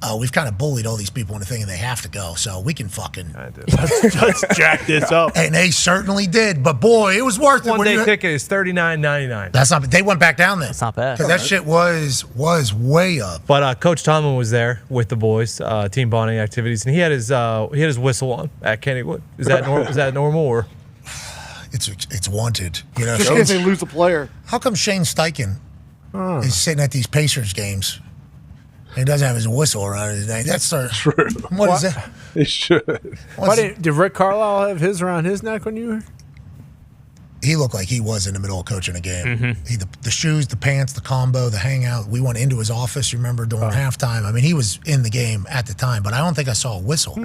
"Oh, we've kind of bullied all these people into thinking they have to go, so we can fucking Let's jack this up. And they certainly did. But boy, it was worth it. One when day you- ticket is $39.99. That's not. They went back down there. That's not bad. Because that shit was way up. But Coach Tomlin was there with the boys, team bonding activities, and he had his whistle on at Kennywood. Is that normal? Is that normal or? It's wanted. You know, Just in case they lose a player. how come Shane Steichen is sitting at these Pacers games? And he doesn't have his whistle around his neck. That's True. What is that? It should. Why did Rick Carlisle have his around his neck when you were? He looked like he was in the middle of coaching a game. Mm-hmm. The shoes, the pants, the combo, the hangout. We went into his office, you remember, during halftime. I mean, he was in the game at the time, but I don't think I saw a whistle.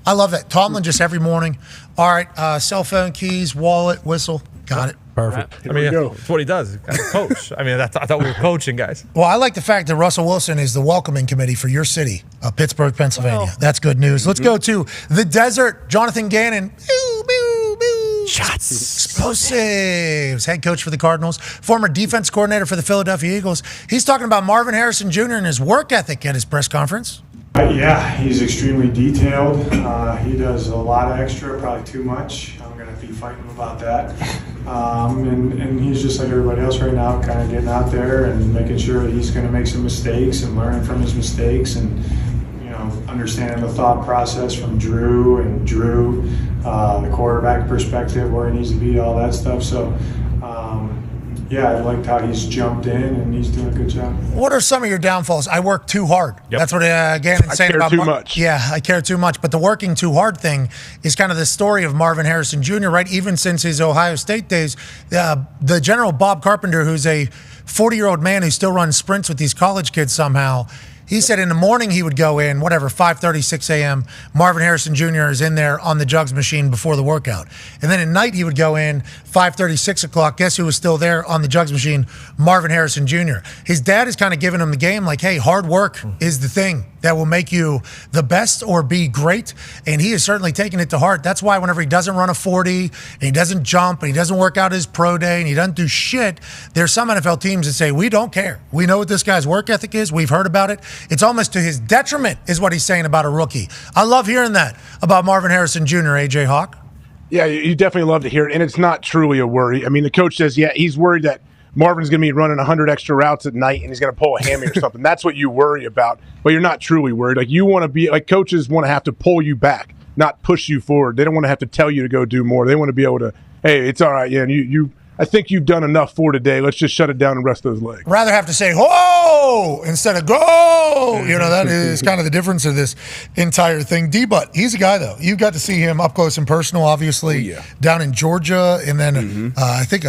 I love that. Tomlin just every morning, all right, cell phone, keys, wallet, whistle. Got it. Perfect. I mean, that's what he does. As a coach. I mean, I thought we were coaching, guys. Well, I like the fact that Russell Wilson is the welcoming committee for your city, Pittsburgh, Pennsylvania. That's good news. Let's go to the desert. Jonathan Gannon. Shots. Explosives. Head coach for the Cardinals, former defense coordinator for the Philadelphia Eagles. He's talking about Marvin Harrison Jr. and his work ethic at his press conference. Yeah, he's extremely detailed. He does a lot of extra, probably too much. I'm going to be fighting him about that. And he's just like everybody else right now, kind of getting out there and making sure that he's going to make some mistakes and learning from his mistakes and, you know, understanding the thought process from Drew, the quarterback perspective, where he needs to be, all that stuff. So, yeah, I liked how he's jumped in and he's doing a good job. What are some of your downfalls? I work too hard. That's what Gannon's saying about too much. Yeah, I care too much. But the working too hard thing is kind of the story of Marvin Harrison Jr., right? Even since his Ohio State days, the general Bob Carpenter, who's a 40-year-old man who still runs sprints with these college kids somehow, he said in the morning he would go in, 5:30, 6 a.m. Marvin Harrison Jr. is in there on the jugs machine before the workout. And then at night he would go in, 5:30, 6 o'clock. Guess who was still there on the jugs machine? Marvin Harrison Jr. His dad is kind of giving him the game like, hey, hard work is the thing that will make you the best or be great. And he is certainly taking it to heart. That's why whenever he doesn't run a 40 and he doesn't jump and he doesn't work out his pro day and he doesn't do shit, there's some NFL teams that say, we don't care. We know what this guy's work ethic is. We've heard about it. It's almost to his detriment is what he's saying about a rookie. I love hearing that about Marvin Harrison Jr., AJ Hawk. Yeah, you definitely love to hear it. And it's not truly a worry. I mean, the coach says, yeah, he's worried that Marvin's going to be running 100 extra routes at night and he's going to pull a hammy or something. That's what you worry about, but you're not truly worried. Like, you want to be, like, coaches want to have to pull you back, not push you forward. They don't want to have to tell you to go do more. They want to be able to, hey, it's all right, yeah, and I think you've done enough for today. Let's just shut it down and rest those legs. Rather have to say, whoa, instead of go. That is kind of the difference of this entire thing. D-Butt, he's a guy, though. You got to see him up close and personal, obviously, down in Georgia. And then I think,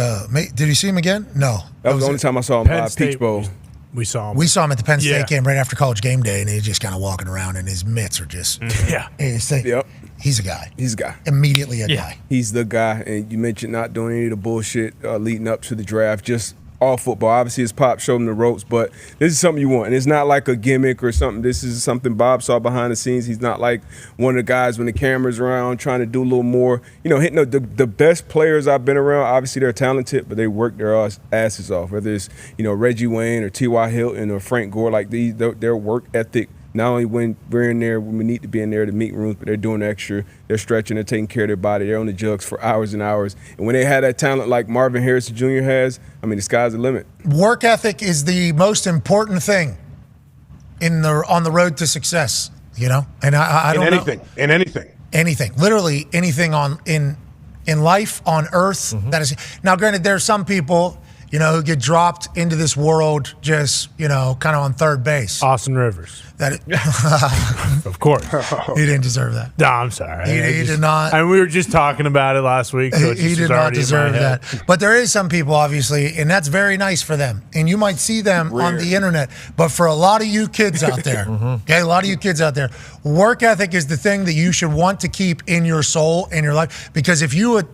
did you see him again? No. That was the only time I saw him at Peach Bowl. We saw him. We saw him at the Penn State game right after College Game Day, and he's just kind of walking around, and his mitts are just he's a guy. He's a guy. Immediately a guy. He's the guy. And you mentioned not doing any of the bullshit leading up to the draft, just all football. Obviously, his pop showed him the ropes, but this is something you want. And it's not like a gimmick or something. This is something Bob saw behind the scenes. He's not like one of the guys when the camera's around trying to do a little more. Hitting the best players I've been around, obviously they're talented, but they work their asses off. Whether it's, Reggie Wayne or T.Y. Hilton or Frank Gore, like their work ethic, not only when we're in there, when we need to be in there to meet rooms, but they're doing extra. They're stretching, they're taking care of their body. They're on the jugs for hours and hours. And when they have that talent like Marvin Harrison Jr. has, I mean, the sky's the limit. Work ethic is the most important thing on the road to success, And I don't know. In anything. Literally anything in life, on earth. That is. Now, granted, there are some people, who get dropped into this world just, kind of on third base. Austin Rivers. Of course. He didn't deserve that. No, I'm sorry. He did not. I mean, we were just talking about it last week. So he did not deserve that. But there is some people, obviously, and that's very nice for them. And you might see them on the internet. But for a lot of you kids out there, a lot of you kids out there, work ethic is the thing that you should want to keep in your soul, in your life. Because if you would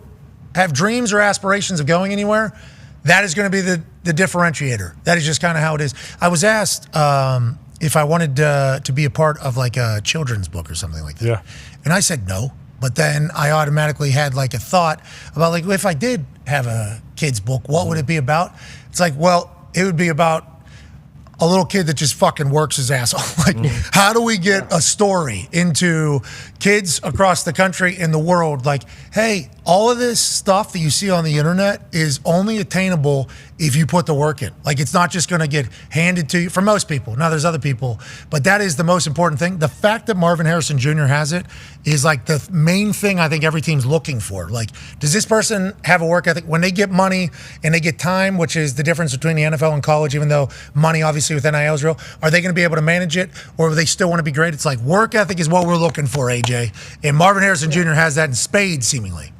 have dreams or aspirations of going anywhere, that is going to be the differentiator. That is just kind of how it is. I was asked if I wanted to be a part of like a children's book or something like that. Yeah. And I said no. But then I automatically had like a thought about like, if I did have a kid's book, what would it be about? It's like, well, it would be about a little kid that just fucking works his ass off. Like, how do we get a story into kids across the country and the world? Like, hey, all of this stuff that you see on the internet is only attainable if you put the work in. Like, it's not just going to get handed to you for most people. Now, there's other people, but that is the most important thing. The fact that Marvin Harrison Jr. has it is like the main thing I think every team's looking for. Like, does this person have a work ethic? When they get money and they get time, which is the difference between the NFL and college, even though money obviously with NIL is real, are they going to be able to manage it, or do they still want to be great? It's like work ethic is what we're looking for, AJ. And Marvin Harrison Jr. has that in spades, seemingly.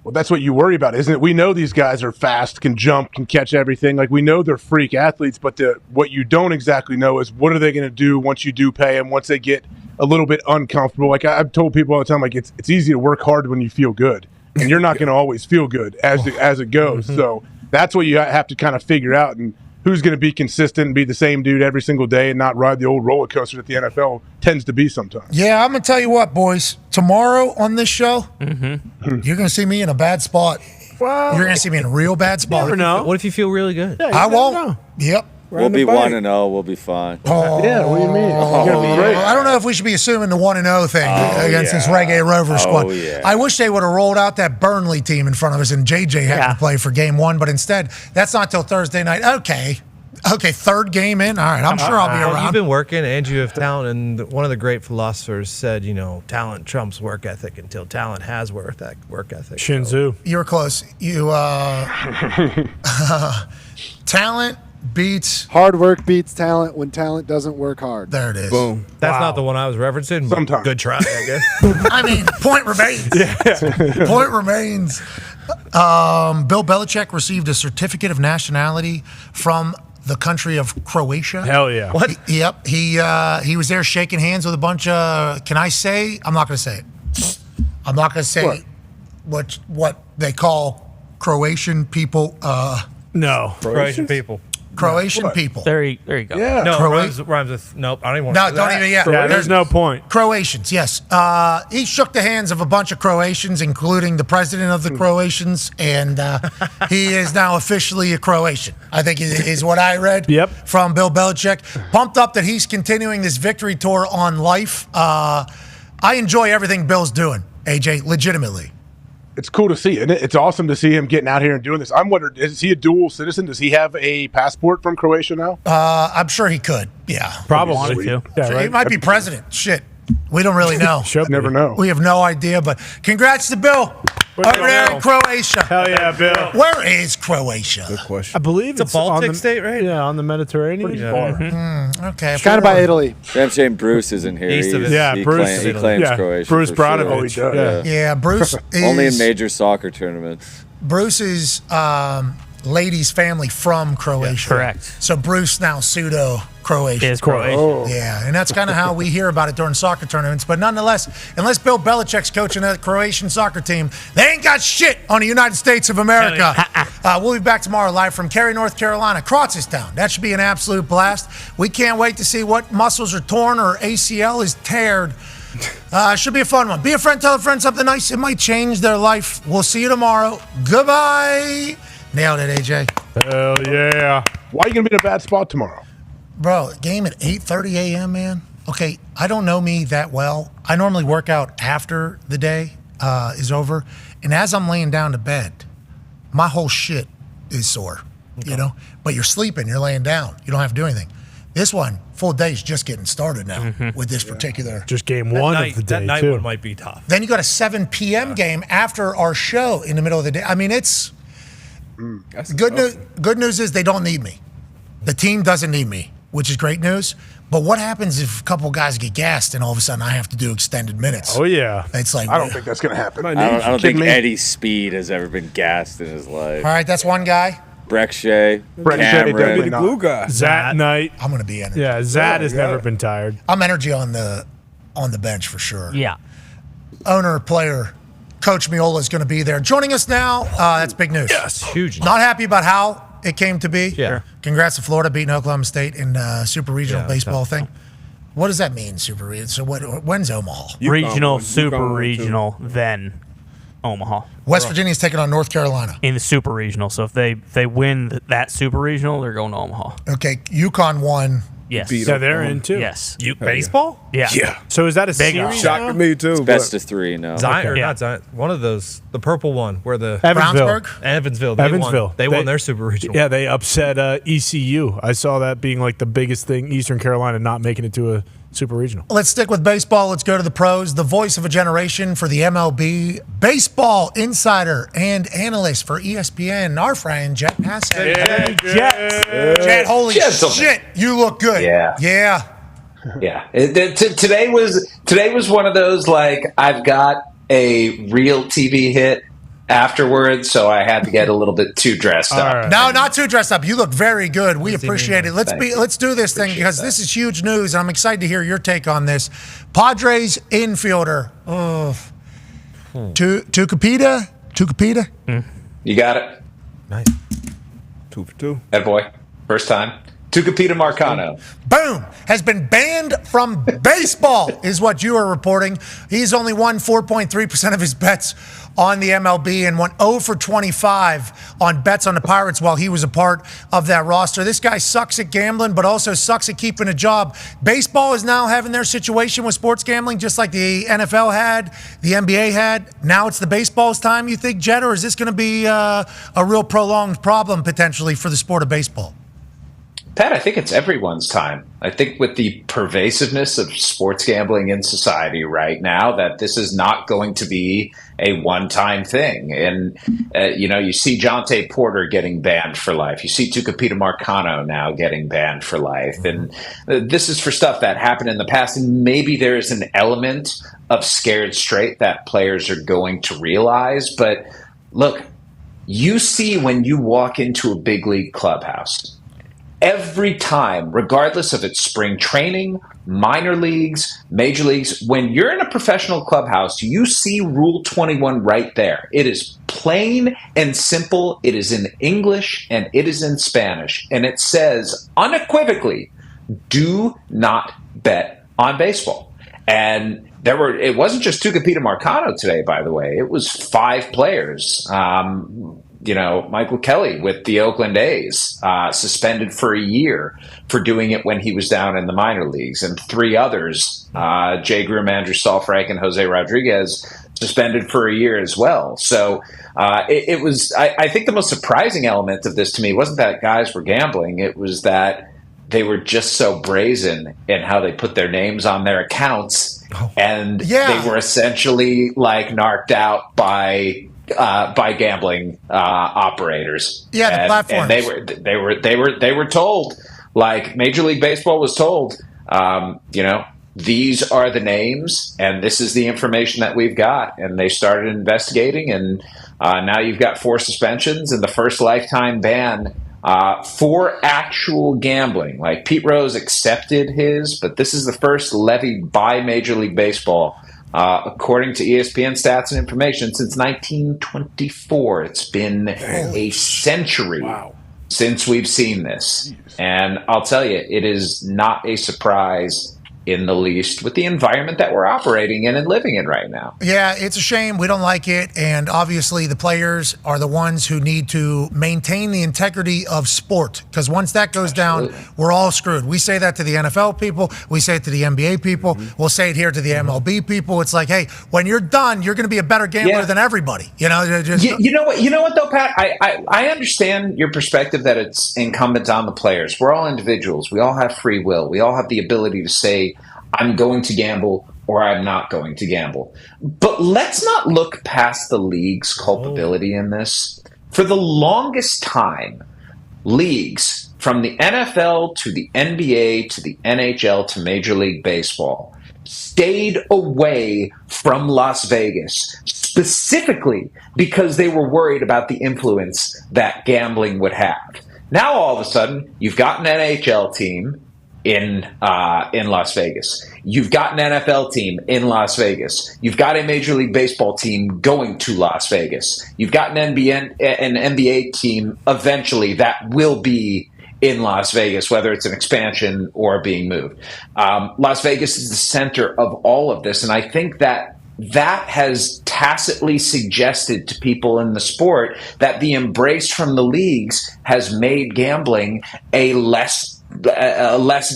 Well, that's what you worry about, isn't it? We know these guys are fast, can jump, can catch everything. Like, we know they're freak athletes, but what you don't exactly know is what are they going to do once you do pay them, once they get a little bit uncomfortable. Like, I've told people all the time, like, it's easy to work hard when you feel good, and you're not going to always feel good as it goes. So that's what you have to kind of figure out, and who's going to be consistent and be the same dude every single day and not ride the old roller coaster that the NFL tends to be sometimes. Yeah, I'm going to tell you what, boys. Tomorrow on this show, you're going to see me in a bad spot. Well, you're going to see me in a real bad spot. Never know. What if you feel really good? Yeah, I won't. Know. Yep. We'll be 1-0. We'll be fine. Yeah, what do you mean? It's going to be great. I don't know if we should be assuming the 1-0 thing against this Reggae Rover squad. Yeah. I wish they would have rolled out that Burnley team in front of us and JJ had to play for game one, but instead, that's not till Thursday night. Okay, third game in. All right, I'm sure I'll be around. You've been working, and you have talent. And one of the great philosophers said, talent trumps work ethic until talent has work ethic. Shinzu. You're close. You Talent beats hard work beats talent when talent doesn't work hard. There it is. Boom. That's not the one I was referencing. But Sometimes. good try, I guess. I mean, point remains. Point remains. Bill Belichick received a certificate of nationality from the country of Croatia. Hell yeah. What? Yep. He was there shaking hands with a bunch of. Can I say? I'm not going to say it. I'm not going to say what they call Croatian people. No. Croatian people. Croatian people. There you go. Yeah. No, rhymes with. Nope. I don't even want to No, say don't that. even. Yeah, Yeah, there's no point. Croatians, yes. He shook the hands of a bunch of Croatians, including the president of the Croatians, and he is now officially a Croatian. I think is what I read from Bill Belichick. Pumped up that he's continuing this victory tour on life. I enjoy everything Bill's doing, AJ, legitimately. It's cool to see, and it's awesome to see him getting out here and doing this. I'm wondering, is he a dual citizen? Does he have a passport from Croatia now? I'm sure he could. Yeah, Probably. Yeah, right? He might be president. Shit, we don't really know. Never know. We have no idea, but congrats to Bill over there in Croatia. Hell yeah, Bill. Where is Croatia? Good question. I believe It's a Baltic state, right? Yeah, on the Mediterranean. Okay, It's kind of by Italy. Shame Bruce isn't here. East of it. Yeah, he Bruce. he claims Yeah, Croatia. Bruce for sure. Branovich. Oh, he does. Yeah, Bruce is Only in major soccer tournaments. Bruce's ladies' family from Croatia. Correct. So Bruce now pseudo Croatian. Is Croatian. Oh. Yeah, and that's kind of how we hear about it during soccer tournaments. But nonetheless, unless Bill Belichick's coaching a Croatian soccer team, they ain't got shit on the United States of America. We'll be back tomorrow live from Cary, North Carolina, Crotzestown. That should be an absolute blast. We can't wait to see what muscles are torn or ACL is teared. Should be a fun one. Be a friend, tell a friend something nice. It might change their life. We'll see you tomorrow. Goodbye. Nailed it, AJ. Hell yeah. Why are you going to be in a bad spot tomorrow? Bro, game at 8:30 a.m., man. Okay, I don't know me that well. I normally work out after the day is over. And as I'm laying down to bed, my whole shit is sore, you know? But you're sleeping, you're laying down. You don't have to do anything. This one, full day's just getting started now with this particular. Just game one of the day, That night too. one might be tough. Then you got a 7 p.m. game after our show in the middle of the day. I mean, it's good news is they don't need me. The team doesn't need me, which is great news. But what happens if a couple guys get gassed and all of a sudden I have to do extended minutes? Oh, yeah. It's like, I don't think that's going to happen. I don't think Eddie Speed has ever been gassed in his life. All right, that's one guy. Brett Breck Shea, Shea, Cameron. definitely not. Blue guy. Zat Knight. I'm going to be energy. Yeah, Zat has never been tired. I'm energy on the bench for sure. Yeah. Owner, player, Coach Miola is going to be there. Joining us now, that's big news. Yes. Huge. Not happy about how it came to be. Yeah. Congrats to Florida beating Oklahoma State in Super Regional Yeah, baseball tough. thing. What does that mean, Super Regional? So when's Omaha? Regional, one. super UConn one, too. regional, then Omaha. West Virginia's taking on North Carolina. In the super regional. So if they win that super regional, they're going to Omaha. Okay, UConn won. Yes. Beat So they're in, too. Yes. Baseball? Yeah. Yeah. So is that a Big series Shocked now? to me, too. Best of three, no. Zion, or Yeah. not Zion. One of those. The purple one where the Evansville. Brownsburg? Evansville. They won their super regional. Yeah, they upset ECU. I saw that being like the biggest thing, Eastern Carolina not making it to a super regional. Let's stick with baseball. Let's go to the pros. The voice of a generation for the MLB, baseball insider and analyst for ESPN, our friend Jet Hassett. Hey, Jet. Jet, holy Gentlemen. shit, you look good. Yeah. Yeah. Yeah. Today was one of those, like, I've got a real TV hit afterwards, so I had to get a little bit too dressed up. right. No, not too dressed up. You look very good. We appreciate it. Thank you. Let's do this thing because this is huge news, and I'm excited to hear your take on this. Padres infielder, Tucupita. You got it. Nice. 2 for 2. That boy. First time. Tucupita Marcano. Boom, has been banned from baseball, is what you are reporting. He's only won 4.3% of his bets on the MLB and won 0 for 25 on bets on the Pirates while he was a part of that roster. This guy sucks at gambling, but also sucks at keeping a job. Baseball is now having their situation with sports gambling, just like the NFL had, the NBA had. Now it's the baseball's time, you think, Jet, or is this going to be a real prolonged problem potentially for the sport of baseball? Pat, I think it's everyone's time. I think with the pervasiveness of sports gambling in society right now, that this is not going to be a one-time thing. And, you see Jonte Porter getting banned for life. You see Tucupita Marcano now getting banned for life. And this is for stuff that happened in the past. And maybe there is an element of scared straight that players are going to realize. But look, you see when you walk into a big league clubhouse, every time, regardless of its spring training, minor leagues, major leagues, when you're in a professional clubhouse, you see Rule 21 right there. It is plain and simple. It is in English and it is in Spanish. And it says unequivocally, do not bet on baseball. And it wasn't just Tucupita Marcano today, by the way. It was 5 players. Michael Kelly with the Oakland A's, suspended for a year for doing it when he was down in the minor leagues. And 3 others, Jay Groom, Andrew Stallfrank, and Jose Rodriguez, suspended for a year as well. So it was, I think the most surprising element of this to me wasn't that guys were gambling. It was that they were just so brazen in how they put their names on their accounts. And they were essentially like narked out by gambling operators. Yeah, the platforms. And they were told, like Major League Baseball was told, these are the names and this is the information that we've got. And they started investigating, and now you've got 4 suspensions and the first lifetime ban for actual gambling. Like Pete Rose accepted his, but this is the first levied by Major League Baseball. According to ESPN stats and information, since 1924. It's been a century since we've seen this. And I'll tell you, it is not a surprise in the least with the environment that we're operating in and living in right now. Yeah, it's a shame. We don't like it. And obviously the players are the ones who need to maintain the integrity of sport, because once that goes down, we're all screwed. We say that to the NFL people. We say it to the NBA people. We'll say it here to the MLB people. It's like, hey, when you're done, you're going to be a better gambler than everybody. You know what though, Pat? I understand your perspective that it's incumbent on the players. We're all individuals. We all have free will. We all have the ability to say, I'm going to gamble or I'm not going to gamble. But let's not look past the league's culpability in this. For the longest time, leagues from the NFL to the NBA to the NHL to Major League Baseball stayed away from Las Vegas, specifically because they were worried about the influence that gambling would have. Now all of a sudden, you've got an NHL team in Las Vegas. You've got an NFL team in Las Vegas. You've got a Major League Baseball team going to Las Vegas. You've got an NBA team eventually that will be in Las Vegas, whether it's an expansion or being moved. Las Vegas is the center of all of this, and I think that has tacitly suggested to people in the sport that the embrace from the leagues has made gambling a less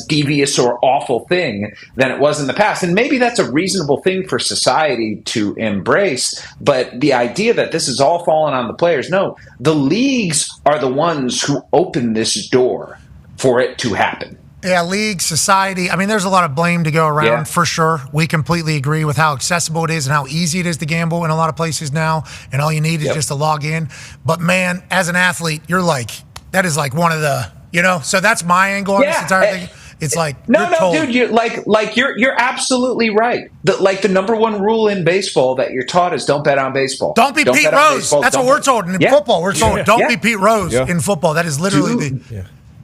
devious or awful thing than it was in the past. And maybe that's a reasonable thing for society to embrace, but the idea that this is all fallen on the players, no, the leagues are the ones who open this door for it to happen. Yeah, league, society. I mean, there's a lot of blame to go around for sure. We completely agree with how accessible it is and how easy it is to gamble in a lot of places now. And all you need is just to log in. But man, as an athlete, you're like, that is like one of the, so that's my angle on this entire thing. It's like, no, dude, you're absolutely right. The number one rule in baseball that you're taught is don't bet on baseball. Don't be Pete Rose. That's what we're told in football. We're told don't be Pete Rose in football. That is literally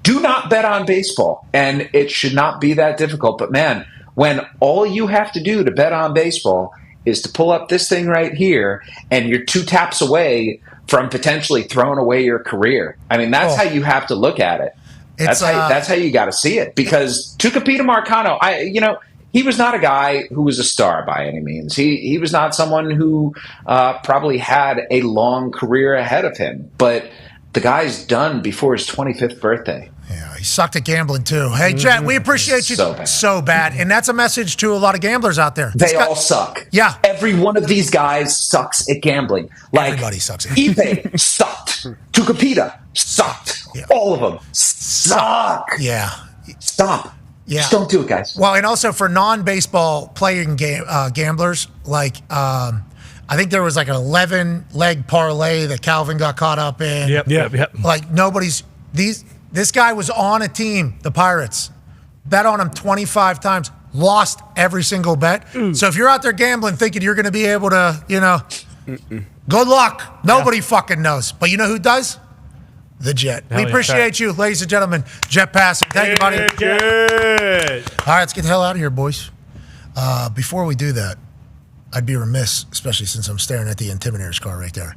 Do not bet on baseball, and it should not be that difficult. But man, when all you have to do to bet on baseball is to pull up this thing right here, and you're 2 taps away from potentially throwing away your career. I mean, that's how you have to look at it. That's how you got to see it. Because Tucupita Marcano, he was not a guy who was a star by any means. He was not someone who probably had a long career ahead of him. But the guy's done before his 25th birthday. Yeah, he sucked at gambling too. Hey, Jet, we appreciate you so bad. And that's a message to a lot of gamblers out there. They all suck. Yeah. Every one of these guys sucks at gambling. Like, everybody sucks at Ipe sucked. Tucupita sucked. All of them suck. Yeah. Stop. Yeah. Just don't do it, guys. Well, and also for non-baseball playing gamblers, like I think there was like an 11-leg parlay that Calvin got caught up in. Yep. Like this guy was on a team, the Pirates, bet on him 25 times, lost every single bet. So if you're out there gambling thinking you're going to be able to, good luck. Nobody fucking knows. But you know who does? The Jet. We appreciate you, ladies and gentlemen. Jet Passing. Thank you, buddy. Good. All right, let's get the hell out of here, boys. Before we do that, I'd be remiss, especially since I'm staring at the Intimidator's car right there.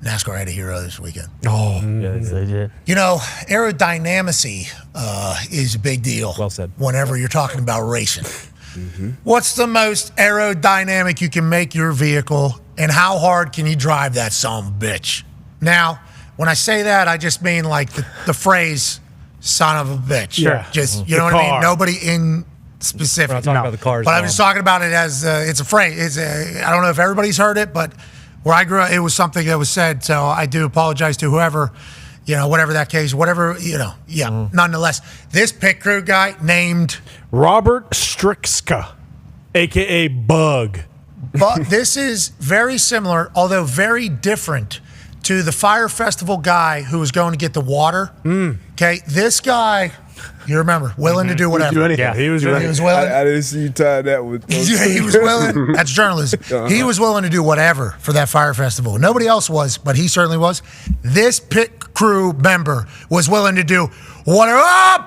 NASCAR had a hero this weekend. Oh, yes, they did. Aerodynamicy is a big deal. Well said. Whenever you're talking about racing. What's the most aerodynamic you can make your vehicle, and how hard can you drive that son of a bitch? Now, when I say that, I just mean like the phrase "son of a bitch." Sure. Just you know what I mean. Nobody in specific. We're not talking about the cars. But I'm just talking about it as it's a phrase. I don't know if everybody's heard it, but where I grew up, it was something that was said. So I do apologize to whoever, whatever that case, whatever, Nonetheless, this pit crew guy named Robert Strickska, a.k.a. Bug. But this is very similar, although very different, to the Fire Festival guy who was going to get the water. Okay, this guy, you remember, willing to do whatever. Yeah, he was willing. I didn't see you tie that with. Yeah, he was willing. That's journalism. He was willing to do whatever for that Fire Festival. Nobody else was, but he certainly was. This pit crew member was willing to do whatever.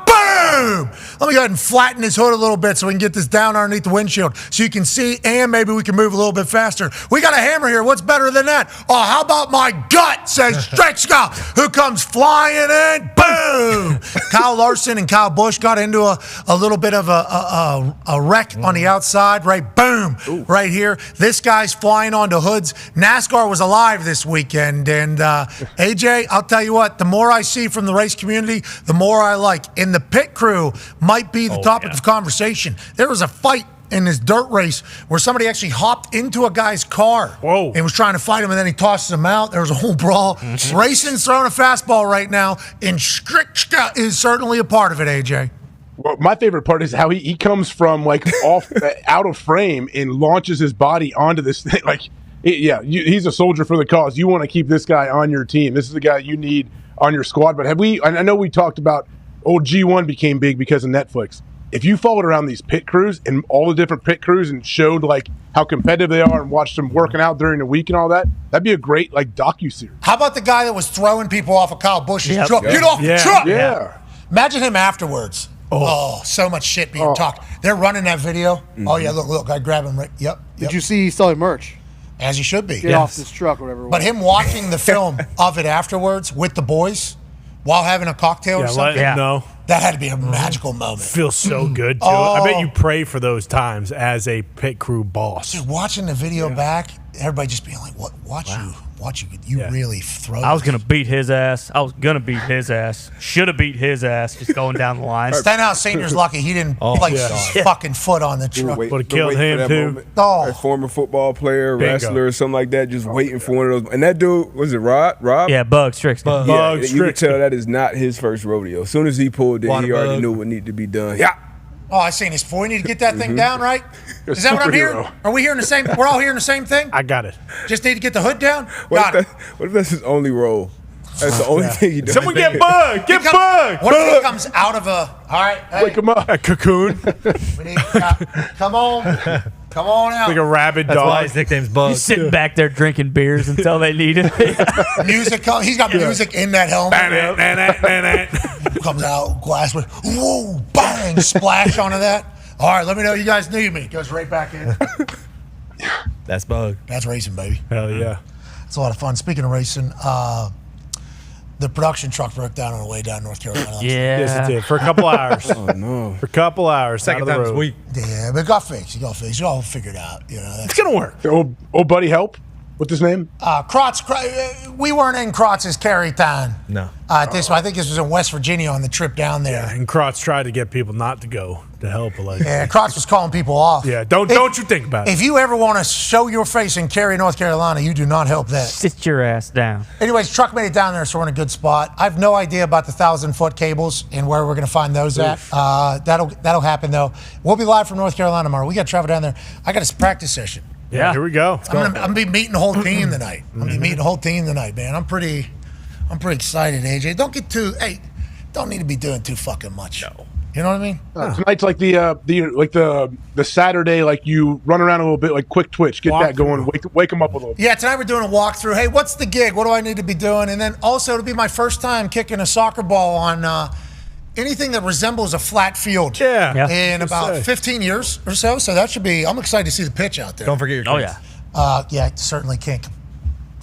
Boom! Let me go ahead and flatten his hood a little bit so we can get this down underneath the windshield so you can see, and maybe we can move a little bit faster. We got a hammer here. What's better than that? Oh, how about my gut, says Strickska, who comes flying in. Boom! Kyle Larson and Kyle Busch got into a little bit of a wreck on the outside, right? Boom! Right here. This guy's flying onto hoods. NASCAR was alive this weekend, and AJ, I'll tell you what, the more I see from the race community, the more I like. And the pit crew might be the topic of conversation. There was a fight in this dirt race where somebody actually hopped into a guy's car and was trying to fight him, and then he tosses him out. There was a whole brawl. Racing's throwing a fastball right now, and Strickska is certainly a part of it, AJ. Well, my favorite part is how he comes from like off out of frame and launches his body onto this thing. Like, he's a soldier for the cause. You want to keep this guy on your team. This is the guy you need on your squad. But I know we talked about old G1 became big because of Netflix. If you followed around these pit crews and all the different pit crews and showed like how competitive they are and watched them working out during the week and all that, that'd be a great like docu-series. How about the guy that was throwing people off of Kyle Busch's truck? Get off the truck! Yeah. Imagine him afterwards. Oh, so much shit being talked. They're running that video. Oh, yeah, look, I grab him right. Yep. Did you see he's selling merch? As he should be. Get off this truck or whatever. But him watching the film of it afterwards with the boys while having a cocktail or something. Let him know. That had to be a magical moment. Feels so good, too. I bet you pray for those times as a pit crew boss. Dude, watching the video back, everybody just being like, "What? Watch you really throw." I was gonna beat his ass. Should have beat his ass. Just going down the line. Stenhouse Senior's lucky he didn't place his fucking foot on the truck. Would have killed him too. A former football player, wrestler, or something like that, just waiting for one of those. And that dude, was it Rob? Yeah, Bug Strickson. Yeah, you can tell that is not his first rodeo. As soon as he pulled it, he already knew what needed to be done. Yeah. Oh, I seen this before. We need to get that thing down, right? Is that what I'm hearing? Are we hearing the same? We're all hearing the same thing? I got it. Just need to get the hood down? What if that's his only role? That's the only thing he does. Someone get Bug! Get Bug! What if he comes out of a... All right. Hey, wake him up. A cocoon. We need, come on. Come on out. Like a rabid dog. That's why his nickname's Bug. He's sitting back there drinking beers until they need it. Music. He's got music in that helmet. Comes out, glass with, whoa, bang, splash onto that. All right, let me know you guys need me. Goes right back in. That's Bug. That's racing, baby. Hell yeah. It's a lot of fun. Speaking of racing, the production truck broke down on the way down North Carolina. Yeah. Yes, it did. For a couple hours. Oh, no. For a couple hours. Second time this week. Yeah, but it got fixed. It got fixed. It all figured out. It's going to work. Old buddy help? What's his name? We weren't in Krotz's carry time. No. I think this was in West Virginia on the trip down there. Yeah, and Krotz tried to get people not to go to help. But Crocs was calling people off. Yeah, don't you think about it. If you ever want to show your face in Cary, North Carolina, you do not help that. Sit your ass down. Anyways, truck made it down there, so we're in a good spot. I have no idea about the 1,000-foot cables and where we're going to find those at. That'll happen, though. We'll be live from North Carolina tomorrow. We got to travel down there. I got a practice session. Yeah, here we go. I'm gonna be meeting the whole team tonight. Man. I'm pretty excited, AJ. Don't need to be doing too fucking much. No. You know what I mean? Tonight's like the Saturday, like you run around a little bit, like quick twitch, get that going, wake them up a little bit. Yeah, tonight we're doing a walkthrough. Hey, what's the gig? What do I need to be doing? And then also it'll be my first time kicking a soccer ball on anything that resembles a flat field. In about 15 years or so. So that should be. I'm excited to see the pitch out there. Don't forget your kids. Yeah, certainly can't.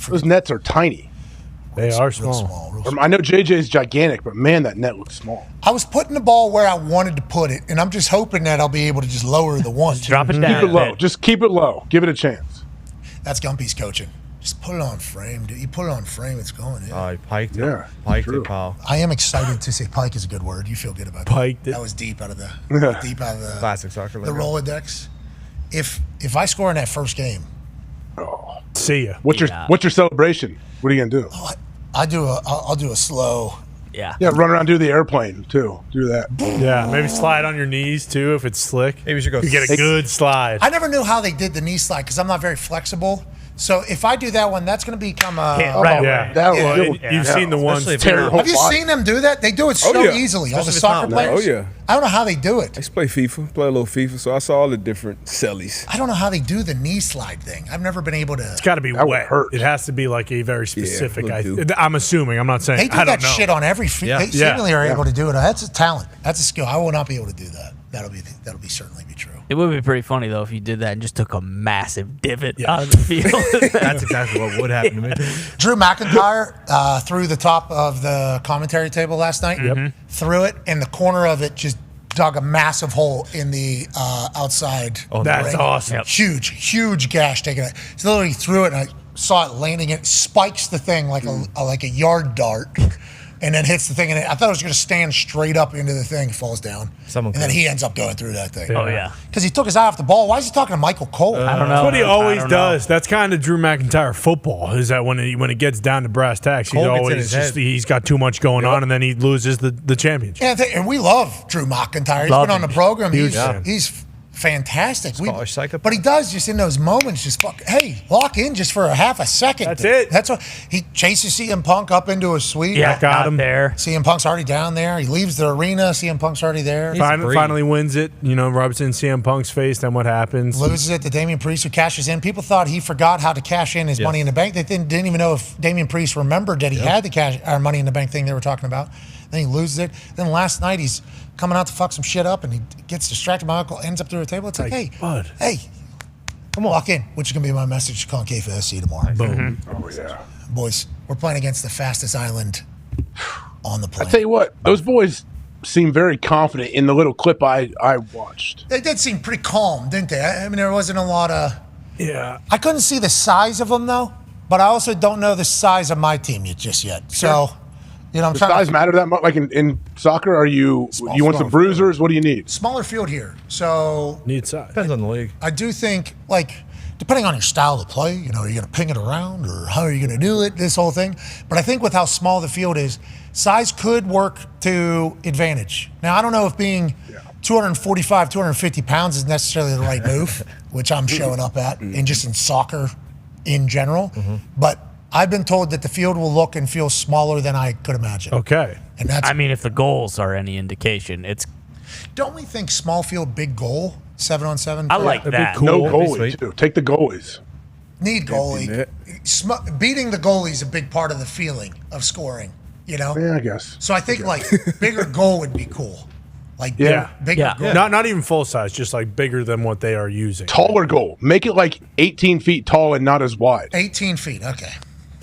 Those nets are tiny. They are small. I know JJ's gigantic, but man, that net looks small. I was putting the ball where I wanted to put it, and I'm just hoping that I'll be able to just lower the one. Drop it down. Keep it low. Just keep it low. Give it a chance. That's Gumpy's coaching. Just put it on frame, dude. You put it on frame, it's going in. Oh, he piked it. Yeah, Piked it, pal. I am excited to say pike is a good word. You feel good about Piked that. it. That was deep out of the Classic soccer. the Rolodex. If I score in that first game, see ya. What's your celebration? What are you gonna do? I'll do a slow. Yeah. Yeah, run around, do the airplane too. Do that. Yeah, maybe slide on your knees too if it's slick. Maybe we should go. You get a good slide. I never knew how they did the knee slide because I'm not very flexible. So if I do that one, that's going to become a. You've seen the ones. Have you seen them do that? They do it so easily. All the soccer players. Oh yeah. I don't know how they do it. I used to play a little FIFA, so I saw all the different cellies. I don't know how they do the knee slide thing. I've never been able to. It's got to be wet. It has to be like a very specific. I'm assuming. I'm not saying. They do I don't that know. shit on every field. They seemingly are able to do it. That's a talent. That's a skill. I will not be able to do that. That'll be certainly be true. It would be pretty funny though if you did that and just took a massive divot out of the field. That's exactly what would happen to me. Drew McIntyre threw the top of the commentary table last night. Threw it, and the corner of it just dug a massive hole in the outside. Oh, that's ring. awesome. Huge gash taken. So literally threw it, and I saw it landing. It spikes the thing like a yard dart. And then hits the thing, and I thought it was going to stand straight up into the thing, falls down. And then he ends up going through that thing. Oh, yeah. Because he took his eye off the ball. Why is he talking to Michael Cole? I don't know. That's what he always does. That's kind of Drew McIntyre football, is that when it gets down to brass tacks, he's got too much going on, and then he loses the championship. And we love Drew McIntyre. He's been on the program. He's fantastic. But he does just in those moments just lock in just for a half a second. That's it. That's what he chases CM Punk up into a suite. Yeah, got him there. CM Punk's already down there. He leaves the arena. CM Punk's already there. Finally wins it. Rubs in CM Punk's face. Then what happens? Loses it to Damian Priest, who cashes in. People thought he forgot how to cash in his Money in the Bank. They didn't even know if Damian Priest remembered that he had the cash our Money in the Bank thing they were talking about. Then he loses it. Then last night he's coming out to fuck some shit up, and he gets distracted by Uncle, ends up through a table. It's like, hey, bud. Hey, come on, walk in, which is going to be my message to Concave SC tomorrow. Boom. Oh, yeah. Boys, we're playing against the fastest island on the planet. I tell you what, those boys seem very confident in the little clip I watched. They did seem pretty calm, didn't they? I mean, there wasn't a lot of... Yeah. I couldn't see the size of them, though, but I also don't know the size of my team just yet. So... I'm Does trying size matter that much? Like in soccer, you want some bruisers? What do you need? Smaller field here, so need size. Depends on the league. I do think, depending on your style of play, you're going to ping it around, or how are you going to do it? This whole thing. But I think with how small the field is, size could work to advantage. Now I don't know if being 245, 250 pounds is necessarily the right move, which I'm showing up at, and just in soccer in general, but. I've been told that the field will look and feel smaller than I could imagine. Okay. And that's. I mean, if the goals are any indication, it's. Don't we think small field, big goal, 7-on-7? I like that. Cool. No goalie, too. Take the goalies. Need goalie. Beating the goalie is a big part of the feeling of scoring, Yeah, I guess. So I think, bigger goal would be cool. Bigger goal. Not even full size, just bigger than what they are using. Taller goal. Make it 18 feet tall and not as wide. 18 feet, okay.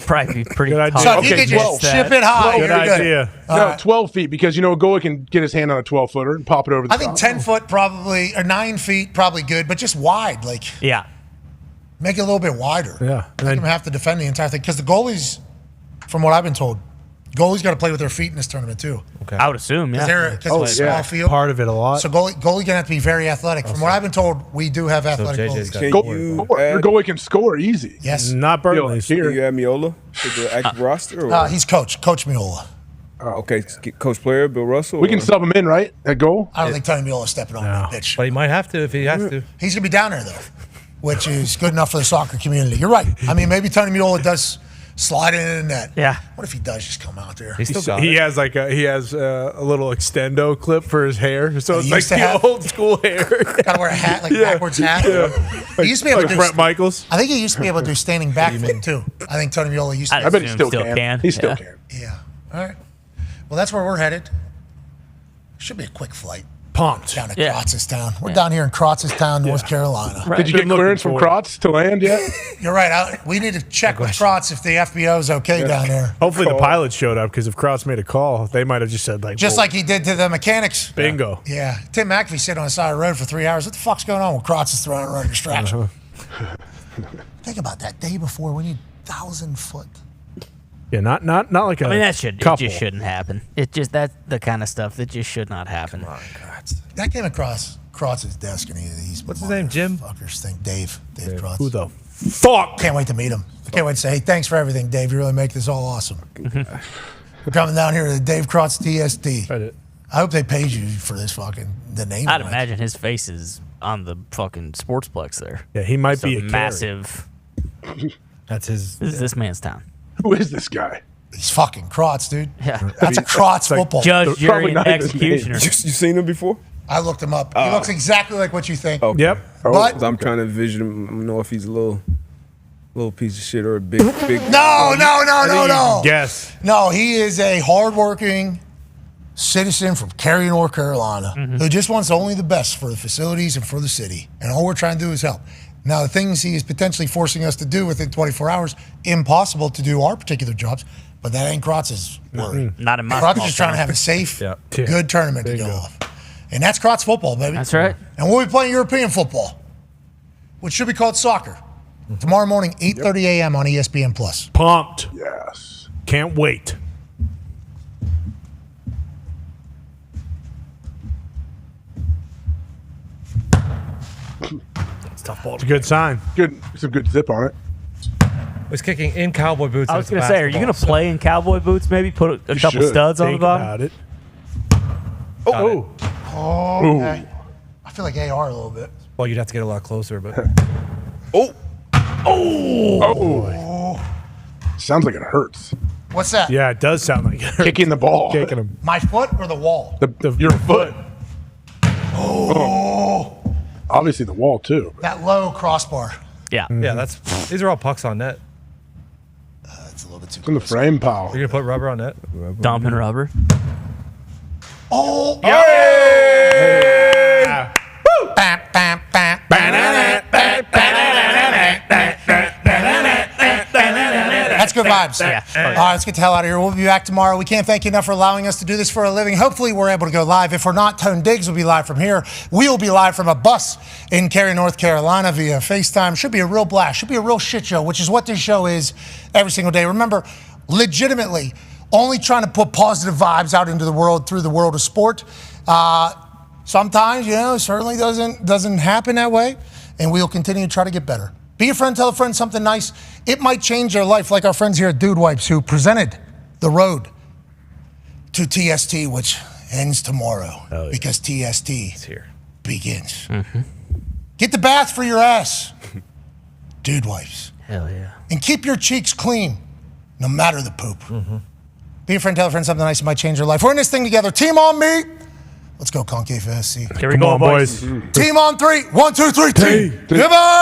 Probably pretty good idea. So if you could just ship it high, good idea. No, 12 feet, because a goalie can get his hand on a 12-footer and pop it over the top. I think 10 foot probably, or 9 feet probably good, but just wide. Yeah. Make it a little bit wider. Yeah. Make them have to defend the entire thing. Because the goalies, from what I've been told, Goalies got to play with their feet in this tournament too. Okay. I would assume, yeah. Because it's a small field. Part of it a lot. So goalie going to have to be very athletic. From what I've been told, we do have athletic goalies. Your goalie can score easy. Yes. Not Burnley. Here. You have Miola to the active roster? Or? He's Coach Miola. Okay, coach player, Bill Russell. We can sub him in, right, at goal? I don't think Tony Miola's stepping on that bitch. But he might have to if he has to. He's going to be down there, though, which is good enough for the soccer community. You're right. I mean, maybe Tony Miola does slide in the net. Yeah. What if he does just come out there? He has a little extendo clip for his hair, so it's like the old school hair. Got to wear a hat, backwards hat. Yeah. He used to be able to do Brett Michaels. I think he used to be able to do standing back flip too. I think Tony Miola used to. I bet he still can. He still can. Yeah. All right. Well, that's where we're headed. Should be a quick flight. Pumped. Down to Krotztown. We're down here in Krotztown, North Carolina. Did you get clearance from Krotz to land yet? You're right. We need to check with Krotz if the FBO is okay down there. Hopefully the pilot showed up, because if Krotz made a call, they might have just said like he did to the mechanics. Bingo. Yeah. Tim McAfee sitting on the side of the road for 3 hours. What the fuck's going on with Krotz is throwing around distraction? Think about that. Day before, we need 1,000-foot. Yeah, not like a. I mean, it couple. just shouldn't happen. That's the kind of stuff that just should not happen. That came across Krotz's desk, and he's what's his name? Jim? Fuckers think Dave Krotz. Who the fuck? Can't wait to meet him. I can't wait to say, hey, thanks for everything, Dave. You really make this all awesome. We're coming down here to the Dave Krotz TSD. I hope they paid you for this the name. I'd imagine his face is on the fucking sportsplex there. Yeah, he might be a massive. That's his. This is this man's town. Who is this guy? He's fucking Krotz, dude. Yeah. That's a Krotz football. Judge, jury, and executioner. You seen him before? I looked him up. He looks exactly like what you think. Okay. Yep. But I'm trying to envision him. I don't know if he's a little piece of shit or a big. No. Yes. No, he is a hardworking citizen from Cary, North Carolina, who just wants only the best for the facilities and for the city. And all we're trying to do is help. Now, the things he is potentially forcing us to do within 24 hours, impossible to do our particular jobs, but that ain't Krotz's worry. Not in my Krotz is small just trying to town. have a safe, good tournament to go off. And that's Krotz football, baby. That's right. And we'll be playing European football, which should be called soccer. Tomorrow morning, 8:30 a.m. on ESPN+. Pumped. Yes. Can't wait. It's tough ball. It's a good sign. Some good zip on it. Was kicking in cowboy boots. I was going to say, are you going to play in cowboy boots? Maybe put a couple studs on the bottom. About it. Oh, okay. I feel like AR a little bit. Well, you'd have to get a lot closer, but. Sounds like it hurts. What's that? Yeah, it does sound like it. Kicking the ball. Kicking him. My foot or the wall? Your foot. Obviously the wall too. That low crossbar. Yeah. Yeah, these are all pucks on net. It's a little bit too. It's in the frame, pal. You're gonna put rubber on net? Dumping rubber. Oh! Yeah! Woo! Bam, bam, bam. That's good vibes. Yeah. All right, let's get the hell out of here. We'll be back tomorrow. We can't thank you enough for allowing us to do this for a living. Hopefully, we're able to go live. If we're not, Tone Diggs will be live from here. We'll be live from a bus in Cary, North Carolina via FaceTime. Should be a real blast. Should be a real shit show, which is what this show is every single day. Remember, legitimately, only trying to put positive vibes out into the world through the world of sport. Sometimes, certainly doesn't happen that way, and we'll continue to try to get better. Be a friend, tell a friend something nice. It might change their life, like our friends here at Dude Wipes, who presented the road to TST, which ends tomorrow because TST begins. Get the bath for your ass. Dude Wipes. Hell yeah. And keep your cheeks clean, no matter the poop. Be a friend, tell a friend something nice that might change their life. We're in this thing together. Team on me. Let's go, Concave SC. Here we go, boys. Team on 3. 1, 2, 3. Team. Goodbye.